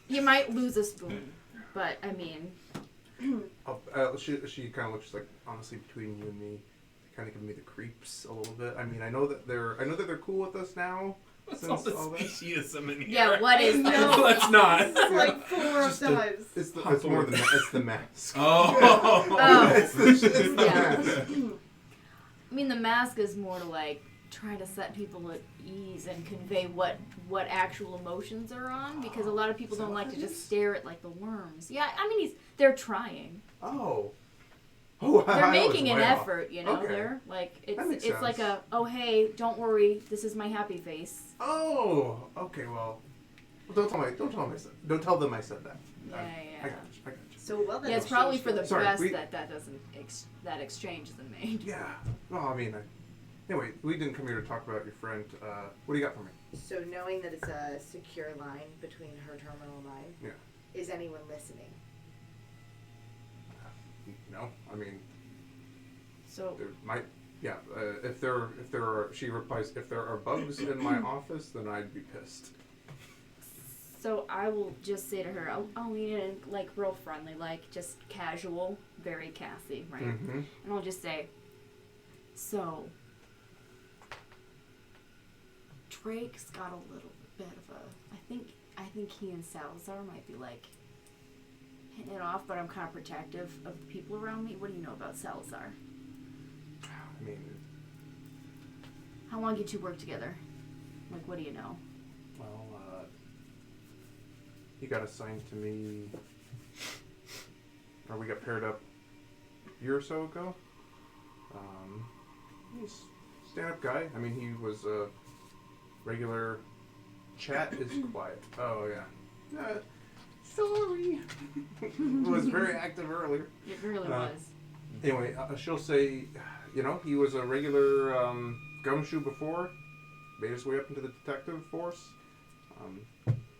you might lose a spoon, but I mean. She kind of looks like, honestly, between you and me, they kind of give me the creeps a little bit. I mean, I know that they're cool with us now. What's Since all the all that. speciesism in here? Yeah, what is No. that? Let's not. It's like 4 Just a- times. It's more the it's the mask. Oh. It's the Yeah. mask. I mean, the mask is more to like try to set people at ease and convey what actual emotions are on, because a lot of people don't like to just stare at like the worms. Yeah, I mean they're trying. Oh, They're I making was an way off. effort, you know. Okay. They're like That makes it's like sense. oh hey, don't worry, this is my happy face. Oh, okay. Well, don't tell them I said that. Yeah, I got you. So well then. Yeah, it's probably for the Sorry, best we- that exchange isn't made. Yeah. Well, I mean, anyway, we didn't come here to talk about your friend. What do you got for me? So knowing that it's a secure line between her terminal and mine, Yeah. is anyone listening? No, I mean, So there might. Yeah. If there are, she replies, if there are bugs in my office, then I'd be pissed. So I will just say to her, I'll lean in like real friendly, like just casual, very Cassie, right? Mm-hmm. And I'll just say, so Drake's got a little bit of a, I think he and Salazar might be like hitting it off, but I'm kind of protective of the people around me. What do you know about Salazar? I mean, How long did you work together? Like, what do you know? well, he got assigned to me, or we got paired up a year or so ago. He's a stand-up guy. I mean, he was a regular. Chat is quiet. Oh yeah. Sorry. Was very active earlier. It really was. Anyway, she'll say, he was a regular gumshoe before. Made his way up into the detective force.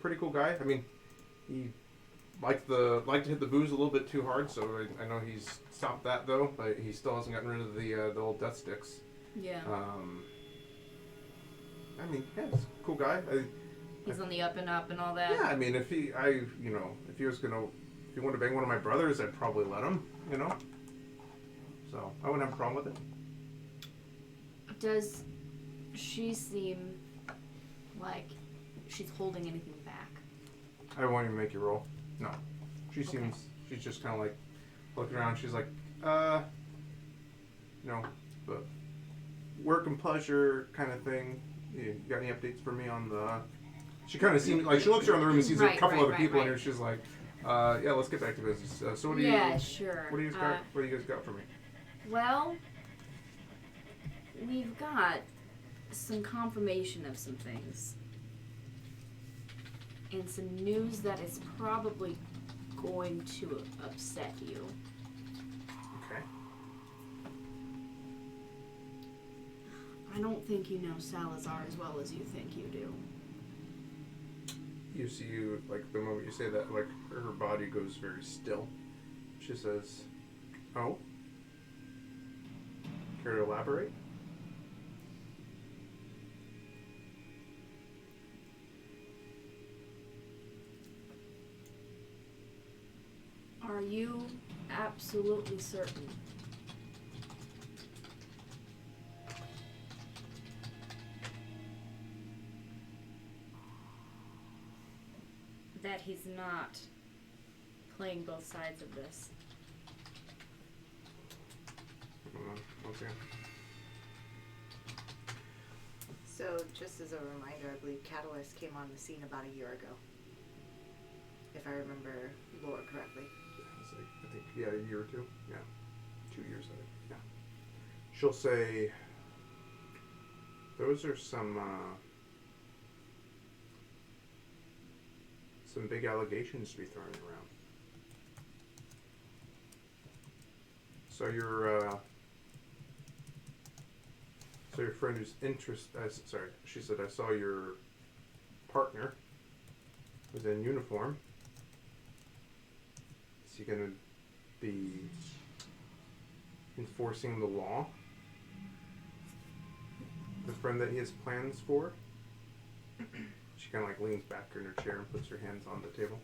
Pretty cool guy. I mean, he liked to hit the booze a little bit too hard, so I know he's stopped that though. But he still hasn't gotten rid of the old death sticks. Yeah. I mean, yeah, he's a cool guy. He's on the up and up and all that. Yeah, I mean, if he wanted to bang one of my brothers, I'd probably let him. So I wouldn't have a problem with it. Does she seem like she's holding anything back? I won't even make you roll. No. She's just kind of like looking around. She's like, but work and pleasure kind of thing. You got any updates for me on the... She kind of seems like, she looks around the room and sees a couple other people in here. She's like, yeah, let's get back to business. So what do you... Yeah, sure. What do you guys got for me? Well, we've got some confirmation of some things. and some news that is probably going to upset you. Okay. I don't think you know Salazar as well as you think you do. You see, like, the moment you say that, like, her body goes very still. She says, "Oh? Care to elaborate?" Are you absolutely certain? That he's not playing both sides of this? Okay. So, just as a reminder, I believe Catalyst came on the scene about a year ago. If I remember lore correctly. It's like, I think, yeah, a year or two. Yeah. 2 years, I think. Yeah. She'll say, those are some big allegations to be thrown around. So your friend who's she said, I saw your partner was in uniform. Is he going to be enforcing the law? The friend that he has plans for? She kind of like leans back in her chair and puts her hands on the table.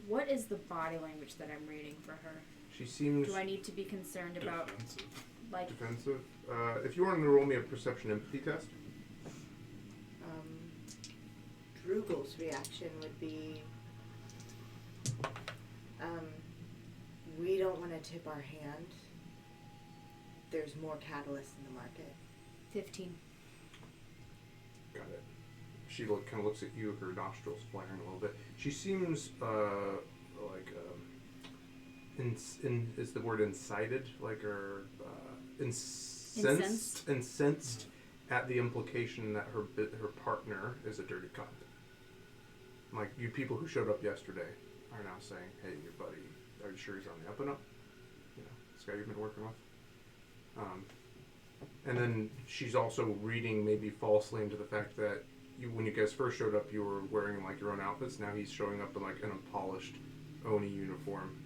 What is the body language that I'm reading for her? She seems... Do I need to be concerned about, like... Defensive? If you wanted to roll me a perception empathy test. Drugal's reaction would be, we don't want to tip our hand. There's more catalyst in the market. 15. Got it. She kind of looks at you, her nostrils flaring a little bit. She seems is the word incited, like, or incensed at the implication that her partner is a dirty cop. Like, you people who showed up yesterday are now saying, "Hey, your buddy, are you sure he's on the up and up? You know, this guy you've been working with." And then she's also reading maybe falsely into the fact that when you guys first showed up, you were wearing like your own outfits. Now he's showing up in like an unpolished Oni uniform.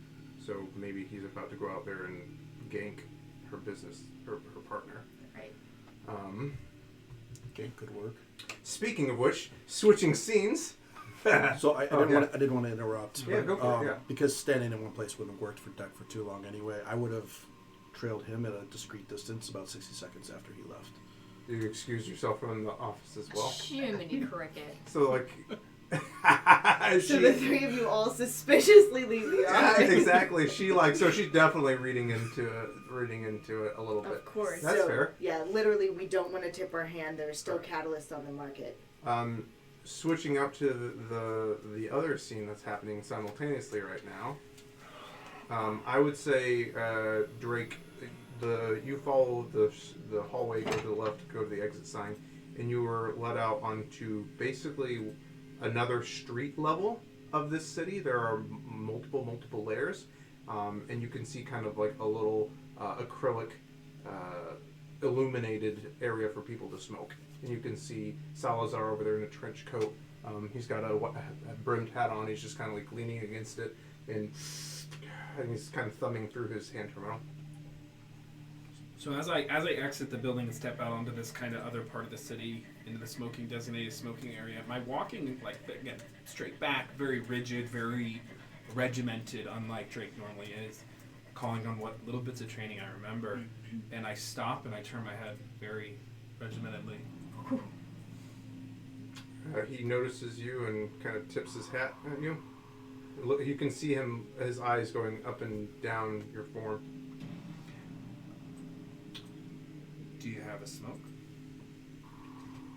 So maybe he's about to go out there and gank her business, her partner. Right. Okay, good work. Speaking of which, switching scenes. So I didn't want to interrupt. Yeah, go for it. Yeah. Because standing in one place wouldn't have worked for Deck for too long anyway. I would have trailed him at a discreet distance about 60 seconds after he left. You excuse yourself from the office as well. Jiminy cricket. So like. So the three of you all suspiciously leave the office. Yeah, exactly. So she's definitely reading into it a little bit. Of course. That's fair. Yeah, literally, we don't want to tip our hand. There's still catalyst on the market. Switching up to the other scene that's happening simultaneously right now. I would say, Drake, you follow the hallway, go to the left, go to the exit sign, and you were led out onto basically another street level of this city. There are multiple layers, and you can see kind of like a little acrylic illuminated area for people to smoke. And you can see Salazar over there in a trench coat. He's got a brimmed hat on. He's just kind of like leaning against it, and he's kind of thumbing through his hand terminal. So as I exit the building and step out onto this kind of other part of the city, into the designated smoking area, my walking, like, again, straight back, very rigid, very regimented, unlike Drake normally is, calling on what little bits of training I remember, and I stop and I turn my head very regimentedly. He notices you and kind of tips his hat at you. Look, you can see his eyes going up and down your form. Do you have a smoke?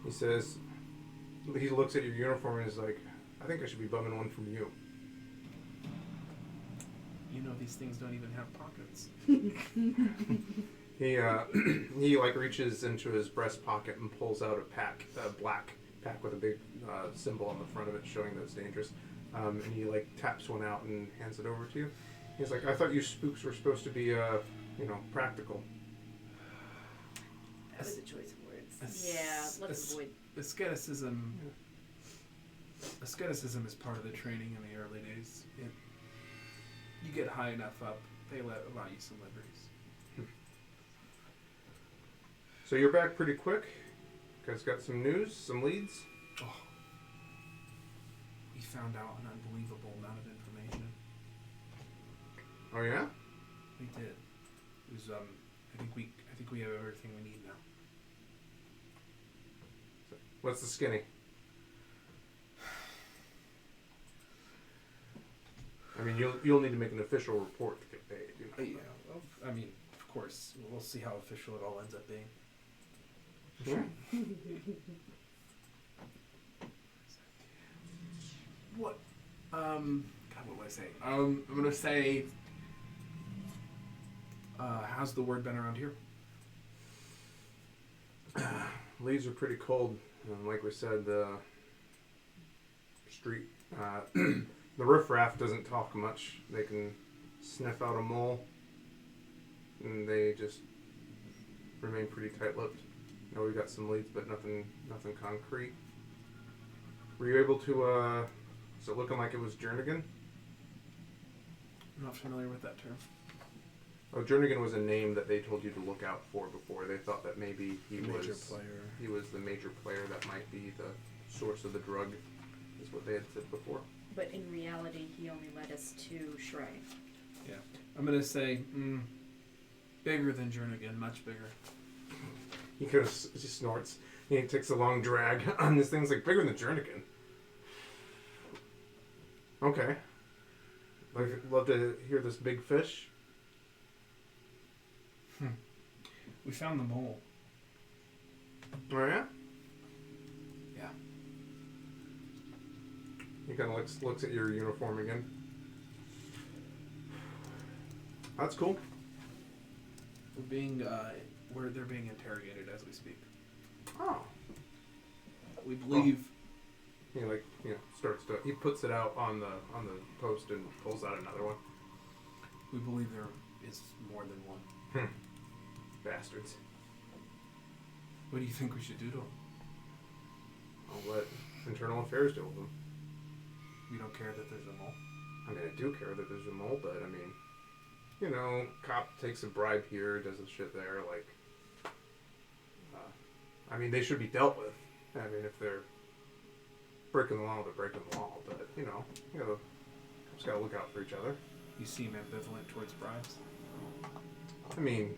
He says, he looks at your uniform and is like, I think I should be bumming one from you. You know these things don't even have pockets. He he like reaches into his breast pocket and pulls out a black pack with a big symbol on the front of it showing that it's dangerous. And he like taps one out and hands it over to you. He's like, I thought you spooks were supposed to be practical. That was a choice of words. Yeah, let's avoid. Asceticism is part of the training in the early days. You get high enough up, they allow you some liberties. So you're back pretty quick. You guys got some news, some leads? Oh. We found out an unbelievable amount of information. Oh yeah? We did. It was I think we have everything we need now. What's the skinny? I mean, you'll need to make an official report to get paid. You know? Yeah, well, I mean, of course, we'll see how official it all ends up being. Yeah. What? God, what would I say? I'm gonna say. How's the word been around here? Leaves are pretty cold. Like we said, the street, the riffraff doesn't talk much. They can sniff out a mole, and they just remain pretty tight-lipped. You know, we got some leads, but nothing concrete. Were you able to? Is it looking like it was Jernigan? I'm not familiar with that term. Oh, Jernigan was a name that they told you to look out for before. They thought that maybe he was the major player that might be the source of the drug, is what they had said before. But in reality, he only led us to Shrae. Yeah. I'm going to say bigger than Jernigan, much bigger. He kind of just snorts. He takes a long drag on this thing. It's like bigger than Jernigan. Okay. Love to hear this big fish. We found the mole. Oh yeah? Yeah. He kind of looks at your uniform again. That's cool. They're being interrogated as we speak. Oh. We believe. He puts it out on the post and pulls out another one. We believe there is more than one. Bastards. What do you think we should do to them? I'll let Internal Affairs deal with them. We don't care that there's a mole. I mean, I do care that there's a mole, but I mean, cop takes a bribe here, does a shit there, like, I mean, they should be dealt with. I mean, if they're breaking the law, they're breaking the law, but, just gotta look out for each other. You seem ambivalent towards bribes. I mean,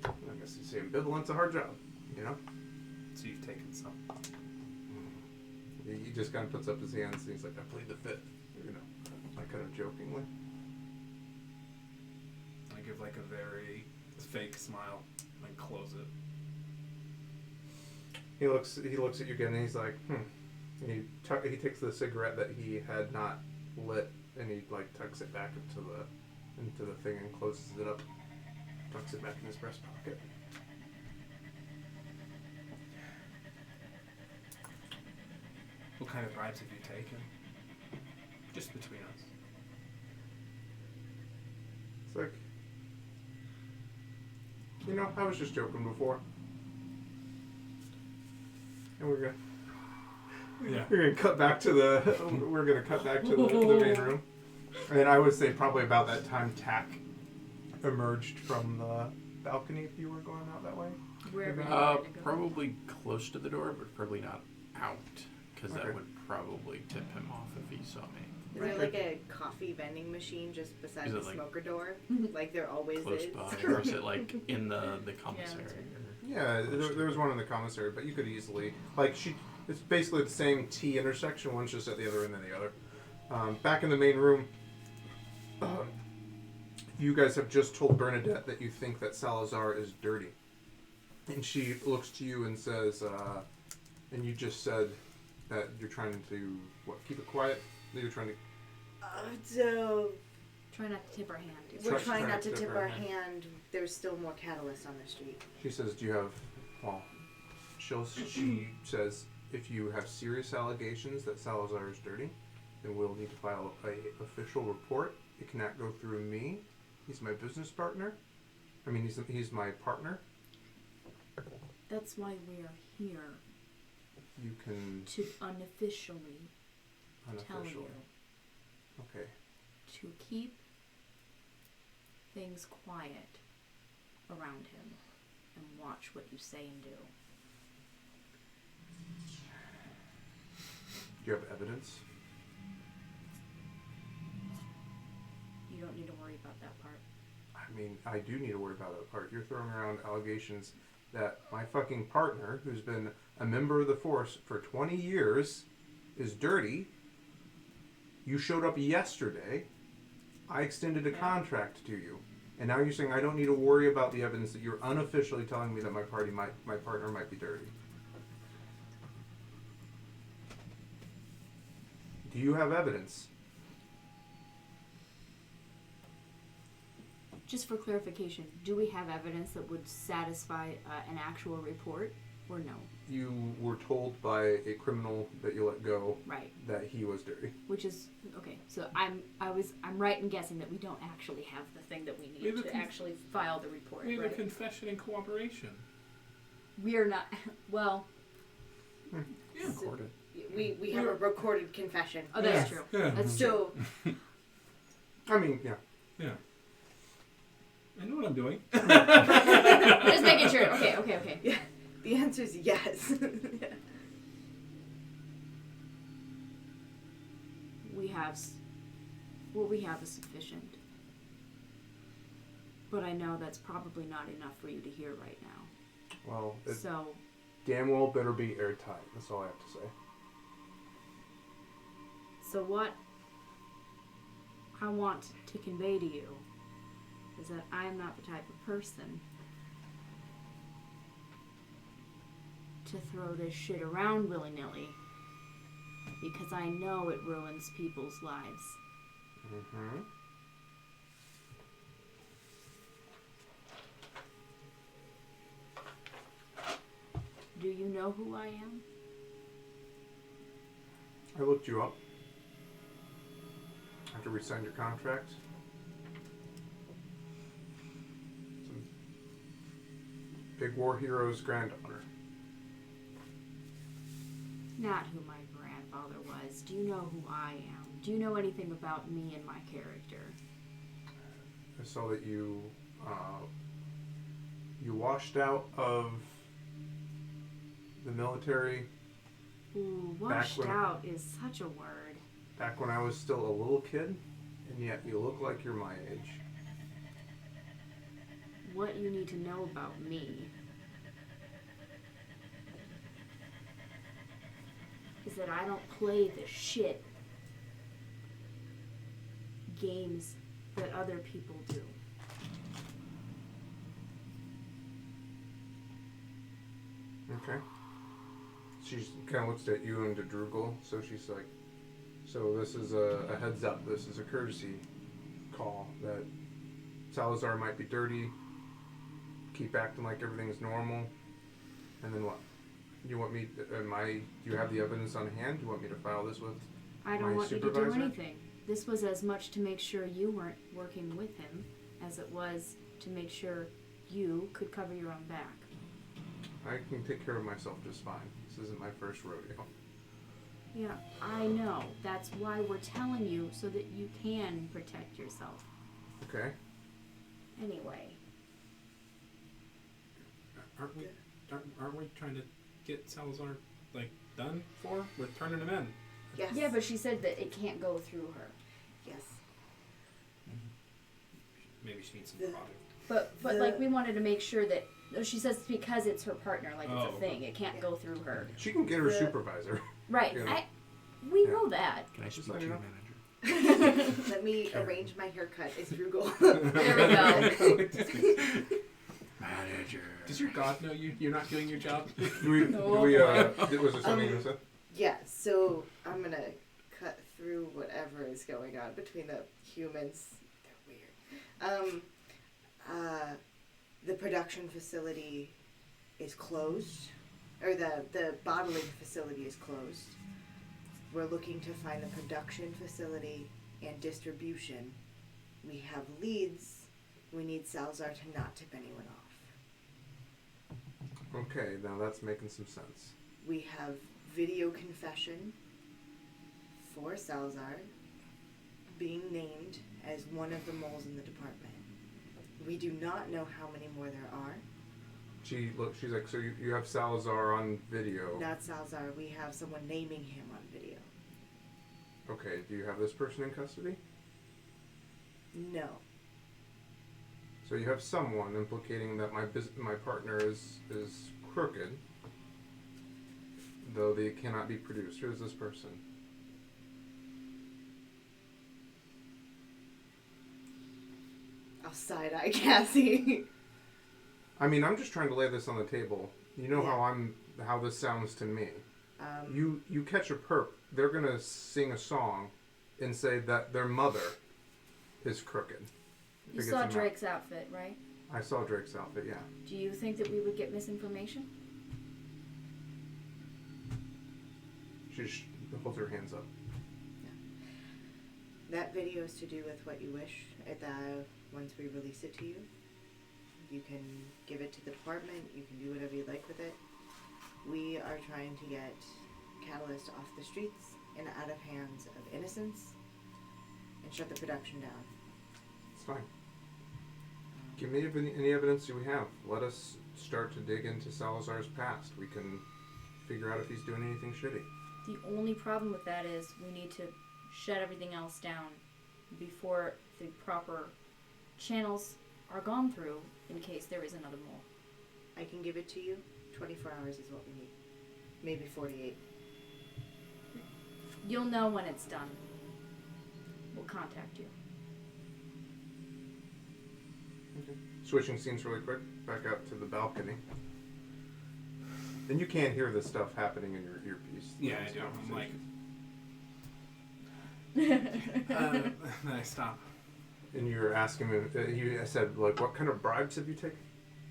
I guess you say ambivalent's a hard job, you know? So you've taken some. He just kind of puts up his hands and he's like, I plead the fifth, like kind of jokingly. I give like a very fake smile and close it. He looks at you again and he's like, And he takes the cigarette that he had not lit and he like tucks it back into the thing and closes it up. Tucks it back in his breast pocket. What kind of bribes have you taken? Just between us. It's like, I was just joking before. And we're gonna cut back to the main room. And I would say probably about that time Tack emerged from the balcony if you were going out that way. Wherever you wanted to go. Probably close to the door, but probably not out, because Okay. that would probably tip him off if he saw me. Is there like a coffee vending machine just beside Is the it, like, like there like there always Close is? by, or is it like in the commissary? Yeah, there was one in the commissary, but you could easily it's basically the same T intersection. One's just at the other end than the other. Back in the main room, you guys have just told Bernadette that you think that Salazar is dirty, and she looks to you and says, and you just said that you're trying to keep it quiet. That you're trying to Try not to tip our hand. We're trying not to tip our hand. There's still more catalyst on the street. She says, do you have, well, she says, if you have serious allegations that Salazar is dirty, then we'll need to file a official report. It cannot go through me. He's my business partner. I mean, he's my partner. That's why we are here. You can... To unofficially tell you. Okay. To keep things quiet around him and watch what you say and do. Do you have evidence? You don't need to worry about that part. I mean, I do need to worry about that part. You're throwing around allegations that my fucking partner, who's been a member of the Force for 20 years, is dirty. You showed up yesterday. I extended a contract to you. And now you're saying I don't need to worry about the evidence that you're unofficially telling me that my partner might be dirty. Do you have evidence? Just for clarification, do we have evidence that would satisfy an actual report, or no? You were told by a criminal that you let go Right. that he was dirty. Which is okay. So I'm right in guessing that we don't actually have the thing that we need to actually file the report. We have right? a confession and cooperation. We are not. Well. Yeah. Recorded. We have a recorded confession. Oh, that's true. Yeah. That's true. I mean, yeah. Yeah. I know what I'm doing. Just making sure. Okay. Yeah. The answer is yes. Yeah. What we have is sufficient. But I know that's probably not enough for you to hear right now. Well, it So, damn well better be airtight. That's all I have to say. so what I want to convey to you is that I'm not the type of person to throw this shit around willy-nilly, because I know it ruins people's lives. Mm-hmm. Do you know who I am? I looked you up after we signed your contract. Some big war hero's granddaughter. Not who my grandfather was. Do you know who I am? Do you know anything about me and my character? I saw that you washed out of the military Ooh, washed out is such a word. back when I was still a little kid, and yet you look like you're my age. What you need to know about me is that I don't play the shit games that other people do. Okay. She kind of looks at you and to Drugel, so she's like, so this is a heads up, this is a courtesy call that Salazar might be dirty, keep acting like everything's normal, and then what? You want me, do you have the evidence on hand? Do you want me to file this with I don't my want you to do supervisor? anything. This was as much to make sure you weren't working with him as it was to make sure you could cover your own back. I can take care of myself just fine. This isn't my first rodeo. Yeah, I know. That's why we're telling you, so that you can protect yourself. Okay? Anyway. Aren't we trying to get Salazar done for? We're turning him in. Yes. Yeah, but she said that it can't go through her. Yes. Maybe she needs some product. But we wanted to make sure that she says because it's her partner, it's Oh. a thing. It can't go through her. She can get her supervisor. Right. Yeah. We know that. Can I Just speak let to me your know. manager? Let me arrange my haircut. It's Drugel. There we go. Manager. Does your god know you're not doing your job? Was there something you said? Yeah, so I'm gonna cut through whatever is going on between the humans. They're The production facility is closed, or the bottling facility is closed. We're looking to find the production facility and distribution. We have leads. We need Salazar to not tip anyone off. Okay, now that's making some sense. We have video confession for Salazar being named as one of the moles in the department. We do not know how many more there are. She's like, so you have Salazar on video. Not Salazar. We have someone naming him on video. Okay, do you have this person in custody? No. So you have someone implicating that my partner is crooked, though they cannot be produced. Who is this person? I'll side-eye Cassie. I mean, I'm just trying to lay this on the table. You know how this sounds to me. You catch a perp, they're gonna sing a song and say that their mother is crooked. You saw Drake's outfit, right? I saw Drake's outfit, yeah. Do you think that we would get misinformation? She holds her hands up. That video is to do with what you wish. Once we release it to you, you can give it to the department. You can do whatever you like with it. We are trying to get Catalyst off the streets and out of hands of innocents and shut the production down. It's fine. Give me any evidence you have. Let us start to dig into Salazar's past. We can figure out if he's doing anything shitty. The only problem with that is we need to shut everything else down before the proper channels are gone through in case there is another mole. I can give it to you. 24 hours is what we need. Maybe 48. You'll know when it's done. We'll contact you. Okay. Switching scenes really quick. Back out to the balcony. And you can't hear this stuff happening in your earpiece. Yeah, I do. I'm like... then I stop. And you're asking him, I said, like, what kind of bribes have you taken?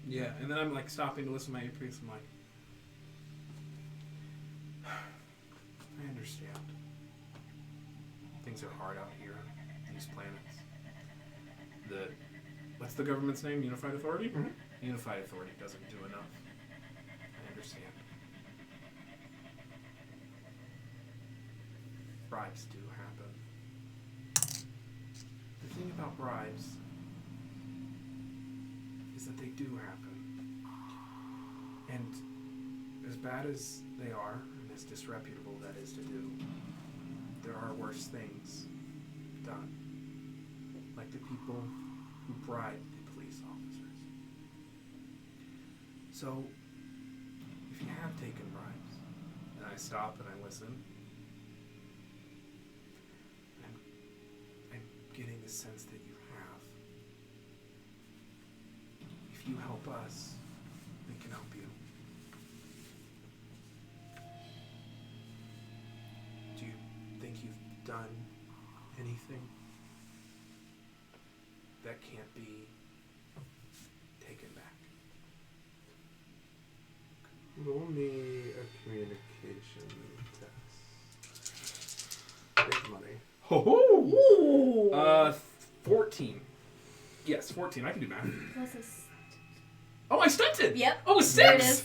Yeah, and then I'm like stopping to listen to my earpiece. I'm like, I understand. Things are hard out here on these planets. What's the government's name? Unified Authority? Mm-hmm. Unified Authority doesn't do enough. I understand. Bribes do happen. The thing about bribes is that they do happen. And as bad as they are, and as disreputable that is to do, there are worse things done. Like the people who bribe the police officers. So, if you have taken bribes, and I stop and I listen, I'm getting the sense that you have. If you help us, we can help you. Do you think you've done anything that can't be taken back? Roll me a communication test. Big money. Ho 14. Yes, 14. I can do math. Plus a Oh, I stunted! Yep. Oh, There it 6! is.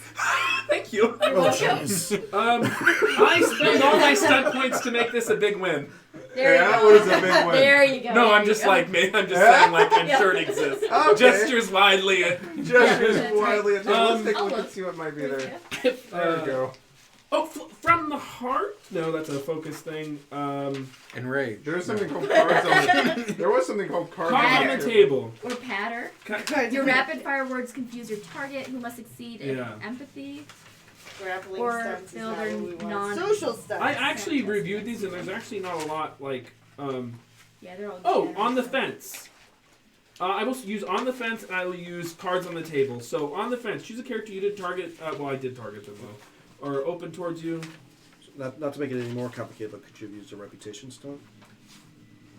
Thank you. Oh, jeez. I spend all my stunt points to make this a big win. There Yeah, you go. what is a big win? There you go. No, there I'm you just go. like, I'm just saying, like, I'm Yeah. sure it exists. Okay. Gestures widely. Gestures that's widely. right. Let's take a I'll look and look. see what might be there. Yeah. There we go. Oh, from the heart? No, that's a focus thing. Enraged. There was something called cards on the There was something called cards Cards on the table. Or patter. Ca- Your rapid fire words confuse your target, who must succeed in Yeah. empathy. Grappling Or stunts is fill not their what we want. non- Social stunts. I actually reviewed these, and there's actually not a lot, like, Yeah, they're all Oh, generous on the stuff. fence. I will use on the fence, and I will use cards on the table. So on the fence, choose a character you did target. Well, I did target them though, or open towards you. Not to make it any more complicated, but could you have used a reputation stone?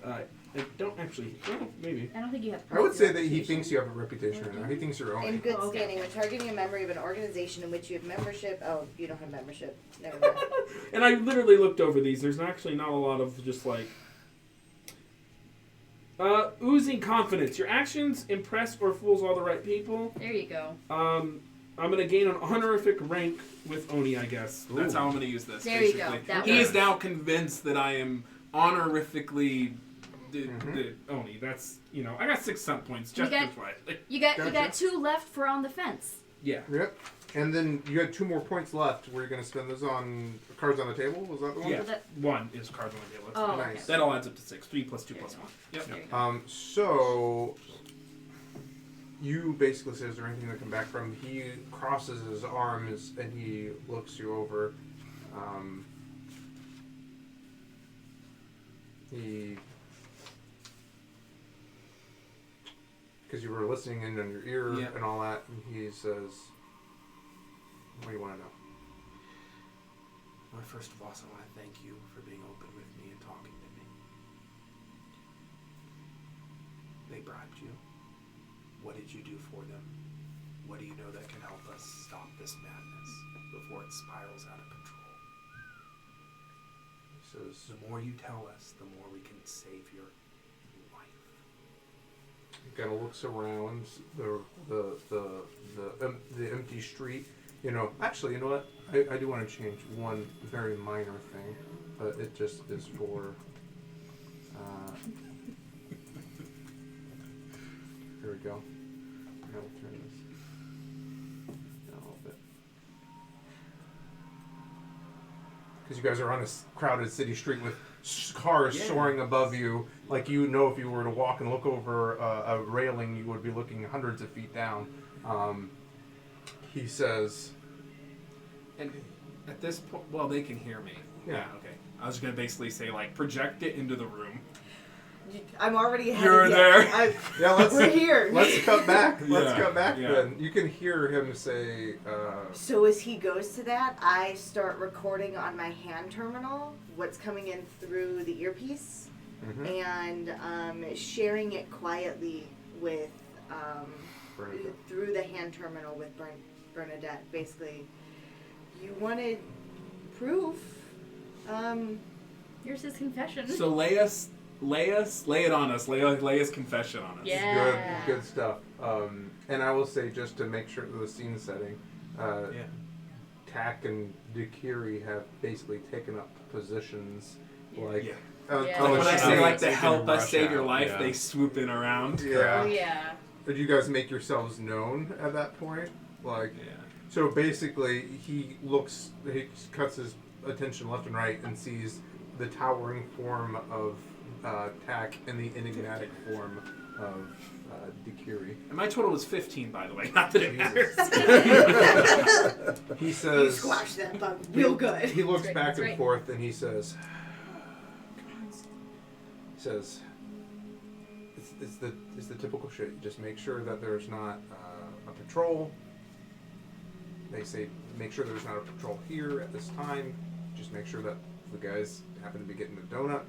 I don't actually. Well, maybe. I don't think you have. I would say that he reputation. thinks you have a reputation right now. He thinks you're In owning. good Oh, okay. standing, when targeting a member of an organization in which you have membership. Oh, you don't have membership. Never mind. And I literally looked over these. There's actually not a lot of just like. Oozing confidence. Your actions impress or fools all the right people. There you go. I'm going to gain an honorific rank with Oni, I guess. That's Ooh. how I'm going to use this. There you basically. go. That He is works. now convinced that I am honorifically the Oni. That's, I got 6 stunt points just You got- this way. You got Gotcha. 2 left for on the fence. Yeah. Yep. And then you had 2 more points left. Were you going to spend those on cards on the table? Was that the one? Yeah. So that- 1 is cards on the table. Oh, Nice. okay. That all adds up to 6. 3 plus 2 There plus you 1. go. Yep. There you go. So you basically say, is there anything that can back from? He crosses his arms and he looks you over. Because you were listening in on your ear Yeah. and all that, and he says, what do you want to know? Well, first of all, I want to thank you for being open with me and talking to me. They bribed you. What did you do for them? What do you know that can help us stop this madness before it spirals out of control? He says, The more you tell us, the more we can save your life. he kind of looks around the empty street. Actually, you know what? I do want to change one very minor thing, but it just is for. Here we go. I'll turn this down a little bit. Because you guys are on a crowded city street with cars soaring above you. Like, if you were to walk and look over a railing, you would be looking hundreds of feet down. He says, And at this point, well, they can hear me. Yeah. Okay. I was going to basically say, project it into the room. I'm already ahead. You're of you. there. We're here. Let's cut back. Let's Yeah, cut back yeah. then. You can hear him say, So as he goes to that, I start recording on my hand terminal what's coming in through the earpiece and sharing it quietly with Bernadette. through the hand terminal with Bernadette. Basically, you wanted proof. Here's his confession. So lay it on us. Lay his confession on us. Yeah. Good stuff. And I will say, just to make sure the scene setting, Tak and Dakiri have basically taken up positions like. Yeah. Yeah. on the When I street. say to They help can us rush save your out, life, yeah. they swoop in around. Yeah. Oh yeah. Did you guys make yourselves known at that point? Yeah. So basically, he cuts his attention left and right and sees the towering form of Tak and the enigmatic form of Dakiri. And my total was 15, by the way. Not that it matters. He You says, squashed that bug real good. he looks That's right, back that's and right. forth and he says, it's the typical shit. You just make sure that there's not a patrol. They say make sure there's not a patrol here at this time. Just make sure that the guys happen to be getting a donut.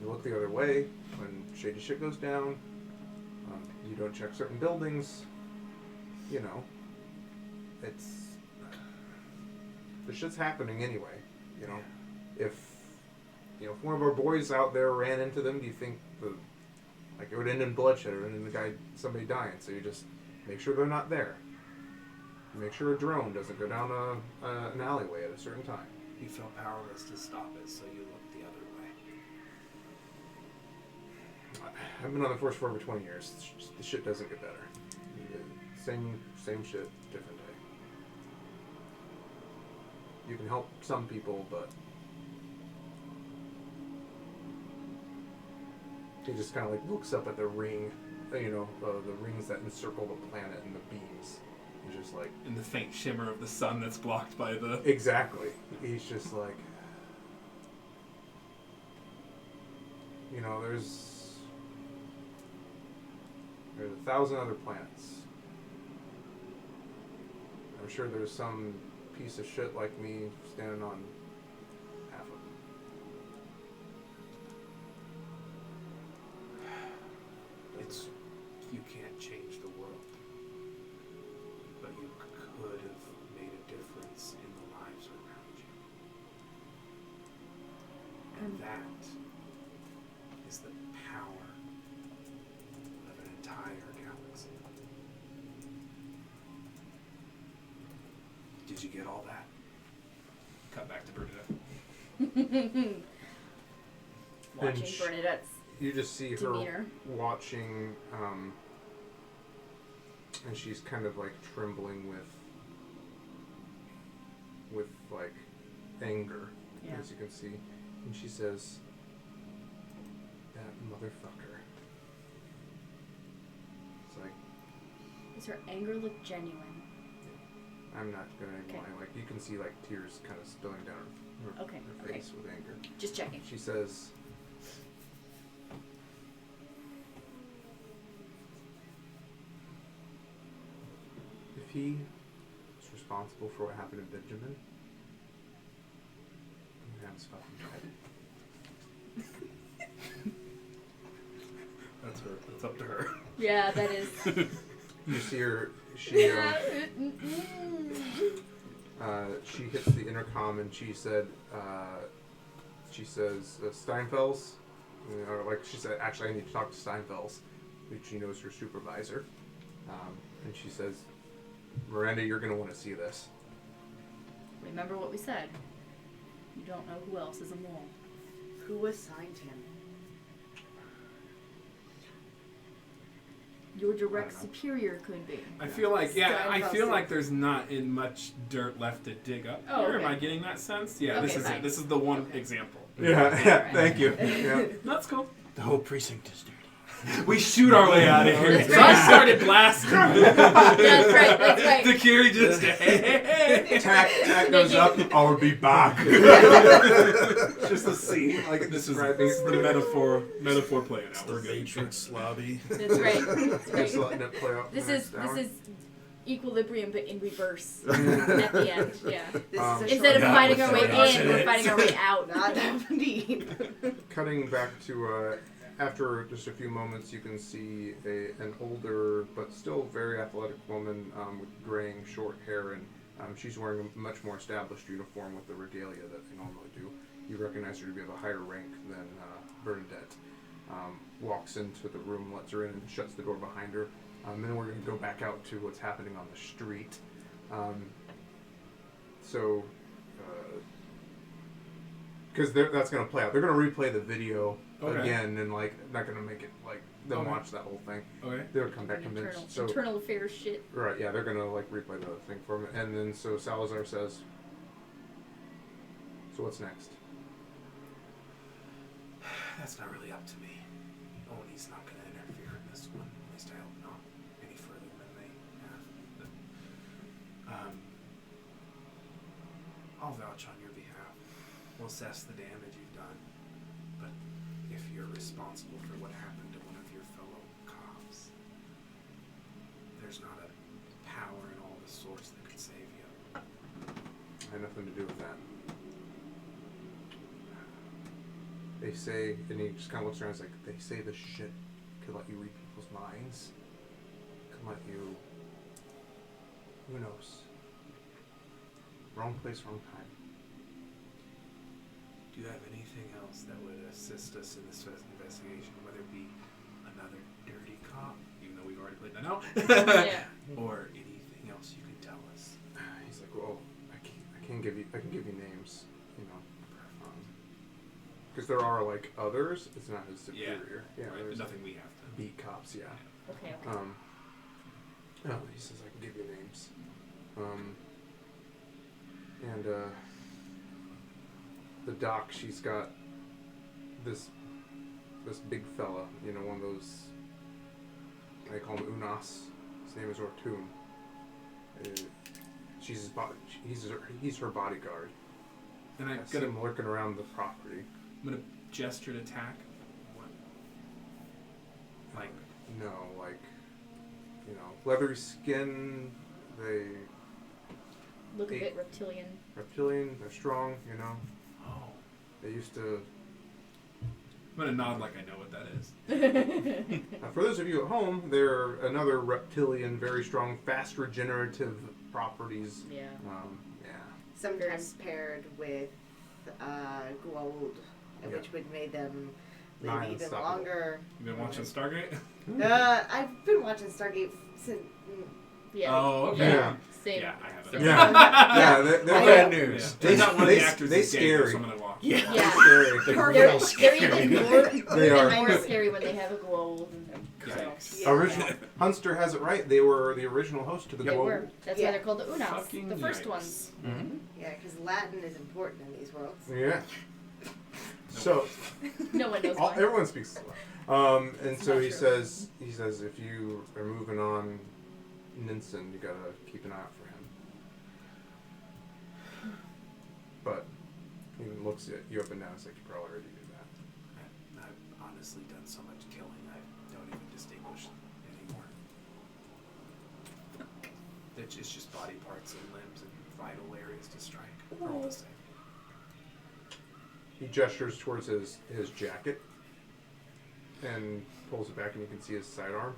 You look the other way when shady shit goes down. You don't check certain buildings. It's the shit's happening anyway. If one of our boys out there ran into them, do you think it would end in bloodshed or end in somebody dying? So you just make sure they're not there. Make sure a drone doesn't go down an alleyway at a certain time. You felt powerless to stop it, so you looked the other way. I've been on the force for over 20 years. The shit doesn't get better. Same shit, different day. You can help some people, but he just kind of looks up at the ring, the rings that encircle the planet and the beams. He's just like, In the faint shimmer of the sun that's blocked by the... exactly. He's just like, there's 1,000 other planets. I'm sure there's some piece of shit like me standing on half of them. That is the power of an entire galaxy. Did you get all that? Cut back to Bernadette. Watching And Bernadette's You just see her demeanor. watching, and she's kind of like trembling with like anger, Yeah. as you can see, and she says, "That motherfucker." It's like, Does her anger look genuine? I'm not gonna Okay. lie. Like you can see like tears kind of spilling down her Okay, her okay. face with anger. Just checking. She says, "If he is responsible for what happened to Benjamin, I'm gonna have his fucking head." That's her. That's up to her. Yeah, that is. You see her. She hits the intercom and she says Steinfels. Or like she said, actually I need to talk to Steinfels, which she knows her supervisor. And she says, Miranda, you're gonna want to see this. Remember what we said. You don't know who else is a mole. Who assigned him? Your direct I don't know. superior could be. I feel like I feel Steinfels. like there's not in much dirt left to dig up Oh, here. okay. Am I getting that sense? Yeah, this Okay, is fine. it. This is the one Okay. example. Yeah, thank you. Yeah. That's cool. The whole precinct is dirty. We shoot our way out of here. That's So right. I started blasting. That's right, that's right. The Kiri just hey. Tack goes up. I'll be back. Just the scene, like This is describing the metaphor playing out. It's We're the good. Matrix lobby. That's right. That's Just right. letting it play out. This for the is next hour. equilibrium, but in reverse at the end. Yeah. This Um, is a Instead of short- fighting our way Yeah, in, we're fighting our way out. Not that deep. Cutting back to after just a few moments, you can see an older but still very athletic woman with graying short hair, and she's wearing a much more established uniform with the regalia that they normally do. You recognize her to be of a higher rank than Bernadette. Walks into the room, lets her in, and shuts the door behind her. And then we're going to go back out to what's happening on the street. Because that's going to play out. They're going to replay the video again, and like not going to make it like them Okay. watch that whole thing. Okay. They'll come back convinced. So Internal affairs shit. right, yeah, they're going to like replay the thing for him, and then so Salazar says, "So what's next?" That's not really up to me. Oni's not going to interfere in this one. At least I hope not. Any further than they have. I'll vouch on your behalf. We'll assess the damage you've done. But if you're responsible for what happened to one of your fellow cops, there's not a power in all the source that could save you. I had nothing to do with that. They say, and he just kind of looks around. He's like, they say this shit could let you read people's minds. Could let you. Who knows? Wrong place, wrong time. Do you have anything else that would assist us in this investigation, whether it be another dirty cop, even though we've already played that out, Yeah. or anything else you can tell us? He's like, well, I can give you names, you know, because there are like others. It's not his superior. Yeah, Right, there's nothing we have to. beat cops. Yeah. Okay, okay. No, he says I can give you names. And the doc, she's got this big fella, you know, one of those. I call him Unas. His name is Ortun. She's his body. He's her bodyguard. And I I'm see gonna, him lurking around the property. I'm gonna gesture to attack. What? Like, No, like, you know, leathery skin. They Look a bit reptilian. reptilian. They're strong. You know. oh, They used to. I'm gonna nod like I know what that is. For those of you at home, they're another reptilian, very strong, fast regenerative properties. Yeah. Yeah. Sometimes paired with gold which would make them Nigh live even unstoppable. longer. You been watching Stargate? I've been watching Stargate since. Yeah. Oh, okay. Yeah. Same. Yeah, I haven't. same. Yeah, they're Bad Yeah. news. They're not one of the they- actors they is gay, though, scary. so I'm gonna watch. Yeah. Yeah. Scary. They're even more, They are. more scary when they have a glow. So. Yikes. Yeah. Original Hunster has it right. They were the original host to the They Globe. were. That's Yeah. why they're called the Unas, Fucking the first yikes. ones. Mm-hmm. Yeah, because Latin is important in these worlds. Yeah. So No one knows why. everyone speaks Slav. And It's so not he true. says if you are moving on Ninsen, you gotta keep an eye out for him. But he looks at you up and down. It's like you probably already do that. I've honestly done so much killing, I don't even distinguish anymore. It's just body parts and limbs and vital areas to strike. They're all the same. He gestures towards his jacket and pulls it back, and you can see his sidearm.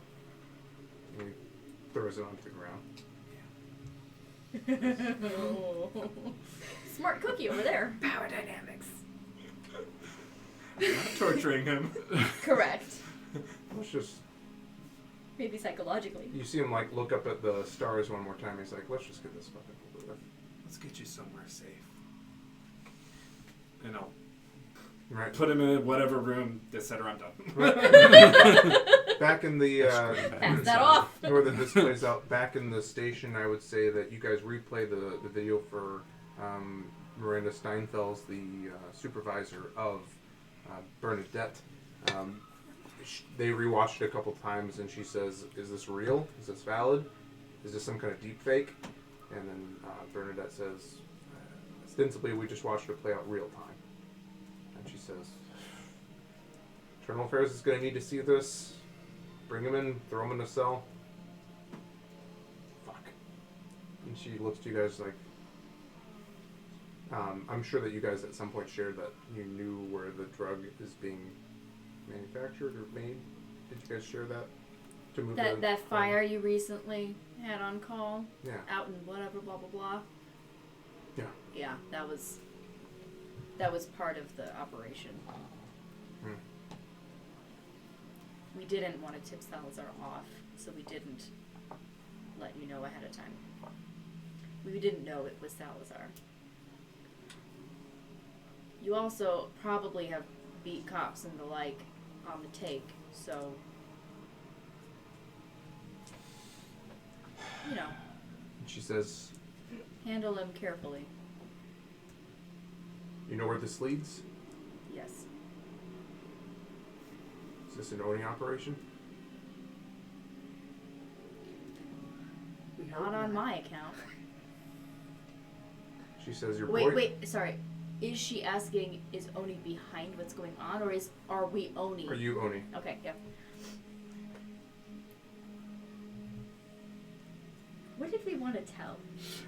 And he throws it onto the ground. Smart cookie over there. Power dynamics. I'm not torturing him. Correct. Let's just. Maybe psychologically. You see him like look up at the stars one more time. He's like, "Let's just get this fucking over with." Let's get you somewhere safe. And I'll Right. put him in whatever room, etc. I'm done. Back in the Pass that off. where this plays out, back in the station, I would say that you guys replay the video for Miranda Steinfels, the supervisor of Bernadette. They rewatched it a couple times, and she says, "Is this real? Is this valid? Is this some kind of deep fake?" And then Bernadette says, "Ostensibly, we just watched it play out real time." And she says, "Internal Affairs is going to need to see this. Bring him in, throw him in a cell." Fuck. And she looks to you guys like, I'm sure that you guys at some point shared that you knew where the drug is being manufactured or made. Did you guys share that? To move That fire you recently had on call Yeah. out in whatever blah blah blah. Yeah. Yeah, that was part of the operation. Hmm. We didn't want to tip Salazar off, so we didn't let you know ahead of time. We didn't know it was Salazar. You also probably have beat cops and the like on the take, so you know, And she says, handle him carefully. "You know where this leads? Yes. Is this an Oni operation?" Not on my account. She says, "Your Wait, boy." wait, sorry. Is she asking, is Oni behind what's going on, or are we Oni? Are you Oni? Okay, yeah. What did we want to tell?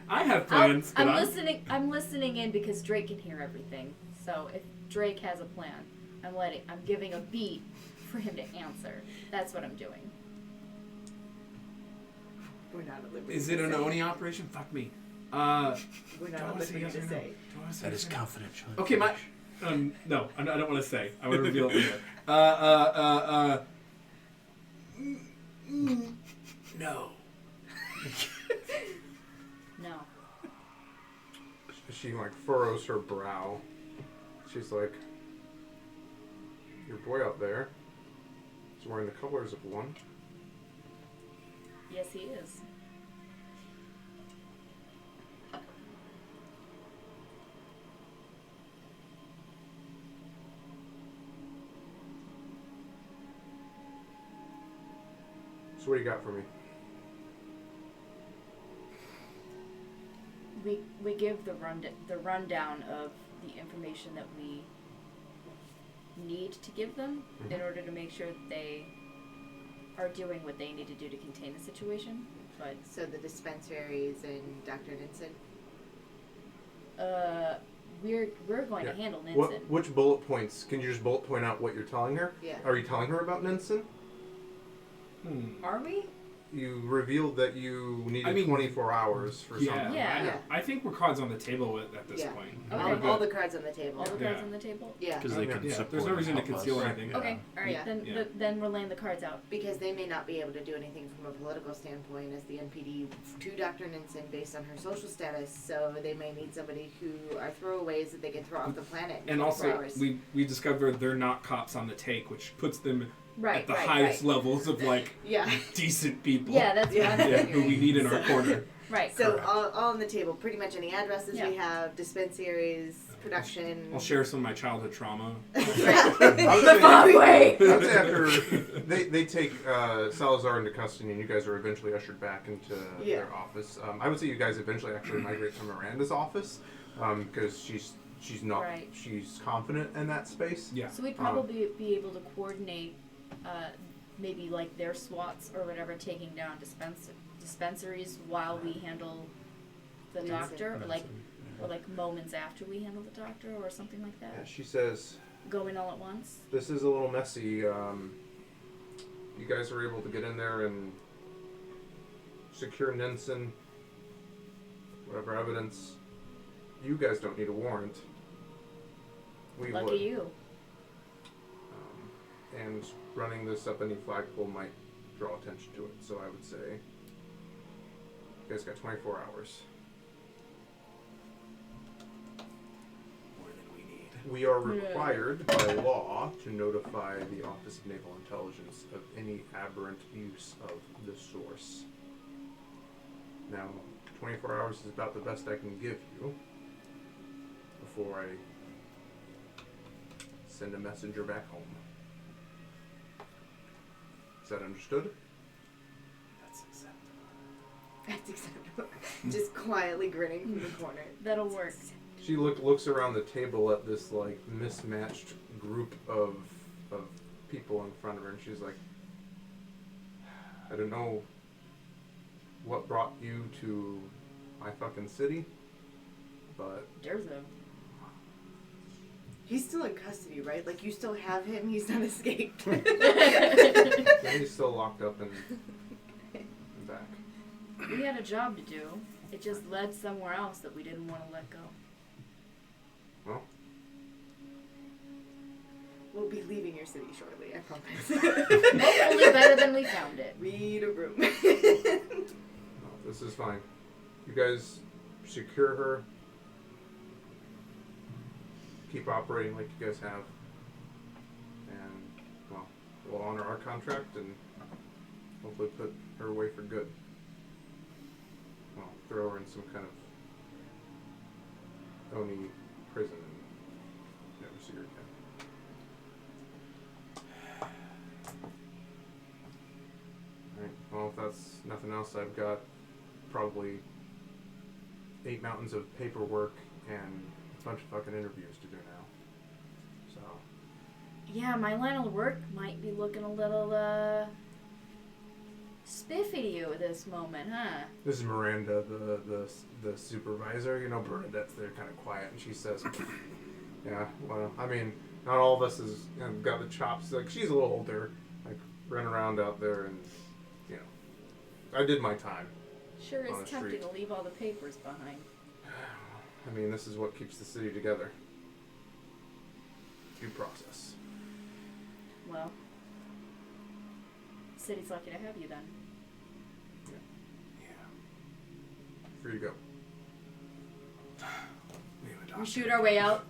I have plans, but I'm listening in because Drake can hear everything. So if Drake has a plan, I'm giving a beat for him to answer. That's what I'm doing. We're not at liberty. Is it to an say. Oni operation? Fuck me. We're not Do I at wanna say liberty yes to or no? say. Do I wanna say That yes is or no? confidential. Okay, my no, I don't want to say. I want to reveal it later. No. No. She like furrows her brow. She's like, "Your boy out there is wearing the colors of one." Yes, he is. So what do you got for me? We give the rundown of the information that we need to give them in order to make sure that they are doing what they need to do to contain the situation. But So the dispensaries and Dr. Ninsen. we're going to Yeah. handle Ninsen. Which bullet points? Can you just bullet point out what you're telling her? Yeah. Are you telling her about Ninsen? Are we? you revealed that you needed 24 hours for something. Yeah. I think we're cards on the table at this point. Okay. All the cards on the table. All the cards on the table? Yeah. Because they can support There's no reason to and help conceal us. anything. Yeah. Okay, alright, Yeah. then we're laying the cards out. Because they may not be able to do anything from a political standpoint as the NPD to Dr. Ninsen based on her social status, so they may need somebody who are throwaways that they can throw off the planet in And 24 also, hours. we discovered they're not cops on the take, which puts them Right, at the right, highest right. levels of like Yeah. decent people. Yeah, that's what I'm Yeah, figuring. who we need in our corner. Right. So Correct. all on the table, pretty much any addresses we Yeah. have, dispensaries, production. I'll share some of my childhood trauma. I would say, Way. I would say after they take Salazar into custody and you guys are eventually ushered back into their office, I would say you guys eventually actually migrate to Miranda's office because she's not Right. she's confident in that space. Yeah. So we'd probably be able to coordinate maybe like their SWATs or whatever taking down dispensaries while we handle the doctor, or like moments after we handle the doctor or something like that. Yeah, she says, Going all at once. "This is a little messy. You guys were able to get in there and secure Ninsen, whatever evidence. You guys don't need a warrant. We Lucky would. you. And running this up any flagpole might draw attention to it. So I would say you guys got 24 hours. More than we need. We are required by law to notify the Office of Naval Intelligence of any aberrant use of the source. Now, 24 hours is about the best I can give you before I send a messenger back home. Is that understood? That's acceptable. That's acceptable. Just quietly grinning from the corner. That'll work. She looks around the table at this like mismatched group of people in front of her, and she's like, "I don't know what brought you to my fucking city, but Durzo. He's still in custody, right? Like, you still have him? He's not escaped. he's still locked up in back." We had a job to do. It just led somewhere else that we didn't want to let go. Well, We'll be leaving your city shortly, I promise. Hopefully better than we found it. Read a room. no, this is fine. You guys secure her. Keep operating like you guys have. And, well, we'll honor our contract and hopefully put her away for good. Well, throw her in some kind of Oni prison and never see her again. Alright, well, if that's nothing else, I've got probably 8 mountains of paperwork and a bunch of fucking interviews to do now. So, Yeah, my line of work might be looking a little, spiffy to you at this moment, huh? this is Miranda, the supervisor. You know, Bernadette's there kind of quiet, and she says, "Yeah, well, I mean, not all of us has got the chops. Like, she's a little older, like, running around out there, and, you know, I did my time. Sure On is the tempting street. to leave all the papers behind. I mean, this is what keeps the city together. Due process." Well, city's lucky to have you then. Here you go. We shoot our way out.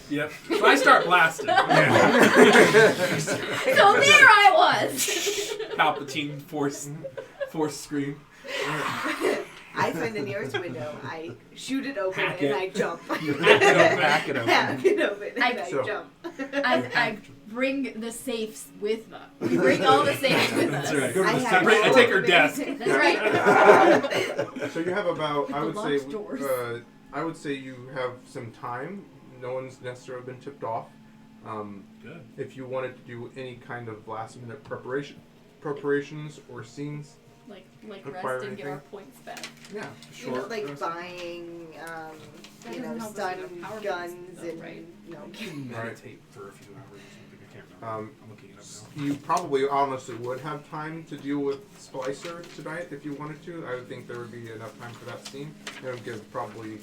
Yep. So I start blasting. So there I was! Palpatine force scream. I find the nearest window, I shoot it open, Hack and it. I jump. Hack it open. Hack it open, and I So- jump. I bring the safes with me. We bring all the safes with us. That's right. Go to I the have center. I all take of her the desk. basic- That's right. So you have about, I The would say, locked doors. I would say you have some time. No one's necessarily been tipped off. Good. If you wanted to do any kind of last minute preparations or scenes, Like Acquire rest and get anything? our points back. yeah, You know, short. like rest. buying, That you know, doesn't help us stun get our power guns points, though, and right? no. Meditate for a few hours or something. I can't remember. I'm looking it up now. You probably honestly would have time to deal with Splicer tonight if you wanted to. I would think there would be enough time for that scene. It would give probably,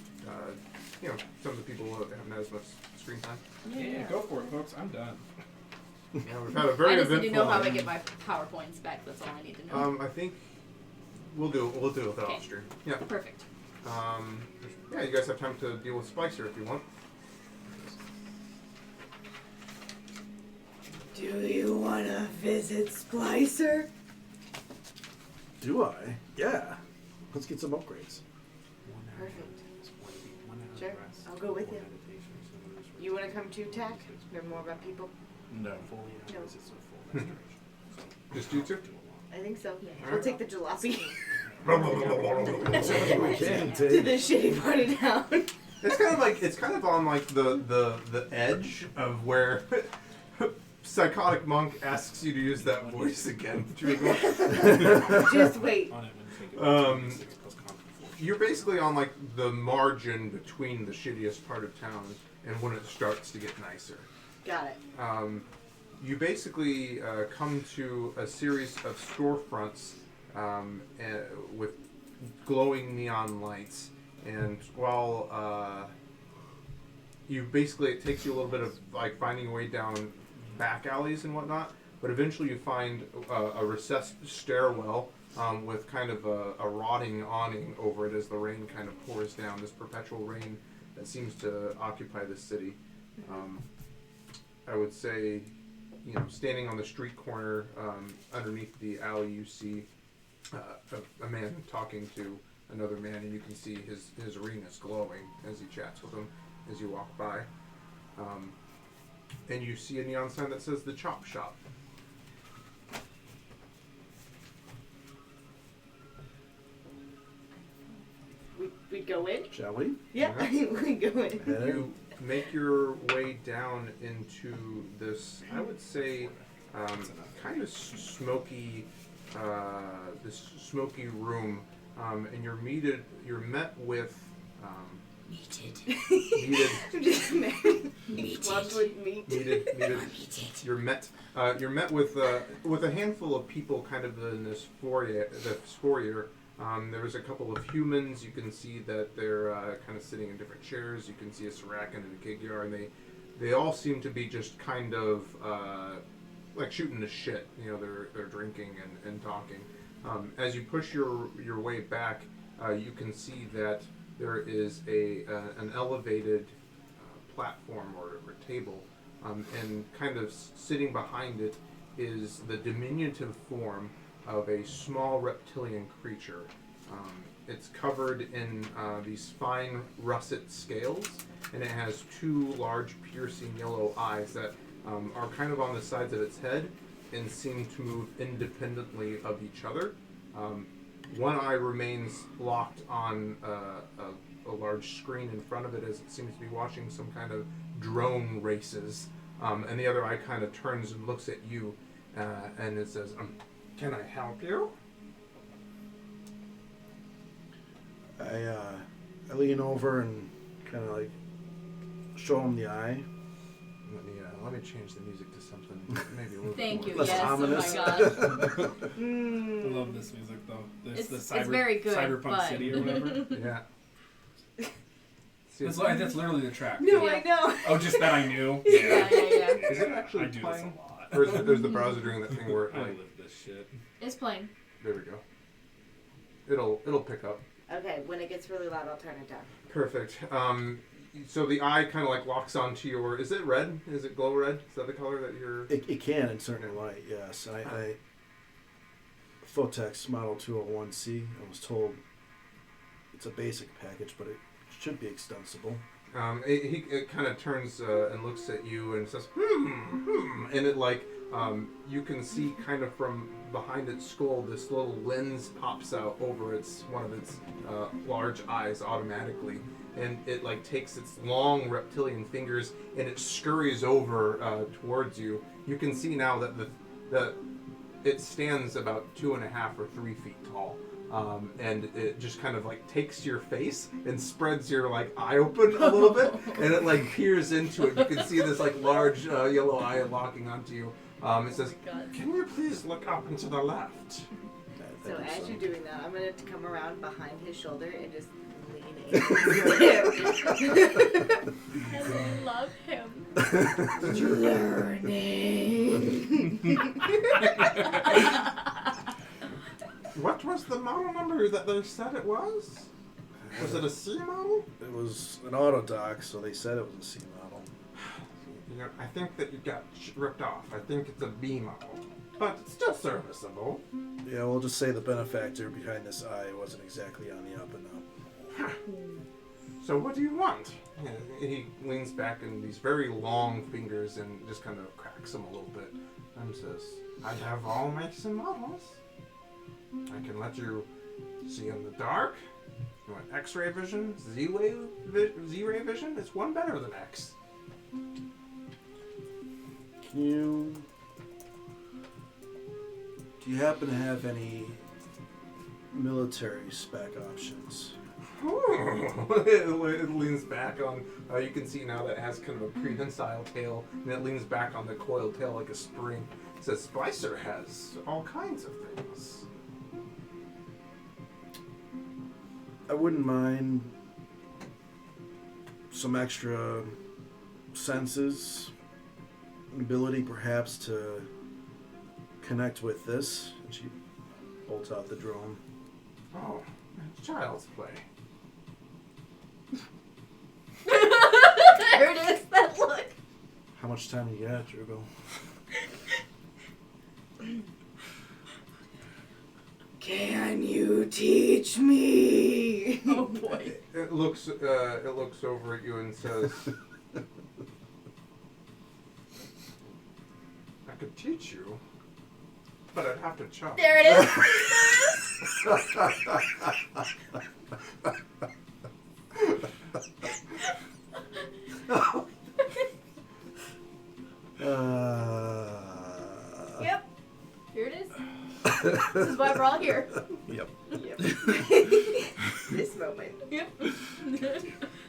some of the people who haven't had as much screen time. Yeah, go for it, folks. I'm done. Yeah, we've had a very I just need eventful. to know how I get my PowerPoints back. That's all I need to know. I think we'll do it with that Okay. off stream. Yeah. Perfect. You guys have time to deal with Splicer if you want. Do you want to visit Splicer? Do I? Yeah. Let's get some upgrades. Perfect. Sure, I'll go with you. You want to come too, Tack? Learn more about people? No. No. Just you two? I think so. We'll take the jalopy We can to take. the shitty part of town. It's kind of on like the edge of where Psychotic Monk asks you to use that voice again. Just wait. You're basically on like the margin between the shittiest part of town and when it starts to get nicer. Got it. You basically come to a series of storefronts with glowing neon lights, and while it takes you a little bit of like finding your way down back alleys and whatnot, but eventually you find a recessed stairwell with kind of a rotting awning over it as the rain kind of pours down, this perpetual rain that seems to occupy the city. I would say, standing on the street corner underneath the alley, you see a man talking to another man, and you can see his ring is glowing as he chats with him as you walk by. And you see a neon sign that says the Chop Shop. We'd go in? Shall we? Yeah, we'd go in. You make your way down into this, I would say, kind of smoky, this smoky room, and you're met with You're met with a handful of people, kind of in this foyer. There was a couple of humans. You can see that they're kind of sitting in different chairs. You can see a Sarakan and a Kigyar, and they all seem to be just kind of like shooting the shit. They're drinking and talking. As you push your way back, you can see that there is an elevated platform or table, and kind of sitting behind it is the diminutive form of a small reptilian creature. It's covered in these fine russet scales, and it has two large piercing yellow eyes that are kind of on the sides of its head and seem to move independently of each other. One eye remains locked on a large screen in front of it as it seems to be watching some kind of drone races, and the other eye kind of turns and looks at you, and it says, "Can I help you?" I lean over and kind of like show him the eye. Let me change the music to something maybe a little Thank bit you. more. Less Yes. ominous. Oh my gosh. I love this music though. It's very good, Cyberpunk but- City or whatever. Yeah. See, That's literally the track. No, Yeah. I know. Oh, just that I knew. Yeah. is it actually I do playing? this a lot. Or is the browser doing that thing where I like, live this shit. It's playing. there we go. It'll pick up. Okay, when it gets really loud, I'll turn it down. Perfect. So the eye kind of like locks onto your. Is it red? Is it glow red? Is that the color that you're? It can in certain light, yes. I Photex Model 201C. I was told it's a basic package, but it should be extensible. It kind of turns and looks at you and says, and it like, you can see kind of from behind its skull, this little lens pops out over one of its large eyes automatically, and it like takes its long reptilian fingers and it scurries over towards you. You can see now that it stands about 2.5 or 3 feet tall. and it just kind of like takes your face and spreads your like eye open a little bit, and it like peers into it. You can see this like large yellow eye locking onto you. It says, "Can you please look up and to the left?" So as you're doing that, I'm gonna come around behind his shoulder and just lean in. And I love him. Learning. What was the model number that they said it was? Was it a C model? It was an auto dock, so they said it was a C model. You know, I think that you got ripped off. I think it's a B model, but it's still serviceable. Yeah, we'll just say the benefactor behind this eye wasn't exactly on the up and up. So what do you want? He leans back in these very long fingers and just kind of cracks them a little bit and says, "I have all makes and models. I can let you see in the dark. You want X-ray vision, Z-ray vision? It's one better than X." Do you happen to have any military spec options? It leans back on, you can see now that it has kind of a prehensile tail, and it leans back on the coiled tail like a spring. It says, "Splicer has all kinds of things." I wouldn't mind some extra senses, ability perhaps to connect with this. And she bolts out the drone. Oh, it's child's play. There it is, that look. How much time you got, Dribble? Can you teach me? Oh boy. It looks over at you and says, "I could teach you, but I'd have to chop." There it is. Yep. Here it is. This is why we're all here. Yep. Yep. This moment. Yep.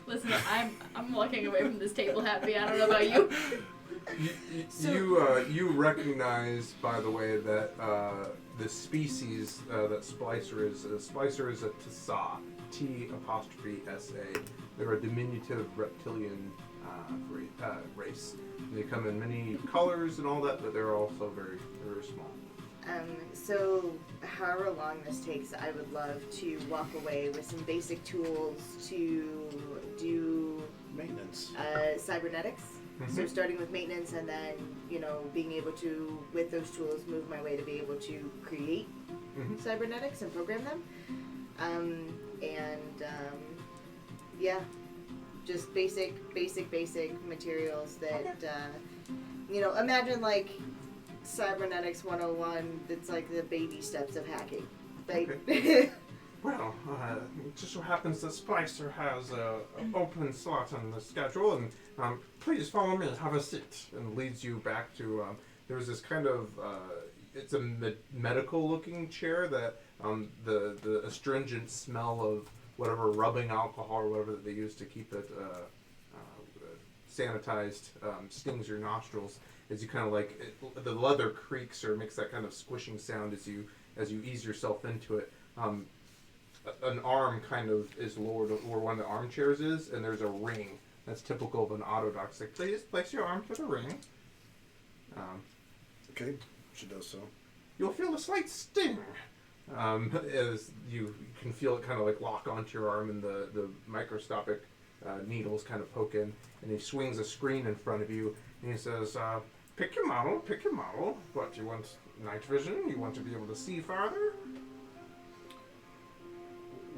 Listen, I'm walking away from this table happy. I don't know about you. You recognize, by the way, that the species that Splicer is a Tsa, T''SA. They're a diminutive reptilian race. They come in many colors and all that, but they're also very, very small. So however long this takes, I would love to walk away with some basic tools to do Maintenance. cybernetics. Mm-hmm. So starting with maintenance and then, being able to, with those tools, move my way to be able to create cybernetics and program them. Yeah, just basic materials that, imagine like Cybernetics 101, it's like the baby steps of hacking. Okay. Well, it just so happens that Splicer has an open slot on the schedule, and please follow me, have a seat, and leads you back to, there's this kind of, it's a medical-looking chair that the astringent smell of whatever rubbing alcohol or whatever that they use to keep it sanitized stings your nostrils. As you kind of the leather creaks or makes that kind of squishing sound as you ease yourself into it. An arm kind of is lowered where one of the armchairs is, and there's a ring that's typical of an autodoc. It's like, please place your arm to the ring. Okay, she does so. You'll feel a slight sting as you can feel it kind of like lock onto your arm, and the microscopic needles kind of poke in, and he swings a screen in front of you, and he says, pick your model. What, you want night vision? You want to be able to see farther?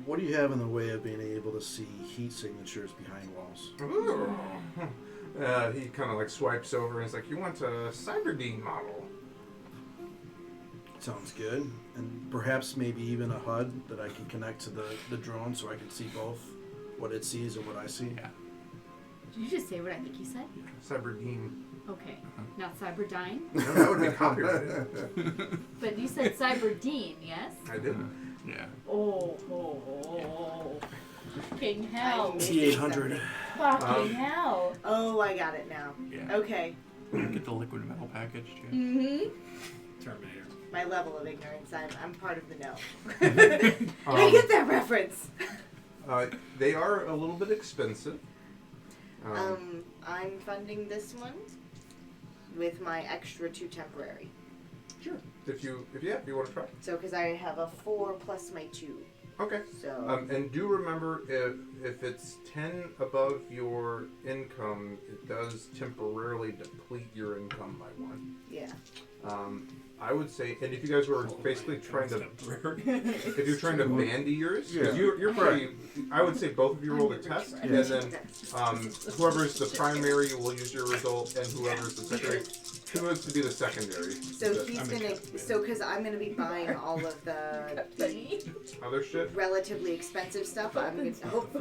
What do you have in the way of being able to see heat signatures behind walls? Ooh. He kind of swipes over and he's like, you want a Cyberdean model? Sounds good. And perhaps maybe even a HUD that I can connect to the drone so I can see both what it sees and what I see. Yeah. Did you just say what I think you said? Cyberdean. Okay. Not Cyberdyne? No, that would be copyrighted. But you said Cyberdean, yes? I did. Yeah. Oh. Fucking hell. T800. Fucking hell. Oh, I got it now. Yeah. Okay. Get the liquid metal package too. Mm-hmm. Terminator. My level of ignorance. I'm part of the know. I get that reference. They are a little bit expensive. I'm funding this one with my extra 2 temporary. Sure. If you want to try. So, because I have a 4 plus my 2. Okay. So. And do remember, if it's 10 above your income, it does temporarily deplete your income by 1. Yeah. I would say, and if you guys were basically trying to, if you're trying to bandy yours, Yeah. you're pretty. I would say both of you roll the test, and then whoever's the primary will use your result, and whoever's the secondary. Who is to be the secondary? So he's gonna. So because I'm gonna be buying all of the other shit. relatively expensive stuff, I'm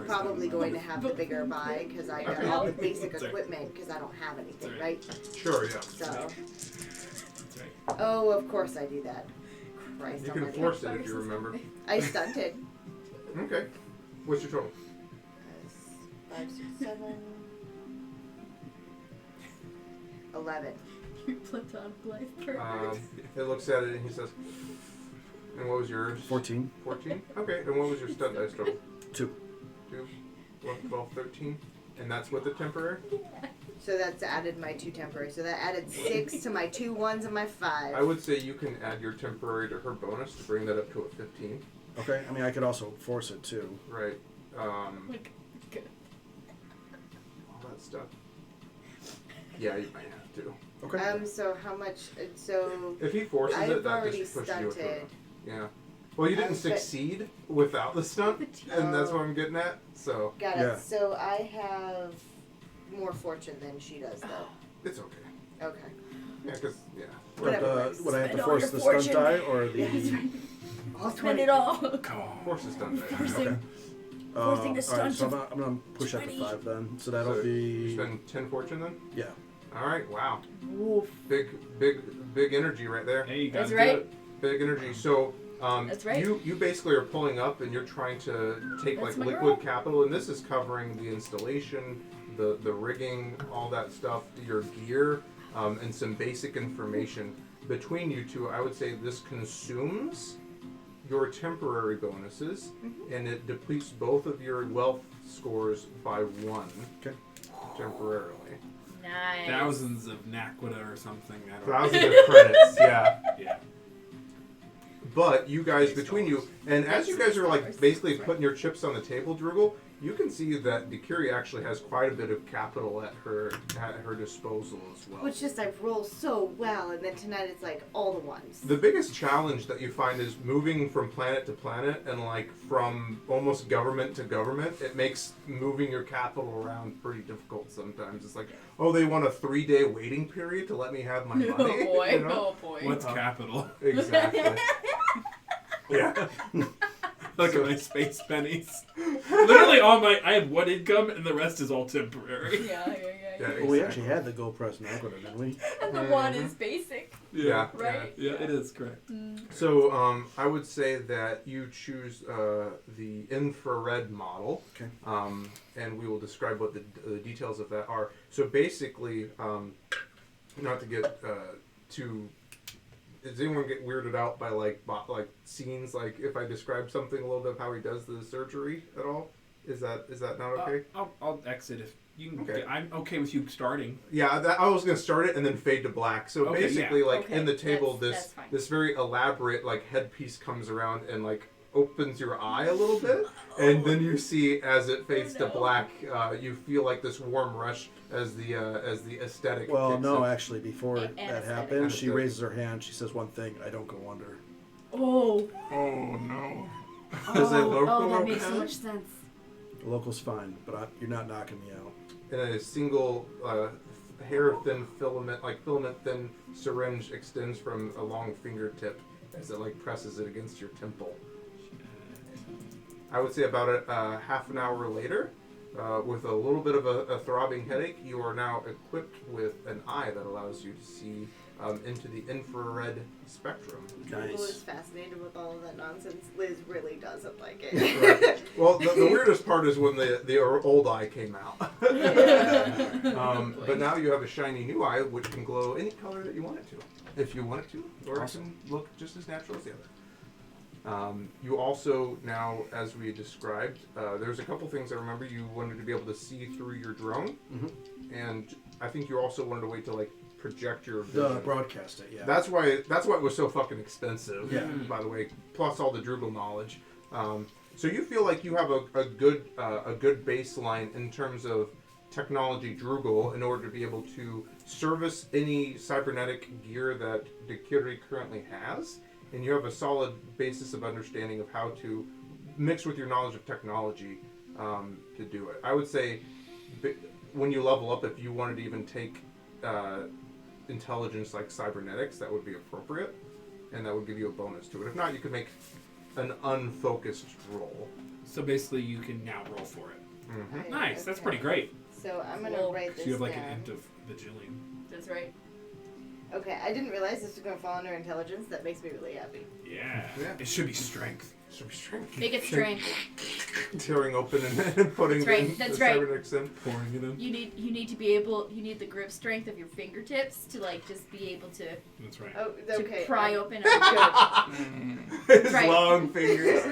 probably going to have the bigger buy because I got all the basic equipment because I don't have anything, right? Sure, yeah. So. Oh, of course I do that. Christ You can almighty. force it if you remember. I stunted. Okay. What's your total? 5, 6, 7, 11. Your platonic life partner. He looks at it and he says, and what was yours? 14. 14? Okay, and what was your stunt dice total? 2. 2, 11, 12, 13. And that's with the temporary? So that's added my 2 temporary. So that added 6 to my 2 1s and my 5. I would say you can add your temporary to her bonus to bring that up to a 15. Okay, I mean, I could also force it too. Right. All Like, that stuff. Yeah, you might have to. Okay. So how much? So If he forces I've it, that already just pushes you to stunted. Yeah. Well, you didn't succeed without the stunt, and that's what I'm getting at. So Got it. Yeah. So I have more fortune than she does, though. it's okay. Okay. Yeah, because Whatever works. Would I have to Spend all force your the fortune. stunt die or the? Yeah, that's right. All spend 20. it all. Come on. force is done. Right? Forcing. Okay. Forcing the Alright, stunt so of I'm gonna push that to 20. 5 then. So that'll So you be. spend 10 fortune then. Yeah. All right. Wow. Oof. Big energy right there. Hey, you guys. That's right. Big energy. So That's right. you basically are pulling up and you're trying to take That's like my liquid girl. capital, and this is covering the installation, the rigging, all that stuff, your gear, and some basic information. Between you two, I would say this consumes your temporary bonuses, and it depletes both of your wealth scores by 1 temporarily. Nice. Thousands of Naquita or something. I don't Thousands of credits, yeah. Yeah. But you guys, between you, and as you guys are like basically putting your chips on the table, Drugel, you can see that Dikiri actually has quite a bit of capital at her disposal as well. Which just I roll so well, and then tonight it's like all the ones. The biggest challenge that you find is moving from planet to planet and like from almost government to government. It makes moving your capital around pretty difficult sometimes. It's like, oh, they want a 3-day waiting period to let me have my money. Oh boy. You know? Oh boy. What's capital? Exactly. Yeah. Look at my space pennies. Literally, I have 1 income, and the rest is all temporary. Yeah. Well, we actually had the Go Press Naquita, didn't we? And the one is basic, Yeah. right? Yeah, it is correct. So I would say that you choose the infrared model, Okay. and we will describe what the details of that are. So basically, not to get too. Does anyone get weirded out by like scenes? Like if I describe something a little bit of how he does the surgery at all? Is that not okay? I'll exit if you can. Okay. I'm okay with you starting. Yeah, I was gonna start it and then fade to black. So Okay, basically, like Okay, in the table, that's fine. this very elaborate like headpiece comes around and like opens your eye a little bit, and then you see as it fades to black, you feel like this warm rush as the aesthetic. Well, kicks no, in. actually, before that anesthetic. happens, she Anesthetic. raises her hand. She says one thing: "I don't go under." Oh. Oh no. Is it local? Oh, that makes so much sense. The local's fine, but you're not knocking me out. And a single hair thin filament thin syringe extends from a long fingertip as it like presses it against your temple. I would say about half an hour later, with a little bit of a throbbing headache, you are now equipped with an eye that allows you to see into the infrared spectrum. Google is Nice. fascinated with all of that nonsense. Liz really doesn't like it. Right. Well, the weirdest part is when the old eye came out. But now you have a shiny new eye, which can glow any color that you want it to, if you want it to, or Awesome. it can look just as natural as the other. You also now, as we described, there's a couple things I remember. You wanted to be able to see through your drone, and I think you also wanted a way to like project your vision. The broadcast it, yeah. That's why it was so fucking expensive. Yeah. By the way, plus all the Drupal knowledge. So you feel like you have a good baseline in terms of technology Drupal in order to be able to service any cybernetic gear that Dikiri currently has, and you have a solid basis of understanding of how to mix with your knowledge of technology to do it. I would say when you level up, if you wanted to even take intelligence like cybernetics, that would be appropriate, and that would give you a bonus to it. If not, you could make an unfocused roll. So basically, you can now roll for it. Mm-hmm. Nice. That's Okay. pretty great. So I'm gonna Cool. write So this you have like down. an int of Vigilium. That's right. Okay, I didn't realize this was gonna fall under intelligence. That makes me really happy. Yeah. Yeah. It should be strength. Should be strength. Make it strength. Tearing open and putting That's right, the that's right. cybernetics in. Pouring it in. You need to be able. You need the grip strength of your fingertips to like just be able to That's right. Oh, to okay. pry I'm open. good. His Right. long fingers.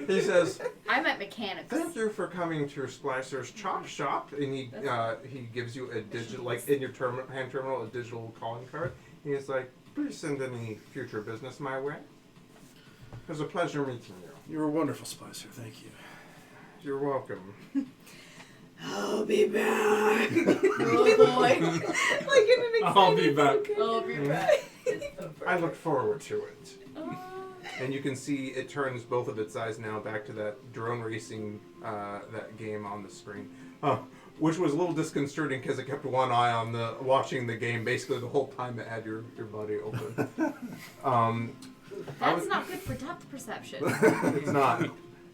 He says, I'm at mechanics. "Thank you for coming to Splicer's Chop Shop," and he gives you a digital, like in your hand terminal, a digital calling card. And he's like, "Please send any future business my way. It was a pleasure meeting you." You're a wonderful Splicer, thank you. You're welcome. I'll be back. Oh boy. Like in an excited I'll be back. I'll be right. I look forward to it. Oh. And you can see it turns both of its eyes now back to that drone racing that game on the screen, which was a little disconcerting because it kept one eye on watching the game basically the whole time it had your body open. That's not good for depth perception. It's not.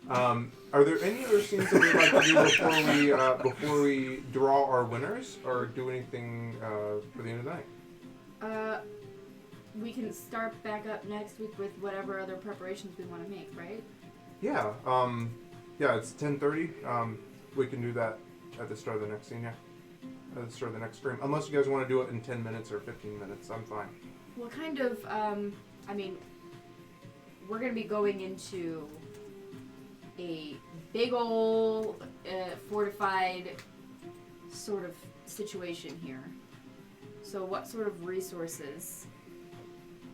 Are there any other scenes that we'd like to do before we draw our winners, or do anything for the end of the night? We can start back up next week with whatever other preparations we want to make, right? Yeah. It's 10:30. We can do that at the start of the next scene. Yeah. At the start of the next stream, unless you guys want to do it in 10 minutes or 15 minutes, I'm fine. What kind of, we're going to be going into a big ol' fortified sort of situation here. So what sort of resources,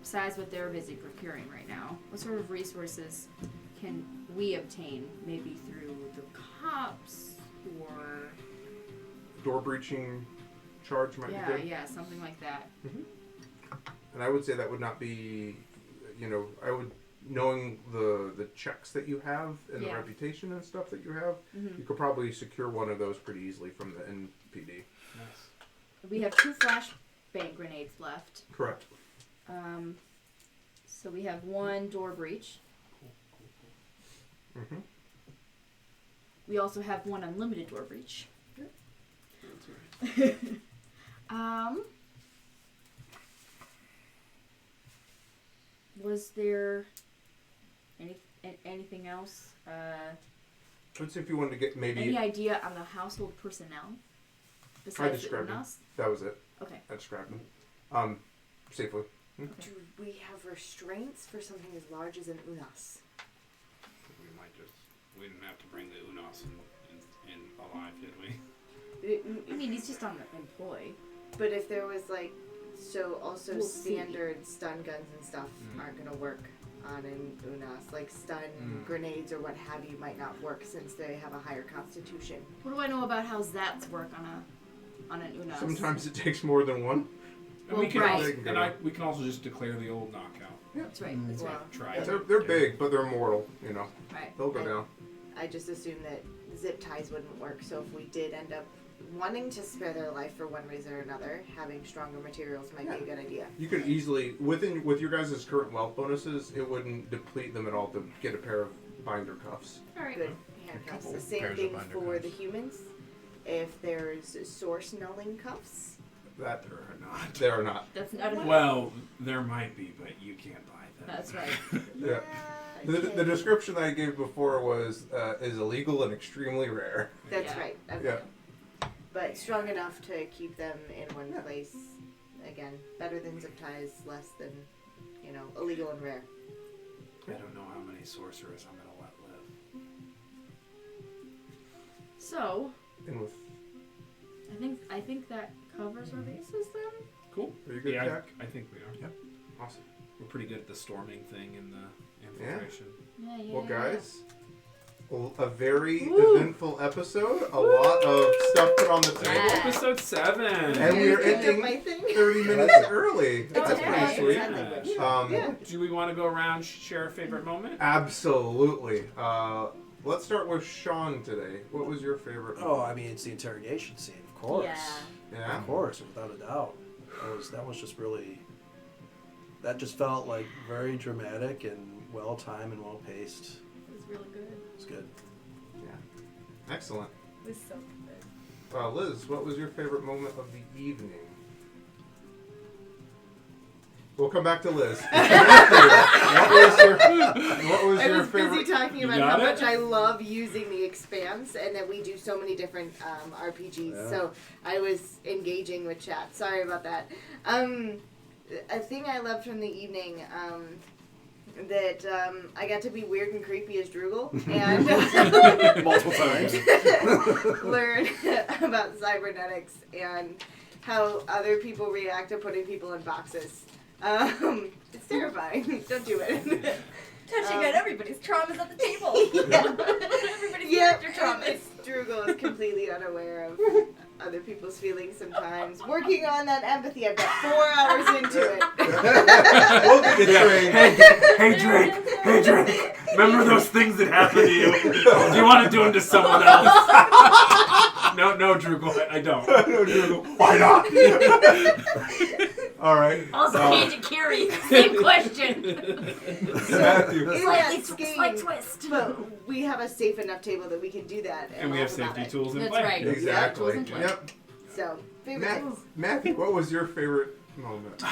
besides what they're busy procuring right now, what sort of resources can we obtain? Maybe through the cops or... Door breaching charge might be good. Yeah, something like that. And I would say that would not be, knowing the checks that you have and the Yeah. reputation and stuff that you have, you could probably secure one of those pretty easily from the NPD. Nice. We have 2 flashbang grenades left. Correct. So we have 1 door breach. Mm-hmm. We also have 1 unlimited door breach. That's right. Was there anything else? Let's see if you wanted to get maybe. Any idea on the household personnel besides the described them. UNAS? That was it. Okay. I described them. Safely. Do we have restraints for something as large as an unas? We didn't have to bring the Unos in alive, did we? I mean, he's just on the employ. But if there was also We'll see. standard stun guns and stuff aren't gonna work on an unas. Like stun grenades or what have you might not work since they have a higher constitution. What do I know about how Zats work on an UNAS? Sometimes it takes more than one. And Well, we can right. also, we can also just declare the old knockout. That's right. That's right. Well, Try Yeah, it. they're big, but they're mortal. Right. They'll go And- down. I just assumed that zip ties wouldn't work. So if we did end up wanting to spare their life for one reason or another, having stronger materials might be a good idea. You could easily, with your guys' current wealth bonuses, it wouldn't deplete them at all to get a pair of binder cuffs. All right. Good handcuffs. couple The same pairs of thing binder for cuffs. the humans. If there's source nulling cuffs, That There are not. they are not. That's not a Well, there might be, but you can't buy them. That's right. Yeah. The okay. description I gave before was is illegal and extremely rare. That's Yeah. right. Okay. Yeah. But strong enough to keep them in one Yeah. place. Again, better than zip ties, less than, illegal and rare. I don't know how many sorcerers I'm gonna let live. So, And with I think that covers our bases then. Cool. are you good, Yeah, Jack? I think we are. Yep. Awesome. We're pretty good at the storming thing and the infiltration. Yeah, yeah. Well, guys, a very Woo. eventful episode. A lot of stuff put on the table, Yeah. Episode 7. and we are You picked up ending my thing? 30 minutes early. That's Okay. pretty sweet. Sign language. Um, Do we want to go around share a favorite moment? Absolutely. Let's start with Sean today. What was your favorite? Oh, I mean, it's the interrogation scene, of course. Yeah. Of course, without a doubt. That was just really. That just felt like very dramatic and well timed and well paced. It was really good. It was good. Excellent. It was so good. Liz, what was your favorite moment of the evening? We'll come back to Liz. What was I your was favorite? busy talking You about got how it? much I love using the Expanse and that we do so many different RPGs. Yeah. So I was engaging with chat. Sorry about that. A thing I loved from the evening that I got to be weird and creepy as Droogle and Multiple times. learn about cybernetics and how other people react to putting people in boxes. It's terrifying. Don't do it. Touching on everybody's traumas at the table. Everybody's Yeah, character traumas. Droogle is completely unaware of other people's feelings sometimes. Working on that empathy, I've got 4 hours into it. We'll get trained. Hey Drake, remember those things that happened to you? Do you want to do them to someone else? No, Droogle, I don't. Why not? All right. Also, Cage and Carrie, same question. Matthew. In Slight that scheme, twist. but we have a safe enough table that we can do that. And we have laugh about safety it. tools in That's play. right. Exactly. Yeah. Yep. So, favorite things. Matthew, what was your favorite moment?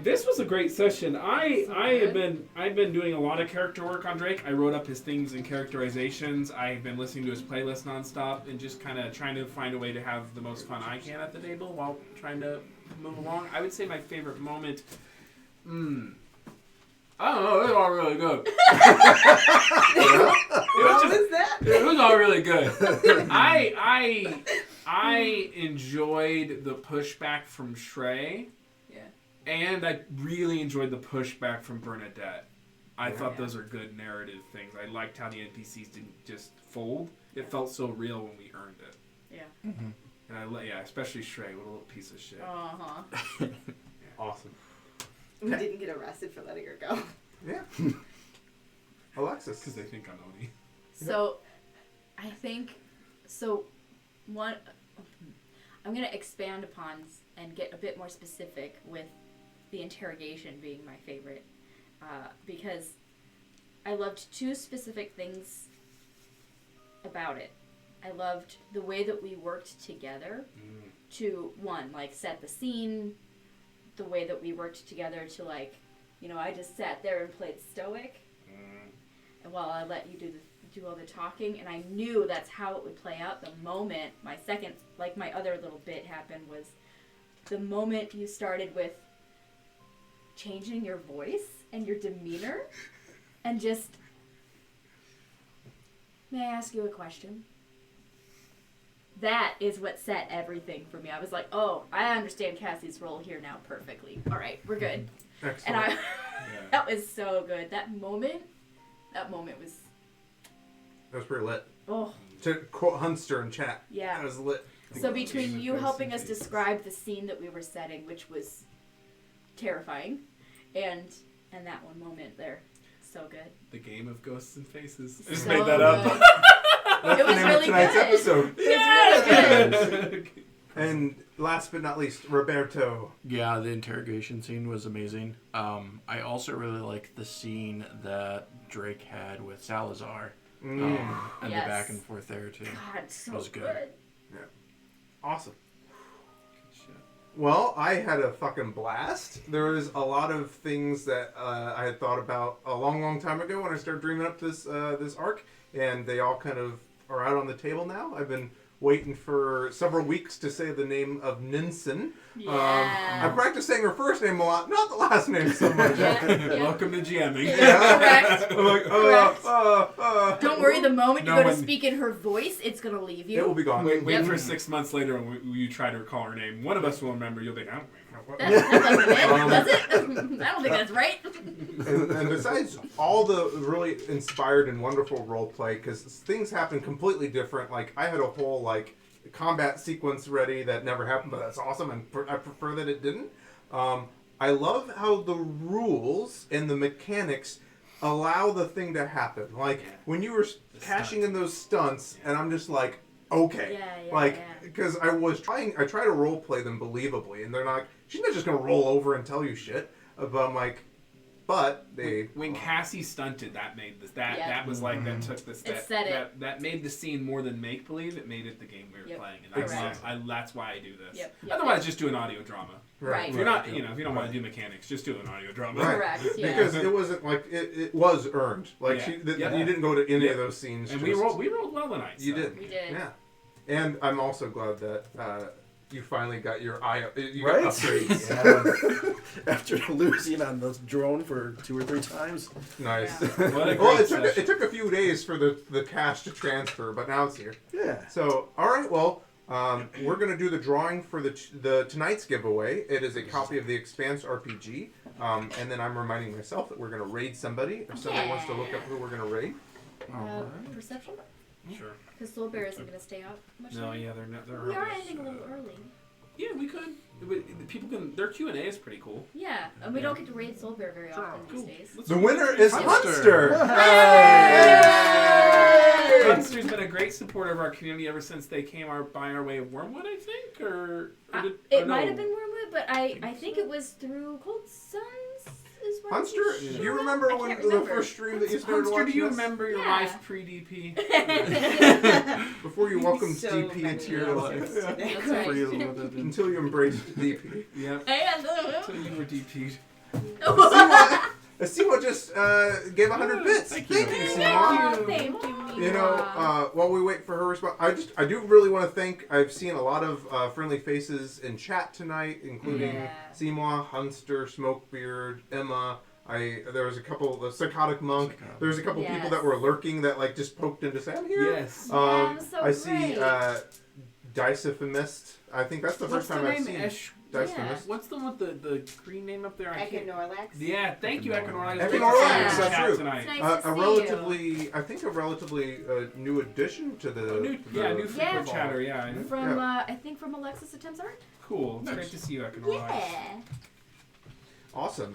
This was a great session. I've been doing a lot of character work on Drake. I wrote up his things and characterizations. I've been listening to his playlist nonstop and just kind of trying to find a way to have the most fun I can at the table while trying to move along. I would say my favorite moment. I don't know. It was all really good. What was that? It was all really good. I enjoyed the pushback from Shrae. Yeah. And I really enjoyed the pushback from Bernadette. I thought Yeah. those are good narrative things. I liked how the NPCs didn't just fold. It felt so real when we earned it. Yeah. And especially Shrae, what a little piece of shit. Uh-huh. Awesome. We didn't get arrested for letting her go. Yeah. Alexis. Because they think I'm Oni. So, I think, one, I'm going to expand upon and get a bit more specific with the interrogation being my favorite, because I loved 2 specific things about it. I loved the way that we worked together to, one, set the scene, the way that we worked together to, I just sat there and played stoic, and while I let you do all the talking, and I knew that's how it would play out. The moment my other little bit happened was the moment you started with changing your voice and your demeanor, and just, may I ask you a question? That is what set everything for me. I was like, oh, I understand Cassie's role here now perfectly. All right, we're good. Excellent. And that was so good. That moment was, That was pretty lit. oh, To quote Hunster in chat. yeah. That was lit. So between you helping us describe the scene that we were setting, which was terrifying, and that one moment there, so good. The game of ghosts and faces. I just So made that up. good. That's It the was name really of tonight's good. episode. It was really good. And last but not least, Roberto. Yeah, the interrogation scene was amazing. I also really liked the scene that Drake had with Salazar. And the back and forth there too. God, so was good. Yeah. Awesome. Well, I had a fucking blast. There was a lot of things that I had thought about a long, long time ago when I started dreaming up this arc, and they all kind of are out on the table now. I've been waiting for several weeks to say the name of Ninsen. Yeah. I practiced saying her first name a lot, not the last name so much. Welcome to GMing. Correct. I'm like, Correct. Don't worry, the moment you No go to one- speak in her voice, it's going to leave it will you. be gone. Wait for 6 months later when you try to recall her name. One of us will remember. You'll think, I don't know what. That wasn't it, was it? I don't think that's right. And besides all the really inspired and wonderful role play, because things happen completely different. Like I had a whole combat sequence ready that never happened, but that's awesome, and I prefer that it didn't. I love how the rules and the mechanics allow the thing to happen. Like when you were cashing in those stunts, and I'm just like, okay, because I try to role play them believably, and they're not. She's not just gonna roll over and tell you shit. But I'm like, but they. When Cassie stunted, that made this. That was like that took this. That made the scene more than make believe. It made it the game we were playing, and that's why I do this. Otherwise, just do an audio drama. Right. If you're not, if you don't want to do mechanics, just do an audio drama. Right. Correct. Yeah. Because it wasn't like it was earned. Like you didn't go to any of those scenes. And we rolled well tonight. You did. We did. Yeah. And I'm also glad that you finally got your eye up. You Right? got upgrades. Yeah. After losing on the drone for 2 or 3 times. Nice. What a Well, great it took a few days for the cash to transfer, but now it's here. Yeah. So, all right, well, we're going to do the drawing for the tonight's giveaway. It is a copy of the Expanse RPG, and then I'm reminding myself that we're going to raid somebody. If somebody wants to look up who we're going to raid. Perception? Sure. Because Soul Bear isn't going to stay out much No, longer. yeah, they're not. They're We are early, ending a so- little early. Yeah, we could. People can. Their Q&A is pretty cool. Yeah, and we don't get to raid Soul Bear very often these Cool. days. The winner is Hunster. Hunster! Hunster's been a great supporter of our community ever since they came by our way of Wormwood, I think, It might have been Wormwood, but I think it was through Cold Suns. Is when Hunster, he do showed you up. remember I when can't the remember. first stream that you started Hunster, watching do you us? remember your Yeah. life pre-DP? Before you welcomed So DP many into your life. That's right. Until you embraced DP. Yep. And So you were DP'd. Asima just gave 100 bits. Thank you, Asima. Thank you. You know, while we wait for her response, I do really want to thank. I've seen a lot of friendly faces in chat tonight, including Seymour, Hunster, Smokebeard, Emma. There was a couple, the Psychotic Monk. There was a couple people that were lurking that just poked into say, I'm here. Yes. I see Dicephimist. I think that's the What's first time the I've name? seen Yeah. Dicephimist. What's the one with the green name up there? I can't. Econorlax. Yeah, thank you, Econorlax. Econorlax, that's true. Tonight. It's nice to A see relatively, I think a relatively new addition to the. New frequent chatter. Yeah, I know. From I think from Alexis Attempts Art. Cool. It's great to see you, Econorlax. Yeah. Awesome.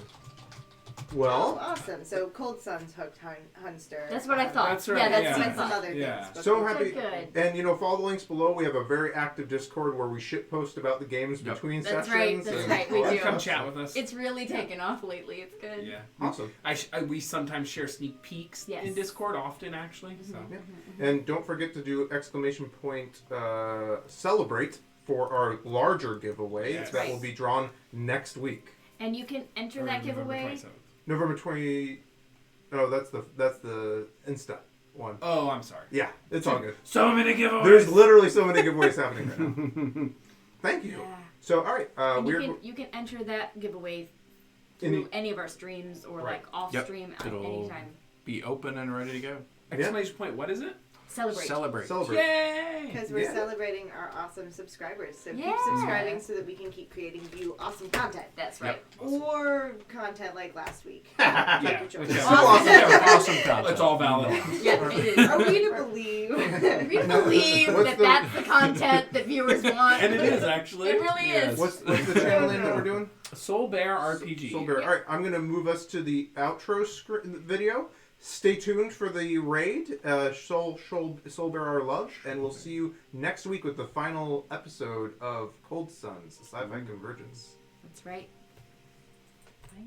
Oh, Well, awesome. So Cold Sun's hooked Hunster. That's what I thought. That's right, Yeah, that's yeah. what I Seen some thought. other Yeah. things. but so cool. happy. Good. And follow the links below. We have a very active Discord where we shitpost about the games between That's sessions. right, that's and right, we all that do. Come stuff. chat with us. It's really taken off lately. It's good. Yeah. Awesome. We sometimes share sneak peeks Yes. in Discord, often actually. So. Yeah. And don't forget to do ! Celebrate for our larger giveaway Yes. that will be drawn next week. And you can enter that giveaway. November 20. Oh, that's the Insta one. Oh, I'm sorry. Yeah, it's all good. So many giveaways. There's literally so many giveaways happening right now. Thank you. Yeah. So, all right, And we're you can enter that giveaway Any- through any of our streams or Right. like off Yep. stream at It'll- any time. Be open and ready to go. Exclamation point. What is it? Celebrate. Celebrate. celebrate. Yay! Because we're Yeah. celebrating our awesome subscribers. So Yeah. keep subscribing so that we can keep creating you awesome content. That's right. Or content like last week. Yeah. Take your choice. Whichever. Awesome content. It's all valid. Yeah, it is. Are we to believe? We believe What's that the- that's the content that viewers want. And it is actually. It really is. What's the channel name that we're doing? Soul Bear RPG. Soul Bear. All right, I'm going to move us to the outro video. stay tuned for the raid. Soul bear our love, and we'll see you next week with the final episode of Cold Suns, Sci-Fi Convergence. That's right. Bye.